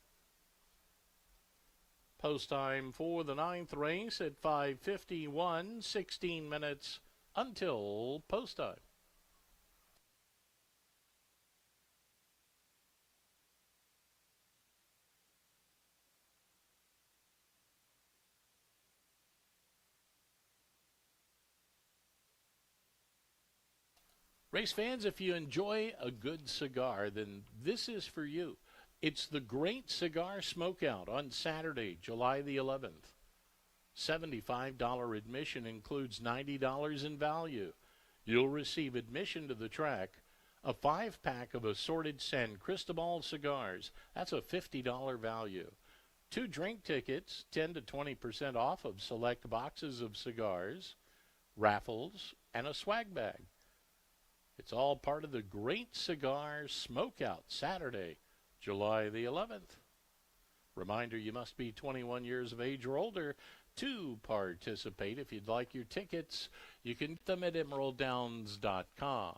Post time for the 9th race at 5:51, 16 minutes until post time. Race fans, if you enjoy a good cigar, then this is for you. It's the Great Cigar Smokeout on Saturday, July the 11th. $75 admission includes $90 in value. You'll receive admission to the track, a 5-pack of assorted San Cristobal cigars. That's a $50 value. 2 drink tickets, 10 to 20% off of select boxes of cigars, raffles, and a swag bag. It's all part of the Great Cigar Smokeout, Saturday, July the 11th. Reminder, you must be 21 years of age or older to participate. If you'd like your tickets, you can get them at emeralddowns.com.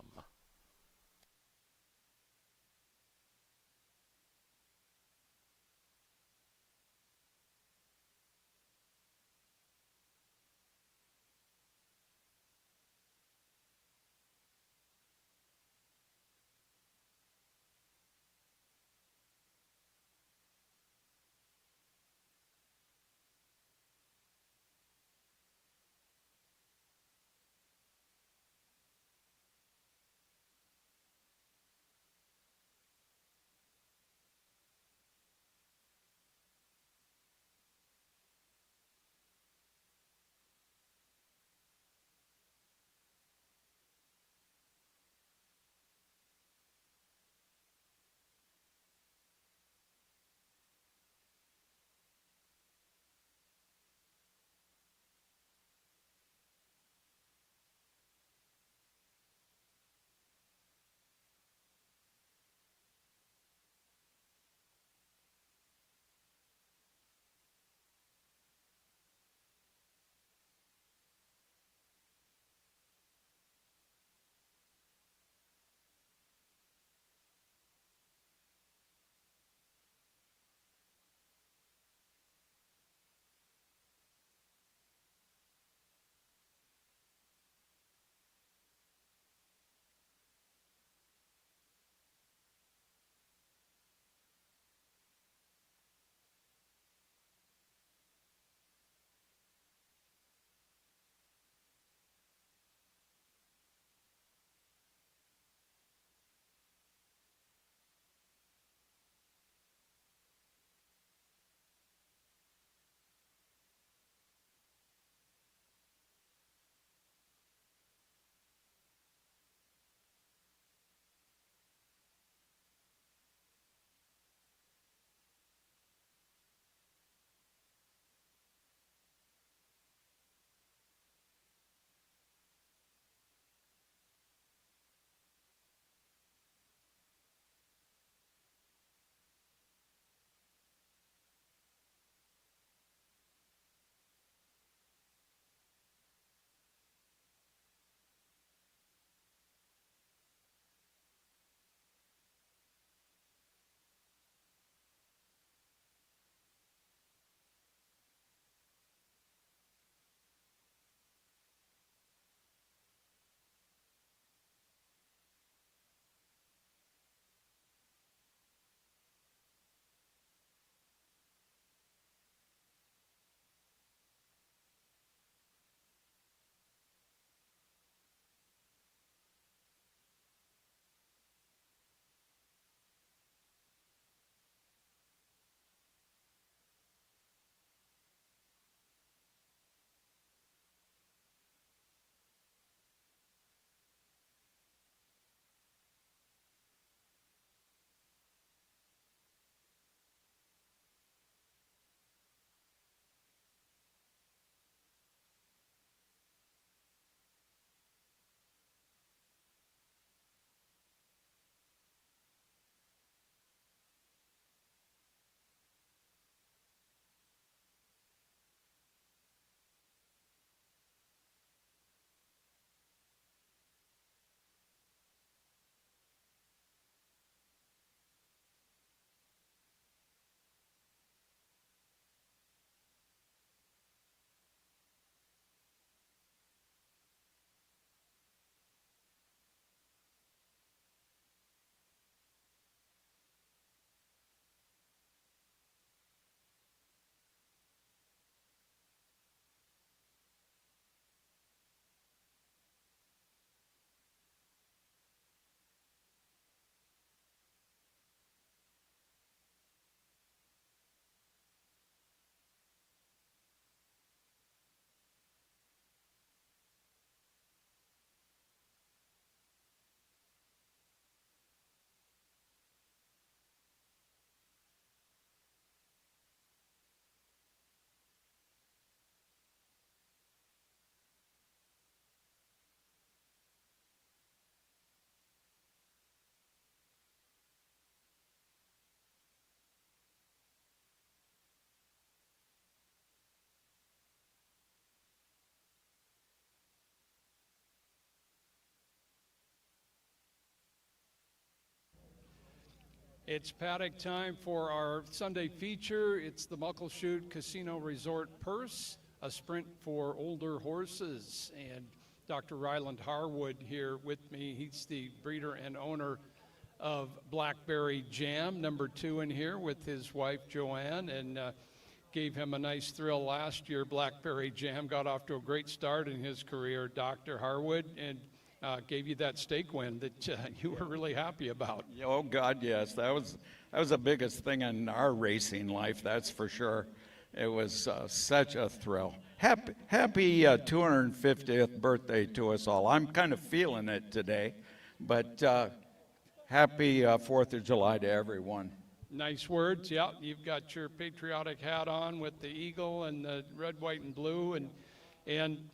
It's paddock time for our Sunday feature. It's the Muckleshoot Casino Resort Purse, a sprint for older horses. And Dr. Ryland Harwood here with me. He's the breeder and owner of Blackberry Jam, number 2 in here, with his wife Joanne, and gave him a nice thrill last year. Blackberry Jam got off to a great start in his career, Dr. Harwood, and gave you that stake win that you were really happy about. Oh God, yes, that was the biggest thing in our racing life. That's for sure. It was such a thrill. Happy 250th birthday to us all. I'm kind of feeling it today, but happy 4th of July to everyone. Nice words. Yeah, you've got your patriotic hat on with the eagle and the red, white, and blue, and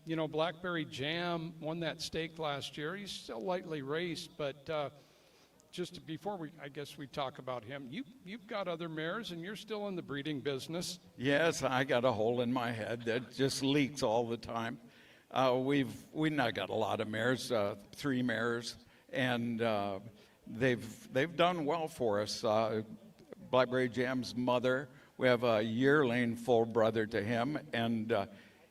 you know, Blackberry Jam won that stake last year. He's still lightly raced, but just before I guess we talk about him, you've got other mares, and you're still in the breeding business. Yes, I got a hole in my head that just leaks all the time. We've not got a lot of mares, 3 mares, and they've done well for us. Blackberry Jam's mother, we have a yearling full brother to him, and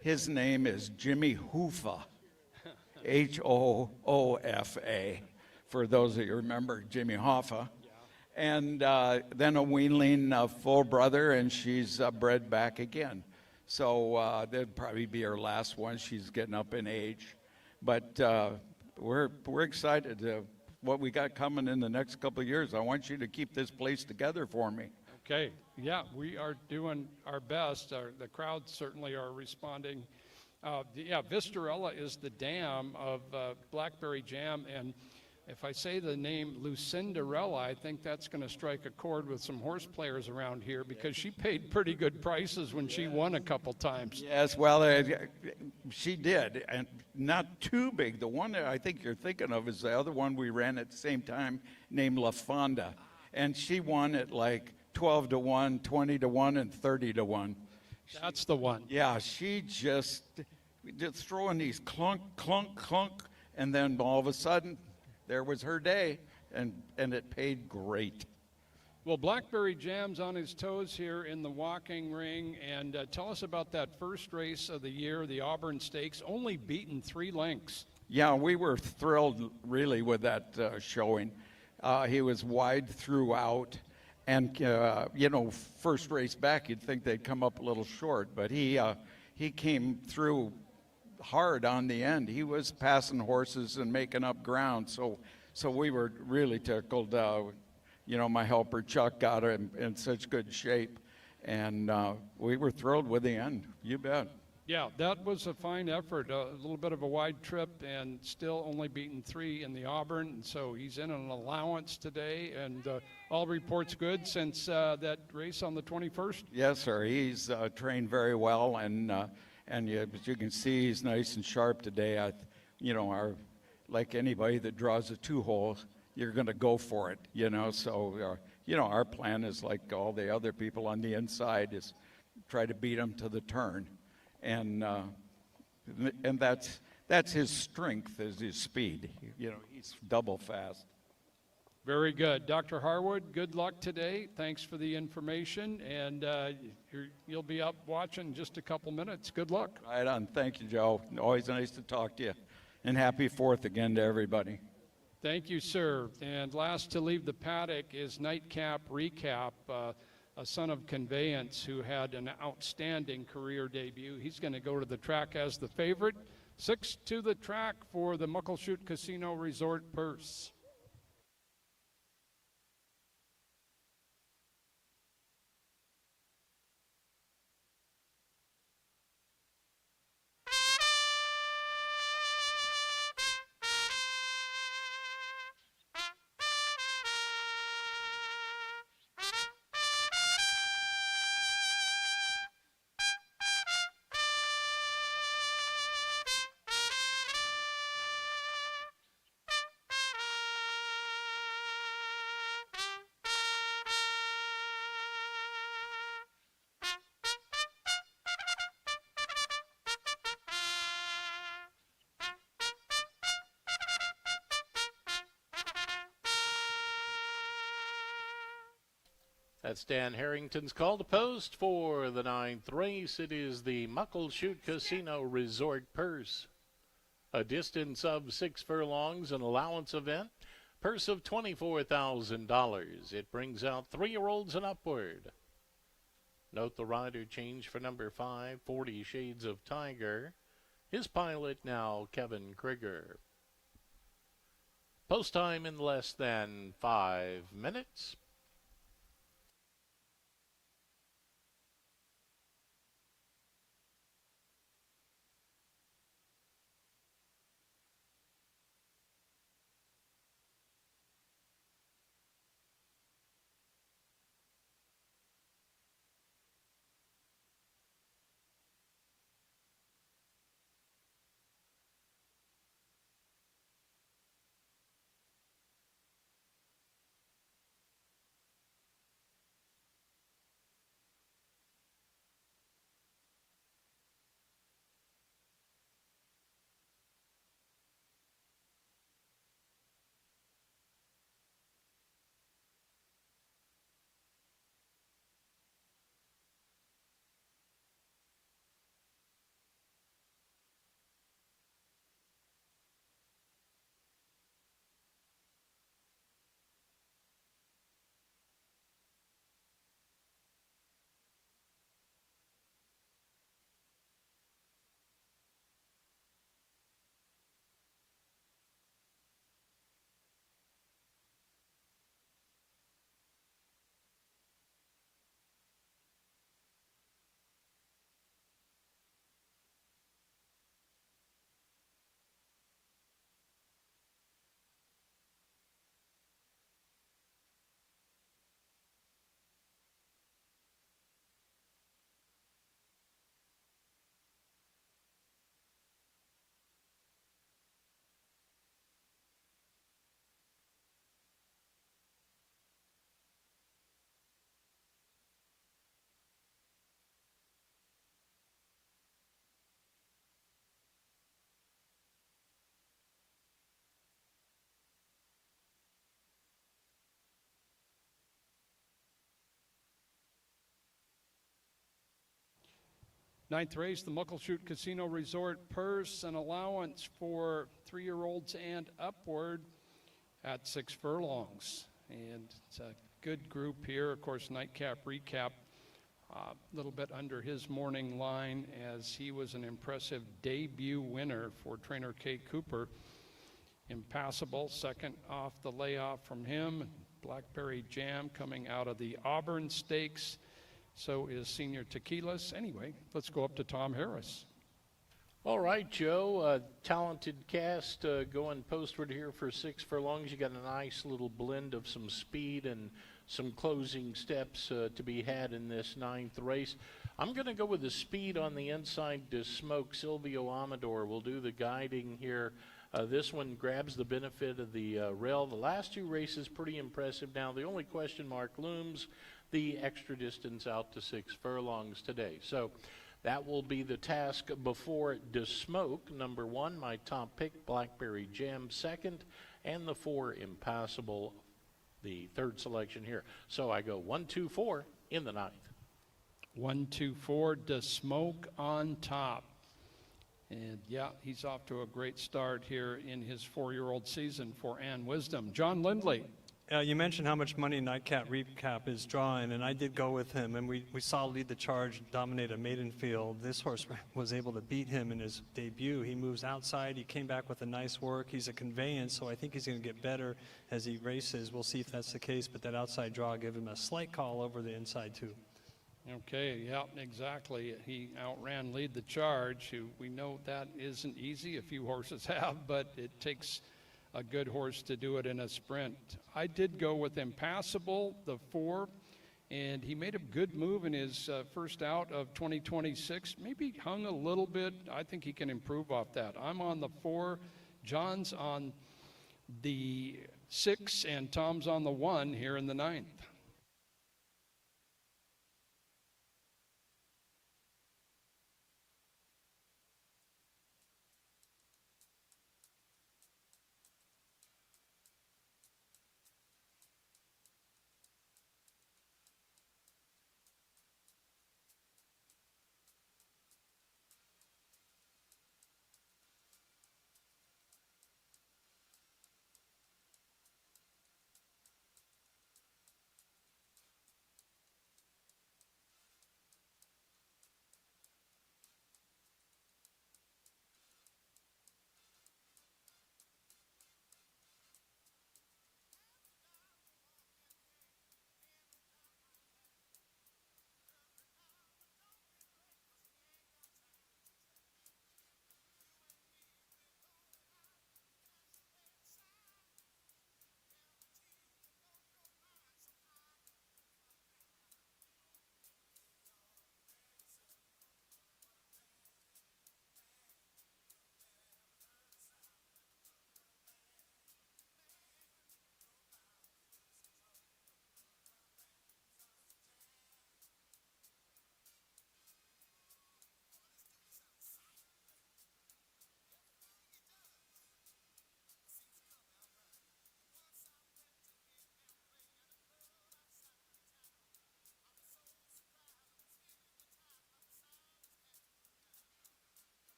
his name is Jimmy Hoofa, Hoofa, for those of you who remember Jimmy Hoffa. And then a weanling full brother, and she's bred back again. So that'd probably be her last one. She's getting up in age. But we're excited to what we got coming in the next couple of years. I want you to keep this place together for me. Okay. Yeah, we are doing our best. The crowd certainly are responding. Vistarella is the dam of Blackberry Jam, and if I say the name Lucinderella, I think that's going to strike a chord with some horse players around here, because she paid pretty good prices when she won a couple times. Yes, well, she did, and not too big. The one that I think you're thinking of is the other one we ran at the same time, named La Fonda, and she won at like 12 to 1, 20 to 1, and 30 to 1. That's the one. Yeah, she just throwing these clunk, clunk, clunk, and then all of a sudden, there was her day, and it paid great. Well, Blackberry Jam's on his toes here in the walking ring, and tell us about that first race of the year, the Auburn Stakes, only beaten 3 lengths. Yeah, we were thrilled really with that showing. He was wide throughout, and first race back, you'd think they'd come up a little short, but he came through hard on the end. He was passing horses and making up ground, so we were really tickled. My helper Chuck got him in such good shape, and we were thrilled with the end. You bet. Yeah, that was a fine effort. A little bit of a wide trip, and still only beaten 3 in the Auburn, and so he's in an allowance today, and all reports good since that race on the 21st. Yes, sir. He's trained very well, and as you can see, he's nice and sharp today. Like anybody that draws a 2-hole, you're going to go for it, So, our plan is like all the other people on the inside is try to beat him to the turn. And that's his strength, is his speed. He's double fast. Very good. Dr. Harwood, good luck today. Thanks for the information, and you'll be up watching in just a couple minutes. Good luck. Right on. Thank you, Joe. Always nice to talk to you. And happy 4th again to everybody. Thank you, sir. And last to leave the paddock is Nightcap Recap, a son of Conveyance who had an outstanding career debut. He's going to go to the track as the favorite. 6 to the track for the Muckleshoot Casino Resort Purse. That's Dan Harrington's call to post for the 9th race. It is the Muckleshoot Casino Resort Purse. A distance of 6 furlongs, an allowance event. Purse of $24,000. It brings out 3-year-olds and upward. Note the rider change for number 5, 40 Shades of Tiger. His pilot now Kevin Krieger. Post time in less than 5 minutes. Ninth race, the Muckleshoot Casino Resort Purse, an allowance for 3-year-olds and upward at 6 furlongs. And it's a good group here. Of course, nightcap recap a little bit under his morning line, as he was an impressive debut winner for trainer Kay Cooper. Impassable, second off the layoff from him. Blackberry Jam coming out of the Auburn Stakes. So is Senior Tequilas. Anyway, let's go up to Tom Harris. All right, Joe. Talented cast going postward here for 6 furlongs. You got a nice little blend of some speed and some closing steps to be had in this 9th race. I'm going to go with the speed on the inside to Smoke. Silvio Amador will do the guiding here. This one grabs the benefit of the rail. The last 2 races pretty impressive. Now the only question mark looms the extra distance out to 6 furlongs today. So that will be the task before DeSmoke. Number 1, my top pick, Blackberry Jam, second, and the 4, Impassable, the third selection here. So I go 1, 2, 4 in the 9th. 1, 2, 4, DeSmoke on top. And yeah, he's off to a great start here in his 4-year-old season for Ann Wisdom. John Lindley. You mentioned how much money Nightcap Recap is drawing, and I did go with him, and we saw Lead the Charge dominate a maiden field. This horse was able to beat him in his debut. He moves outside. He came back with a nice work. He's a conveyance, so I think he's going to get better as he races. We'll see if that's the case, but that outside draw gave him a slight call over the inside, too. Okay, yeah, exactly. He outran Lead the Charge, who we know that isn't easy. A few horses have, but it takes a good horse to do it in a sprint. I did go with Impassable, the 4, and he made a good move in his first out of 2026. Maybe hung a little bit. I think he can improve off that. I'm on the 4, John's on the 6, and Tom's on the 1 here in the 9th.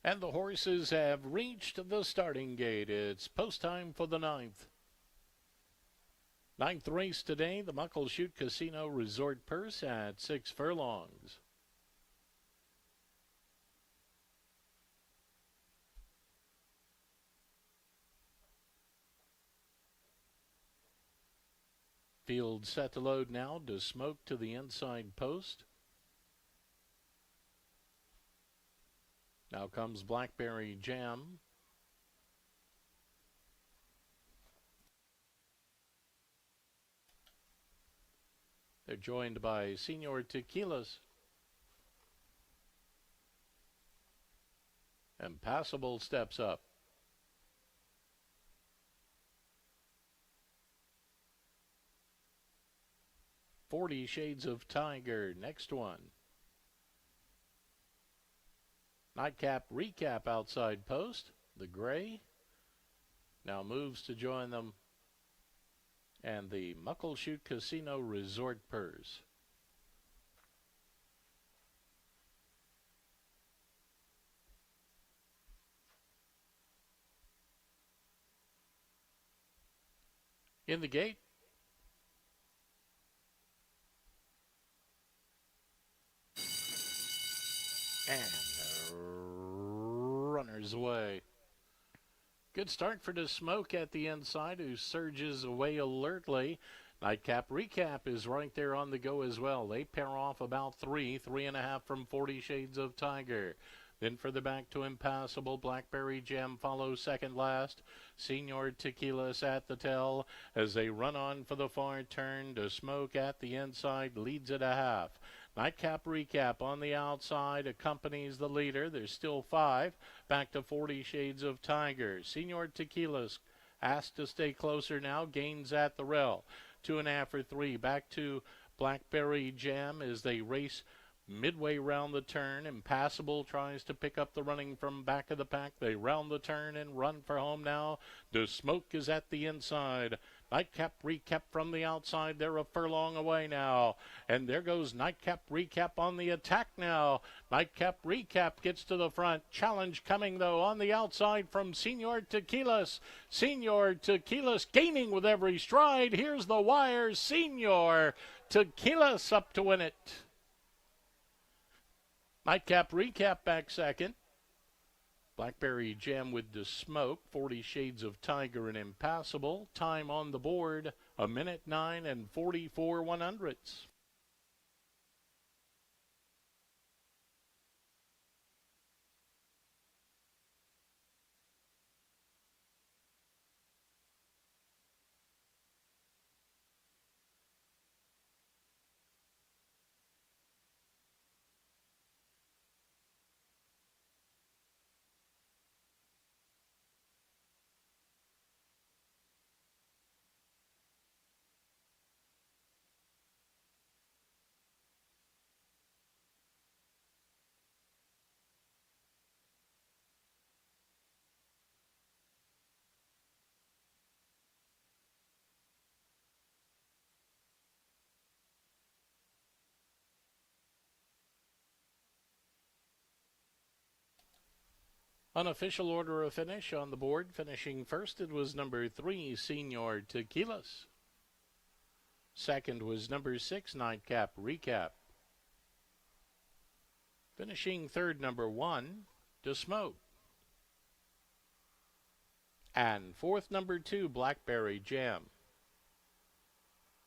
And the horses have reached the starting gate. It's post time for the ninth. Ninth race today, the Muckleshoot Casino Resort Purse at 6 furlongs. Field set to load now. To Smoke to the inside post. Now comes Blackberry Jam. They're joined by Senor Tequilas. Impassable steps up. "40 Shades of Tiger," next one. Nightcap Recap outside post. The gray now moves to join them. And the Muckleshoot Casino Resort Purse. In the gate. And runners away. Good start for the Smoke at the inside, who surges away alertly. Nightcap Recap is right there on the go as well. They pair off about 3.5 from 40 Shades of Tiger. Then further back to Impassable, Blackberry Jam follows second last. Senor Tequilas at the tail as they run on for the far turn. The Smoke at the inside leads at a half. Nightcap Recap on the outside accompanies the leader. There's still 5. Back to 40 Shades of Tiger. Senor Tequilas asked to stay closer now. Gains at the rail. 2.5 for 3. Back to Blackberry Jam as they race midway round the turn. Impassable tries to pick up the running from back of the pack. They round the turn and run for home now. The Smoke is at the inside. Nightcap Recap from the outside. They're a furlong away now. And there goes Nightcap Recap on the attack now. Nightcap Recap gets to the front. Challenge coming, though, on the outside from Senor Tequilas. Senor Tequilas gaining with every stride. Here's the wire. Senor Tequilas up to win it. Nightcap Recap back second. Blackberry Jam with the Smoke, 40 Shades of Tiger and Impassable. Time on the board, 1:09 and 44 100ths. Unofficial order of finish on the board. Finishing first, it was number 3, Senor Tequilas. Second was number 6, Nightcap Recap. Finishing third, number 1, To Smoke. And fourth, number 2, Blackberry Jam.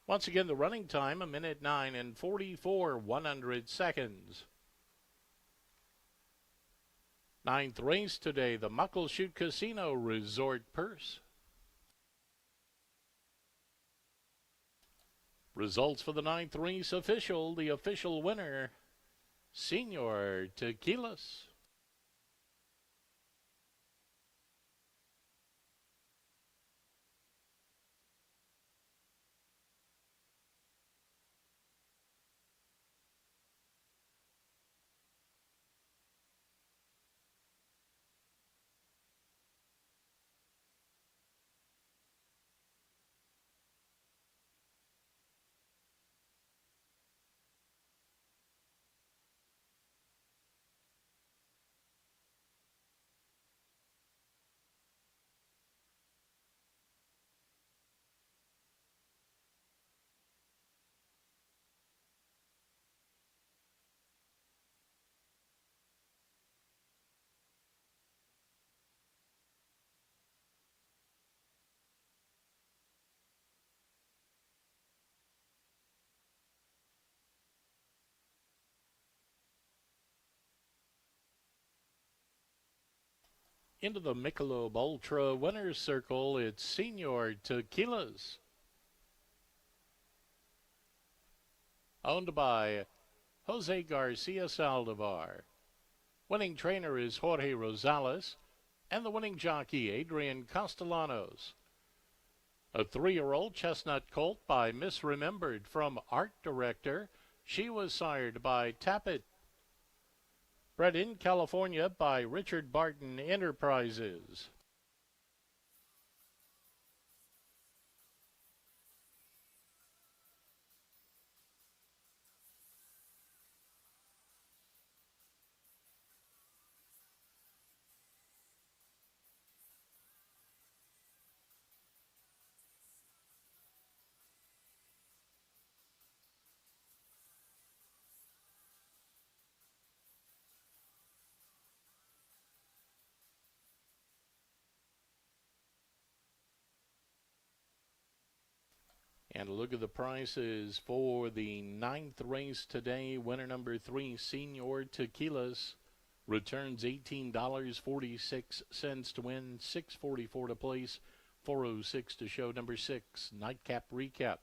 Once again, the running time, 1:09 and 44 100ths. Ninth race today, the Muckleshoot Casino Resort Purse. Results for the ninth race official. The official winner, Senor Tequilas. into the Michelob Ultra winner's circle, it's Senor Tequilas. Owned by Jose Garcia Saldivar. Winning trainer is Jorge Rosales, and the winning jockey, Adrian Castellanos. A 3-year-old chestnut colt by Misremembered from art director. She was sired by Tappet. Bred in California by Richard Barton Enterprises. And a look at the prices for the 9th race today. Winner number 3, Senor Tequilas, returns $18.46 to win, $6.44 to place, $4.06 to show. Number 6, Nightcap Recap,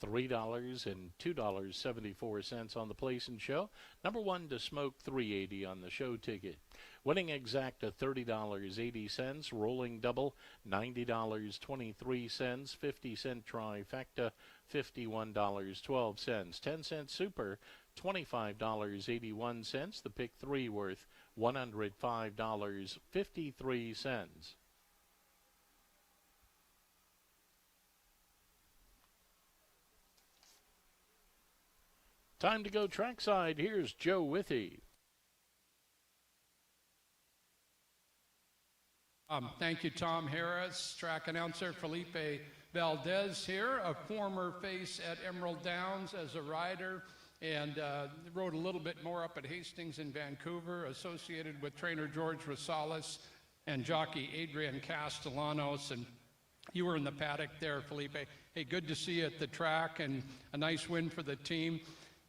$3 and $2.74 on the place and show. Number 1 to smoke, $3.80 on the show ticket. Winning exacta, $30.80. Rolling double, $90.23. 50-cent trifecta, $51.12. 10-cent super, $25.81. The pick 3 worth $105.53. Time to go trackside. Here's Joe Withy. Thank you, Tom Harris. Track announcer Felipe Valdez here, a former face at Emerald Downs as a rider, and rode a little bit more up at Hastings in Vancouver, associated with trainer George Rosales and jockey Adrian Castellanos. And you were in the paddock there, Felipe. Hey, good to see you at the track, and a nice win for the team.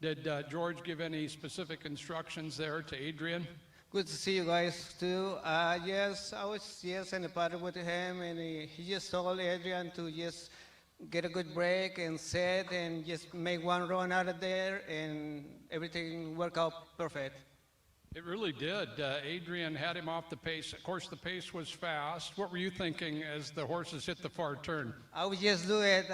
Did George give any specific instructions there to Adrian? Good to see you guys too. Yes, I was in the paddock with him, and he just told Adrian to just get a good break and set and just make one run out of there, and everything worked out perfect. It really did. Adrian had him off the pace. Of course, the pace was fast. What were you thinking as the horses hit the far turn? I would just do it.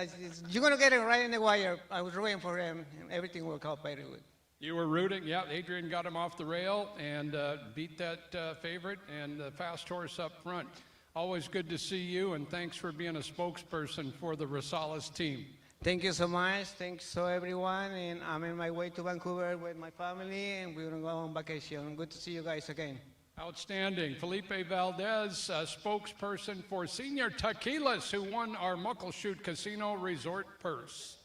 You're going to get it right in the wire. I was rooting for him, and everything worked out very good. You were rooting. Yeah, Adrian got him off the rail and beat that favorite and the fast horse up front. Always good to see you, and thanks for being a spokesperson for the Rosales team. Thank you so much. Thanks so everyone. And I'm on my way to Vancouver with my family, and we're going to go on vacation. Good to see you guys again. Outstanding. Felipe Valdez, spokesperson for Senor Tequilas, who won our Muckleshoot Casino Resort purse.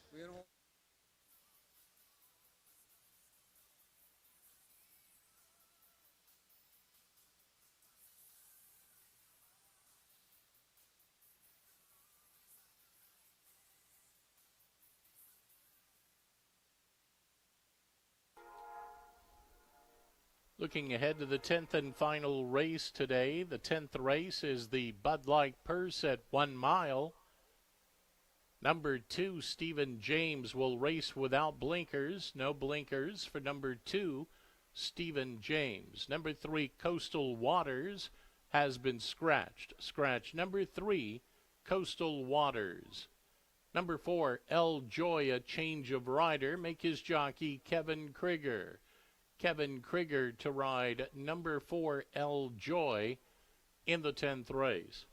Looking ahead to the 10th and final race today. The 10th race is the Bud Light Purse at 1 mile. Number 2, Stephen James, will race without blinkers. No blinkers for number 2, Stephen James. Number 3, Coastal Waters, has been scratched. Scratch number 3, Coastal Waters. Number 4, El Joy, a change of rider. Make his jockey Kevin Krieger. Kevin Krieger to ride number 4, El Joy, in the 10th race.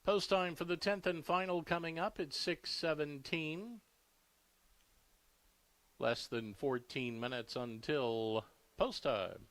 Post time for the 10th and final coming up at 6:17. Less than 14 minutes until post time.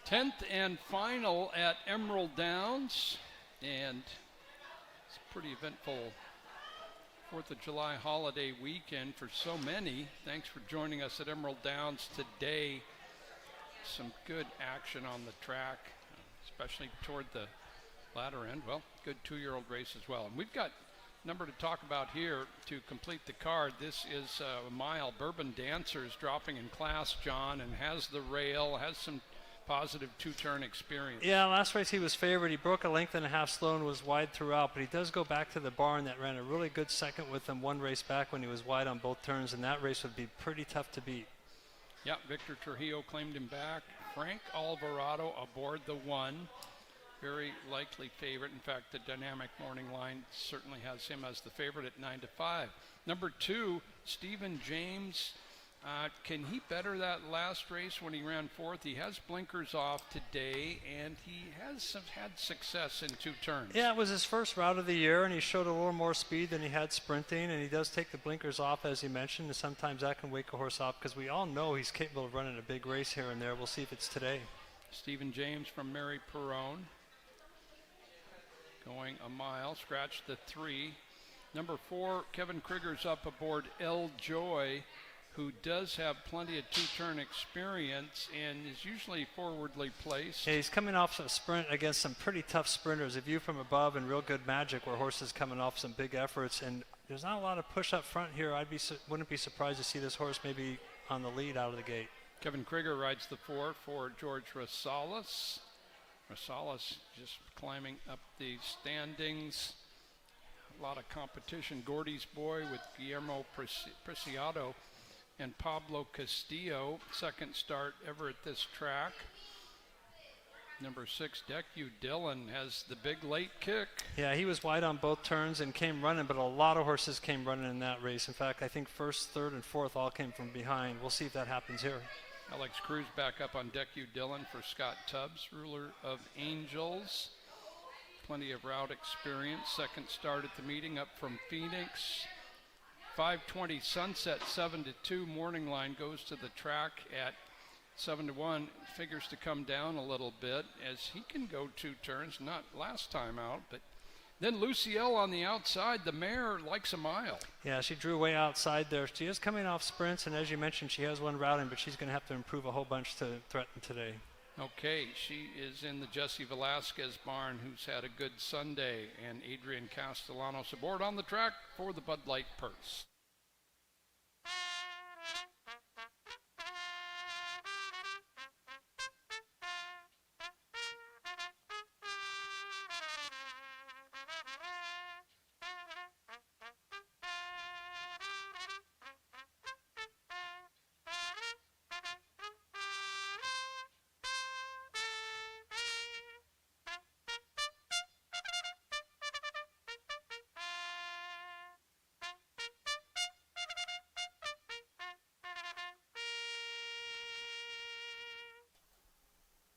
10th and final at Emerald Downs, and it's a pretty eventful 4th of July holiday weekend for so many. Thanks for joining us at Emerald Downs today. Some good action on the track, especially toward the latter end. Well, good 2-year-old race as well. And we've got a number to talk about here to complete the card. This is a mile. Bourbon Dancers dropping in class, John, and has the rail, has some positive 2-turn experience. Yeah, last race he was favored. He broke a length and a half slow and was wide throughout, but he does go back to the barn that ran a really good second with him one race back when he was wide on both turns, and that race would be pretty tough to beat. Yeah, Victor Trujillo claimed him back. Frank Alvarado aboard the 1. Very likely favorite. In fact, the dynamic morning line certainly has him as the favorite at 9-5. Number 2, Stephen James. Can he better that last race when he ran 4th? He has blinkers off today, and he has had success in 2 turns. Yeah, it was his first route of the year, and he showed a little more speed than he had sprinting, and he does take the blinkers off, as he mentioned, and sometimes that can wake a horse off because we all know he's capable of running a big race here and there. We'll see if it's today. Stephen James from Mary Perrone going a mile, scratched the 3. Number 4, Kevin Krieger's up aboard El Joy, who does have plenty of 2-turn experience and is usually forwardly placed. Yeah, he's coming off a sprint against some pretty tough sprinters. A View from Above and Real Good Magic, where horses coming off some big efforts, and there's not a lot of push up front here. Wouldn't be surprised to see this horse maybe on the lead out of the gate. Kevin Krieger rides the 4 for George Rosales. Rosales just climbing up the standings. A lot of competition. Gordy's Boy with Guillermo Preciado and Pablo Castillo, second start ever at this track. Number 6, Deku Dillon has the big late kick. Yeah, he was wide on both turns and came running, but a lot of horses came running in that race. In fact, I think 1st, 3rd, and 4th all came from behind. We'll see if that happens here. Alex Cruz back up on Deku Dillon for Scott Tubbs, Ruler of Angels. Plenty of route experience. Second start at the meeting, up from Phoenix. 5:20 Sunset, 7-2. Morning line goes to the track at 7-1. Figures to come down a little bit as he can go 2 turns. Not last time out, but then Lucielle on the outside. The mare likes a mile. Yeah, she drew way outside there. She is coming off sprints, and as you mentioned, she has one routing, but she's going to have to improve a whole bunch to threaten today. Okay, she is in the Jesse Velasquez barn, who's had a good Sunday, and Adrian Castellanos aboard on the track for the Bud Light Purse.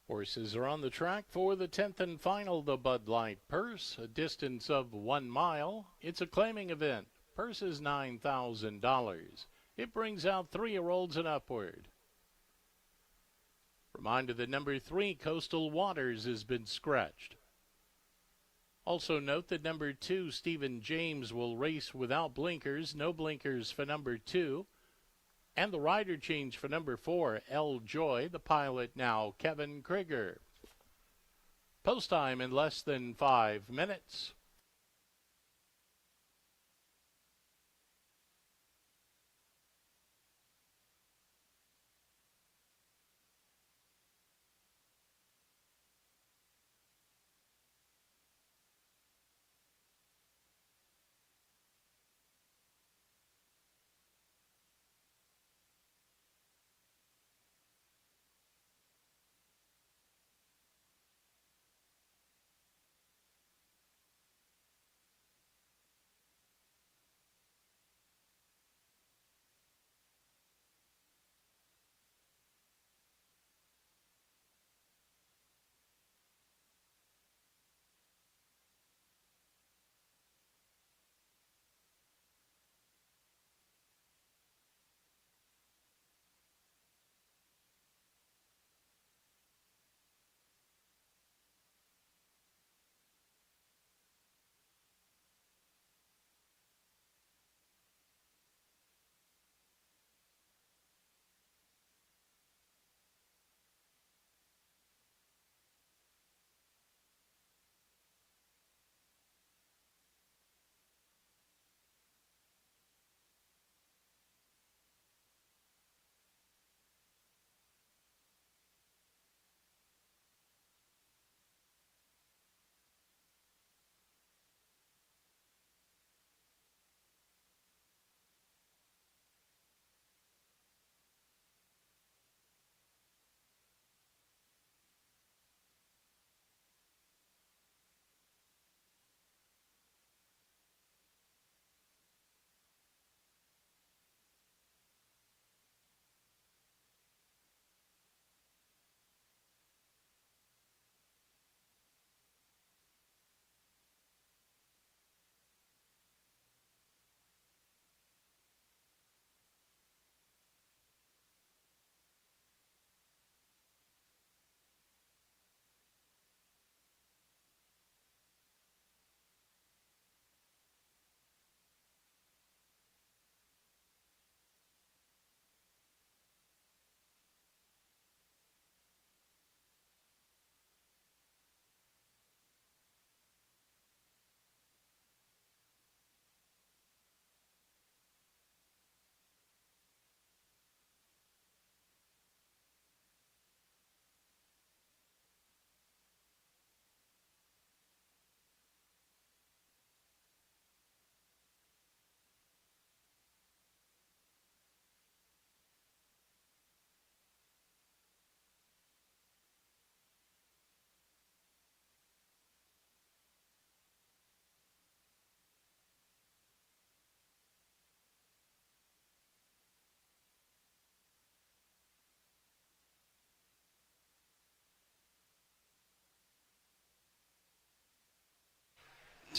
Horses are on the track for the 10th and final, the Bud Light Purse, a distance of 1 mile. It's a claiming event. Purse is $9,000. It brings out 3-year-olds and upward. Reminder that number 3, Coastal Waters, has been scratched. Also note that number 2, Stephen James, will race without blinkers. No blinkers for number 2. And the rider change for number 4, El Joy, the pilot now, Kevin Krieger. Post time in less than 5 minutes.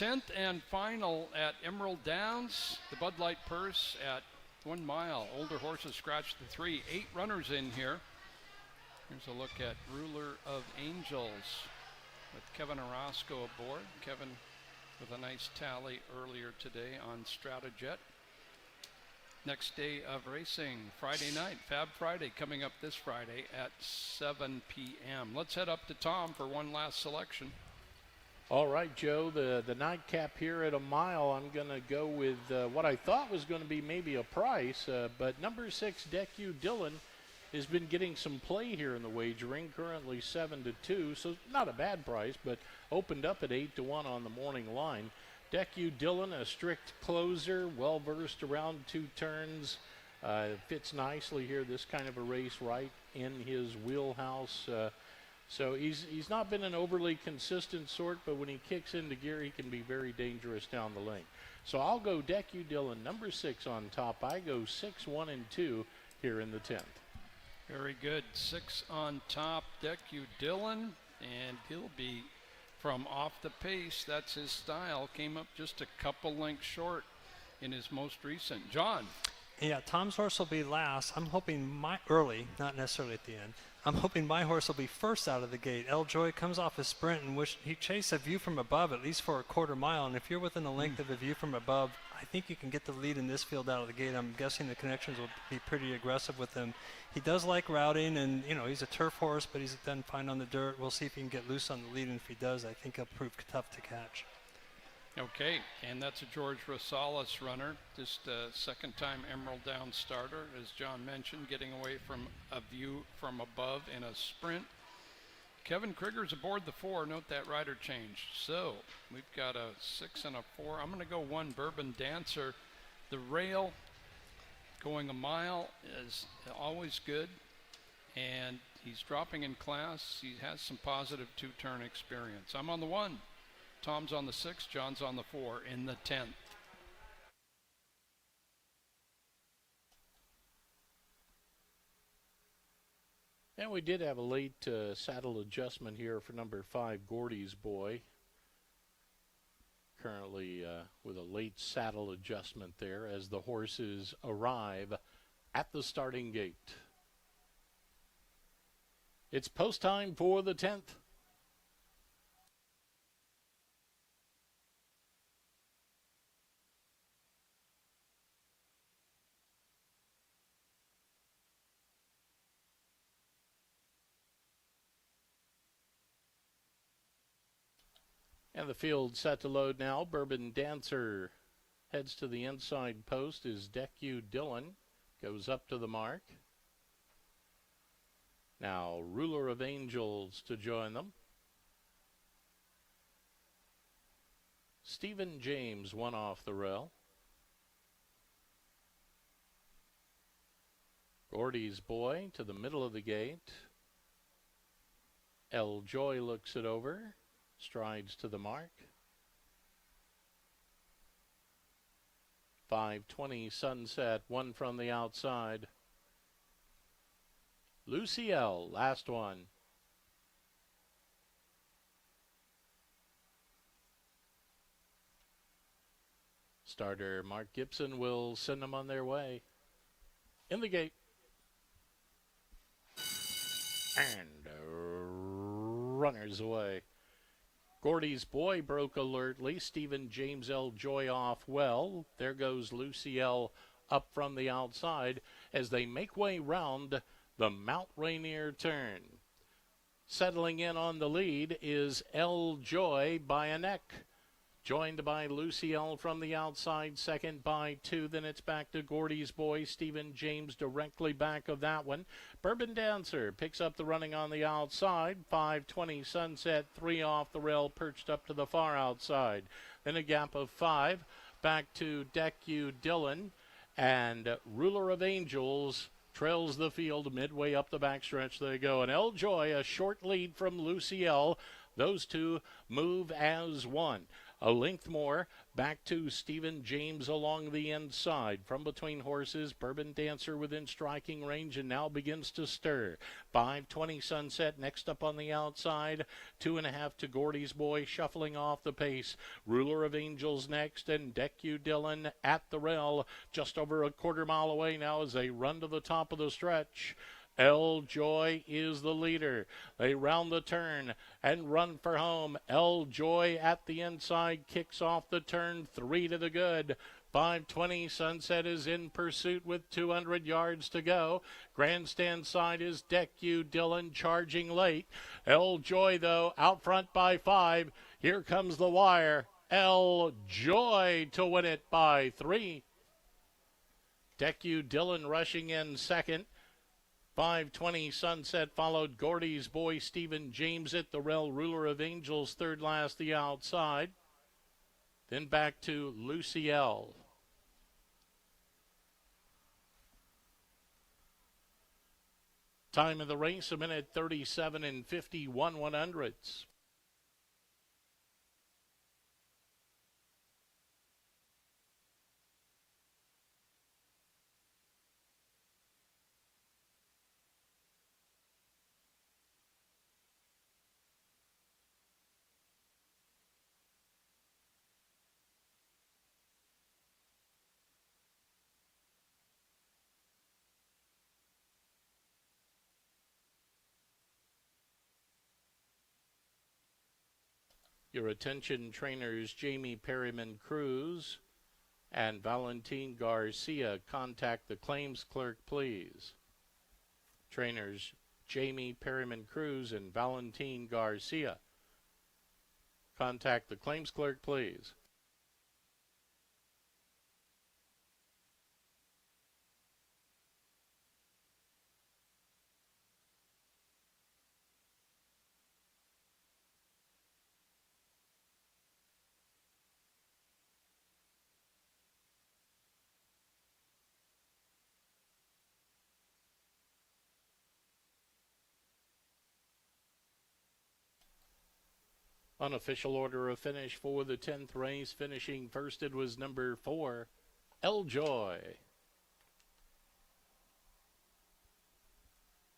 10th and final at Emerald Downs, the Bud Light Purse at 1 mile. Older horses scratched the 3. 8 runners in here. Here's a look at Ruler of Angels with Kevin Orozco aboard. Kevin with a nice tally earlier today on Stratajet. Next day of racing, Friday night, Fab Friday, coming up this Friday at 7 p.m. Let's head up to Tom for one last selection. All right, Joe, the nightcap here at a mile, I'm going to go with what I thought was going to be maybe a price, but number 6, Decu Dillon, has been getting some play here in the wagering, currently 7-2, so not a bad price, but opened up at 8-1 on the morning line. Decu Dillon, a strict closer, well-versed around 2 turns, fits nicely here, this kind of a race right in his wheelhouse. So he's not been an overly consistent sort, but when he kicks into gear, he can be very dangerous down the lane. So I'll go Decu Dillon, number 6 on top. I go 6, 1, and 2 here in the 10th. Very good. 6 on top, Decu Dillon, and he'll be from off the pace. That's his style. Came up just a couple lengths short in his most recent. John. Yeah, Tom's horse will be last. I'm hoping early, not necessarily at the end. I'm hoping my horse will be first out of the gate. El Joy comes off a sprint and he chased a view from above at least for a quarter mile. And if you're within a length of a view from above, I think you can get the lead in this field out of the gate. I'm guessing the connections will be pretty aggressive with him. He does like routing, and he's a turf horse, but he's done fine on the dirt. We'll see if he can get loose on the lead, and if he does, I think he'll prove tough to catch. Okay, and that's a George Rosales runner, just a second-time Emerald Downs starter, as John mentioned, getting away from a view from above in a sprint. Kevin Krigger's aboard the 4. Note that rider change. So we've got a 6 and a 4. I'm going to go 1 Bourbon Dancer. The rail going a mile is always good, and he's dropping in class. He has some positive 2-turn experience. I'm on the 1. Tom's on the 6, John's on the 4 in the 10th. And we did have a late saddle adjustment here for number 5, Gordy's Boy. Currently with a late saddle adjustment there as the horses arrive at the starting gate. It's post time for the 10th. And the field set to load now. Bourbon Dancer heads to the inside post as Decu Dillon goes up to the mark. Now Ruler of Angels to join them. Stephen James one off the rail. Gordy's Boy to the middle of the gate. El Joy looks it over. Strides to the mark. 5:20 Sunset, 1 from the outside. Luciel, last one. Starter Mark Gibson will send them on their way. In the gate. And runners away. Gordy's Boy broke alertly. Stephen James El Joy off well. There goes Luciel up from the outside as they make way round the Mount Rainier turn. Settling in on the lead is El Joy by a neck. Joined by Luciel from the outside, second by 2. Then it's back to Gordy's Boy. Stephen James directly back of that one. Bourbon Dancer picks up the running on the outside. 5:20 Sunset, 3 off the rail, perched up to the far outside. Then a gap of 5. Back to Decu Dillon. And Ruler of Angels trails the field midway up the backstretch. They go. And El Joy, a short lead from Luciel. Those two move as one. A length more, back to Stephen James along the inside. From between horses, Bourbon Dancer within striking range and now begins to stir. 5:20 Sunset next up on the outside. 2.5 to Gordy's Boy shuffling off the pace. Ruler of Angels next and Deck You Dillon at the rail. Just over a quarter mile away now as they run to the top of the stretch. El Joy is the leader. They round the turn and run for home. El Joy at the inside kicks off the turn. 3 to the good. 5:20 Sunset is in pursuit with 200 yards to go. Grandstand side is Deck You Dillon charging late. El Joy, though, out front by 5. Here comes the wire. El Joy to win it by 3. Deck You Dillon rushing in second. 5:20 Sunset followed Gordy's Boy Stephen James at the rail. Ruler of Angels third last the outside. Then back to Luciel. Time of the race, 1:37 and 51 100ths. Your attention, trainers Jamie Perryman Cruz and Valentin Garcia. Contact the claims clerk, please. Trainers Jamie Perryman Cruz and Valentin Garcia. Contact the claims clerk, please. Unofficial order of finish for the 10th race. Finishing first, it was number 4, El Joy.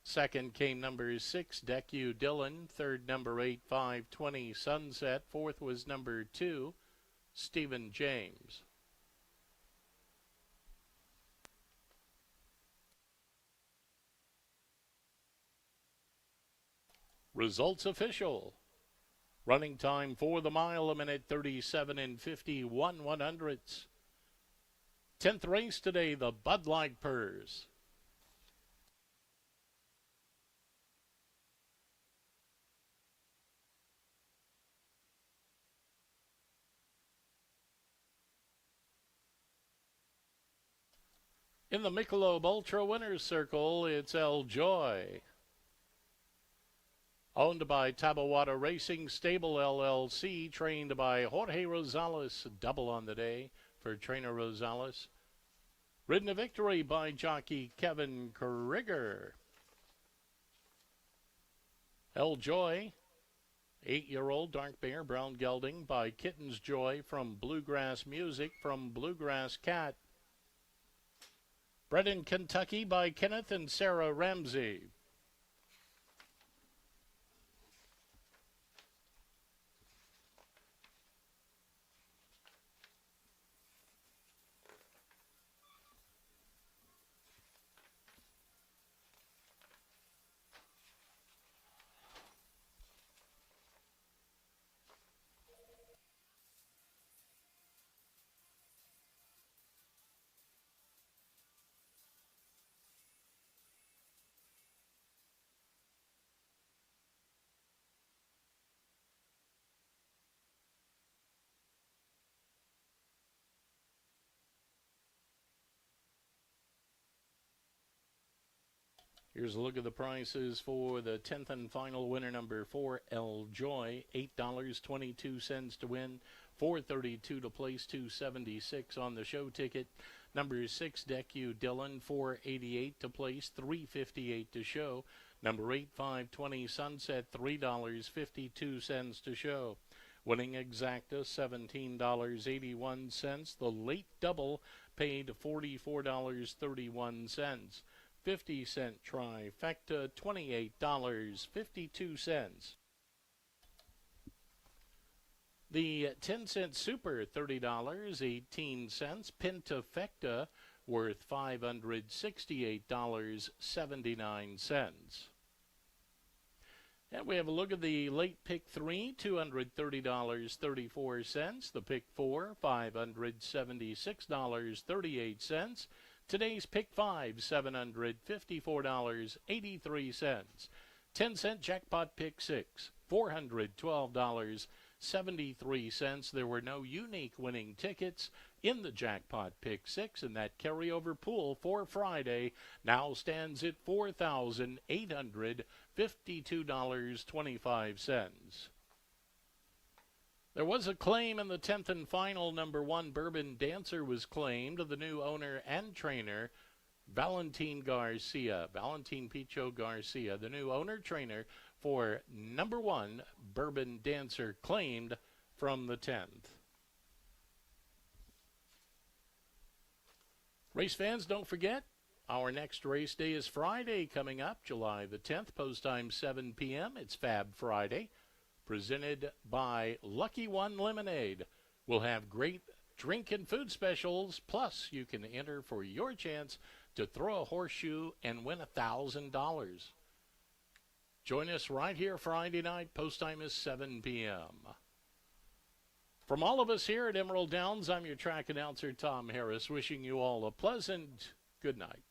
Second came number 6, Deck You Dillon. Third, number 8, 5:20 Sunset. Fourth was number 2, Stephen James. Results official. Running time for the mile, 1:37 and 51 100ths. 10th race today, the Bud Light Purse. In the Michelob Ultra Winners Circle, it's El Joy. Owned by Tabawada Racing Stable LLC, trained by Jorge Rosales, double on the day for trainer Rosales. Ridden to victory by jockey Kevin Krieger. El Joy, 8-year-old dark bear, brown gelding by Kitten's Joy from Bluegrass Music from Bluegrass Cat. Bred in Kentucky by Kenneth and Sarah Ramsey. Here's a look at the prices for the 10th and final winner, number 4, El Joy. $8.22 to win, $4.32 to place, $2.76 on the show ticket. Number 6, Deck You Dillon, $4.88 to place, $3.58 to show. Number 8, 5:20 Sunset, $3.52 to show. Winning exacta $17.81. The late double paid $44.31. 50-cent trifecta $28.52. The 10-cent super $30.18. Pentafecta worth $568.79. And we have a look at the late pick 3, $230.34. The pick 4, $576.38. Today's pick 5, $754.83. 10-cent jackpot pick 6, $412.73. There were no unique winning tickets in the jackpot pick 6, and that carryover pool for Friday now stands at $4,852.25. There was a claim in the 10th and final. Number 1 Bourbon Dancer was claimed. The new owner and trainer, Valentin Garcia, Valentin Picho Garcia, the new owner trainer for number 1 Bourbon Dancer, claimed from the 10th. Race fans, don't forget, our next race day is Friday coming up, July the 10th, post time 7 p.m. It's Fab Friday, presented by Lucky One Lemonade. We'll have great drink and food specials, plus you can enter for your chance to throw a horseshoe and win $1,000. Join us right here Friday night, post time is 7 p.m. From all of us here at Emerald Downs, I'm your track announcer, Tom Harris, wishing you all a pleasant good night.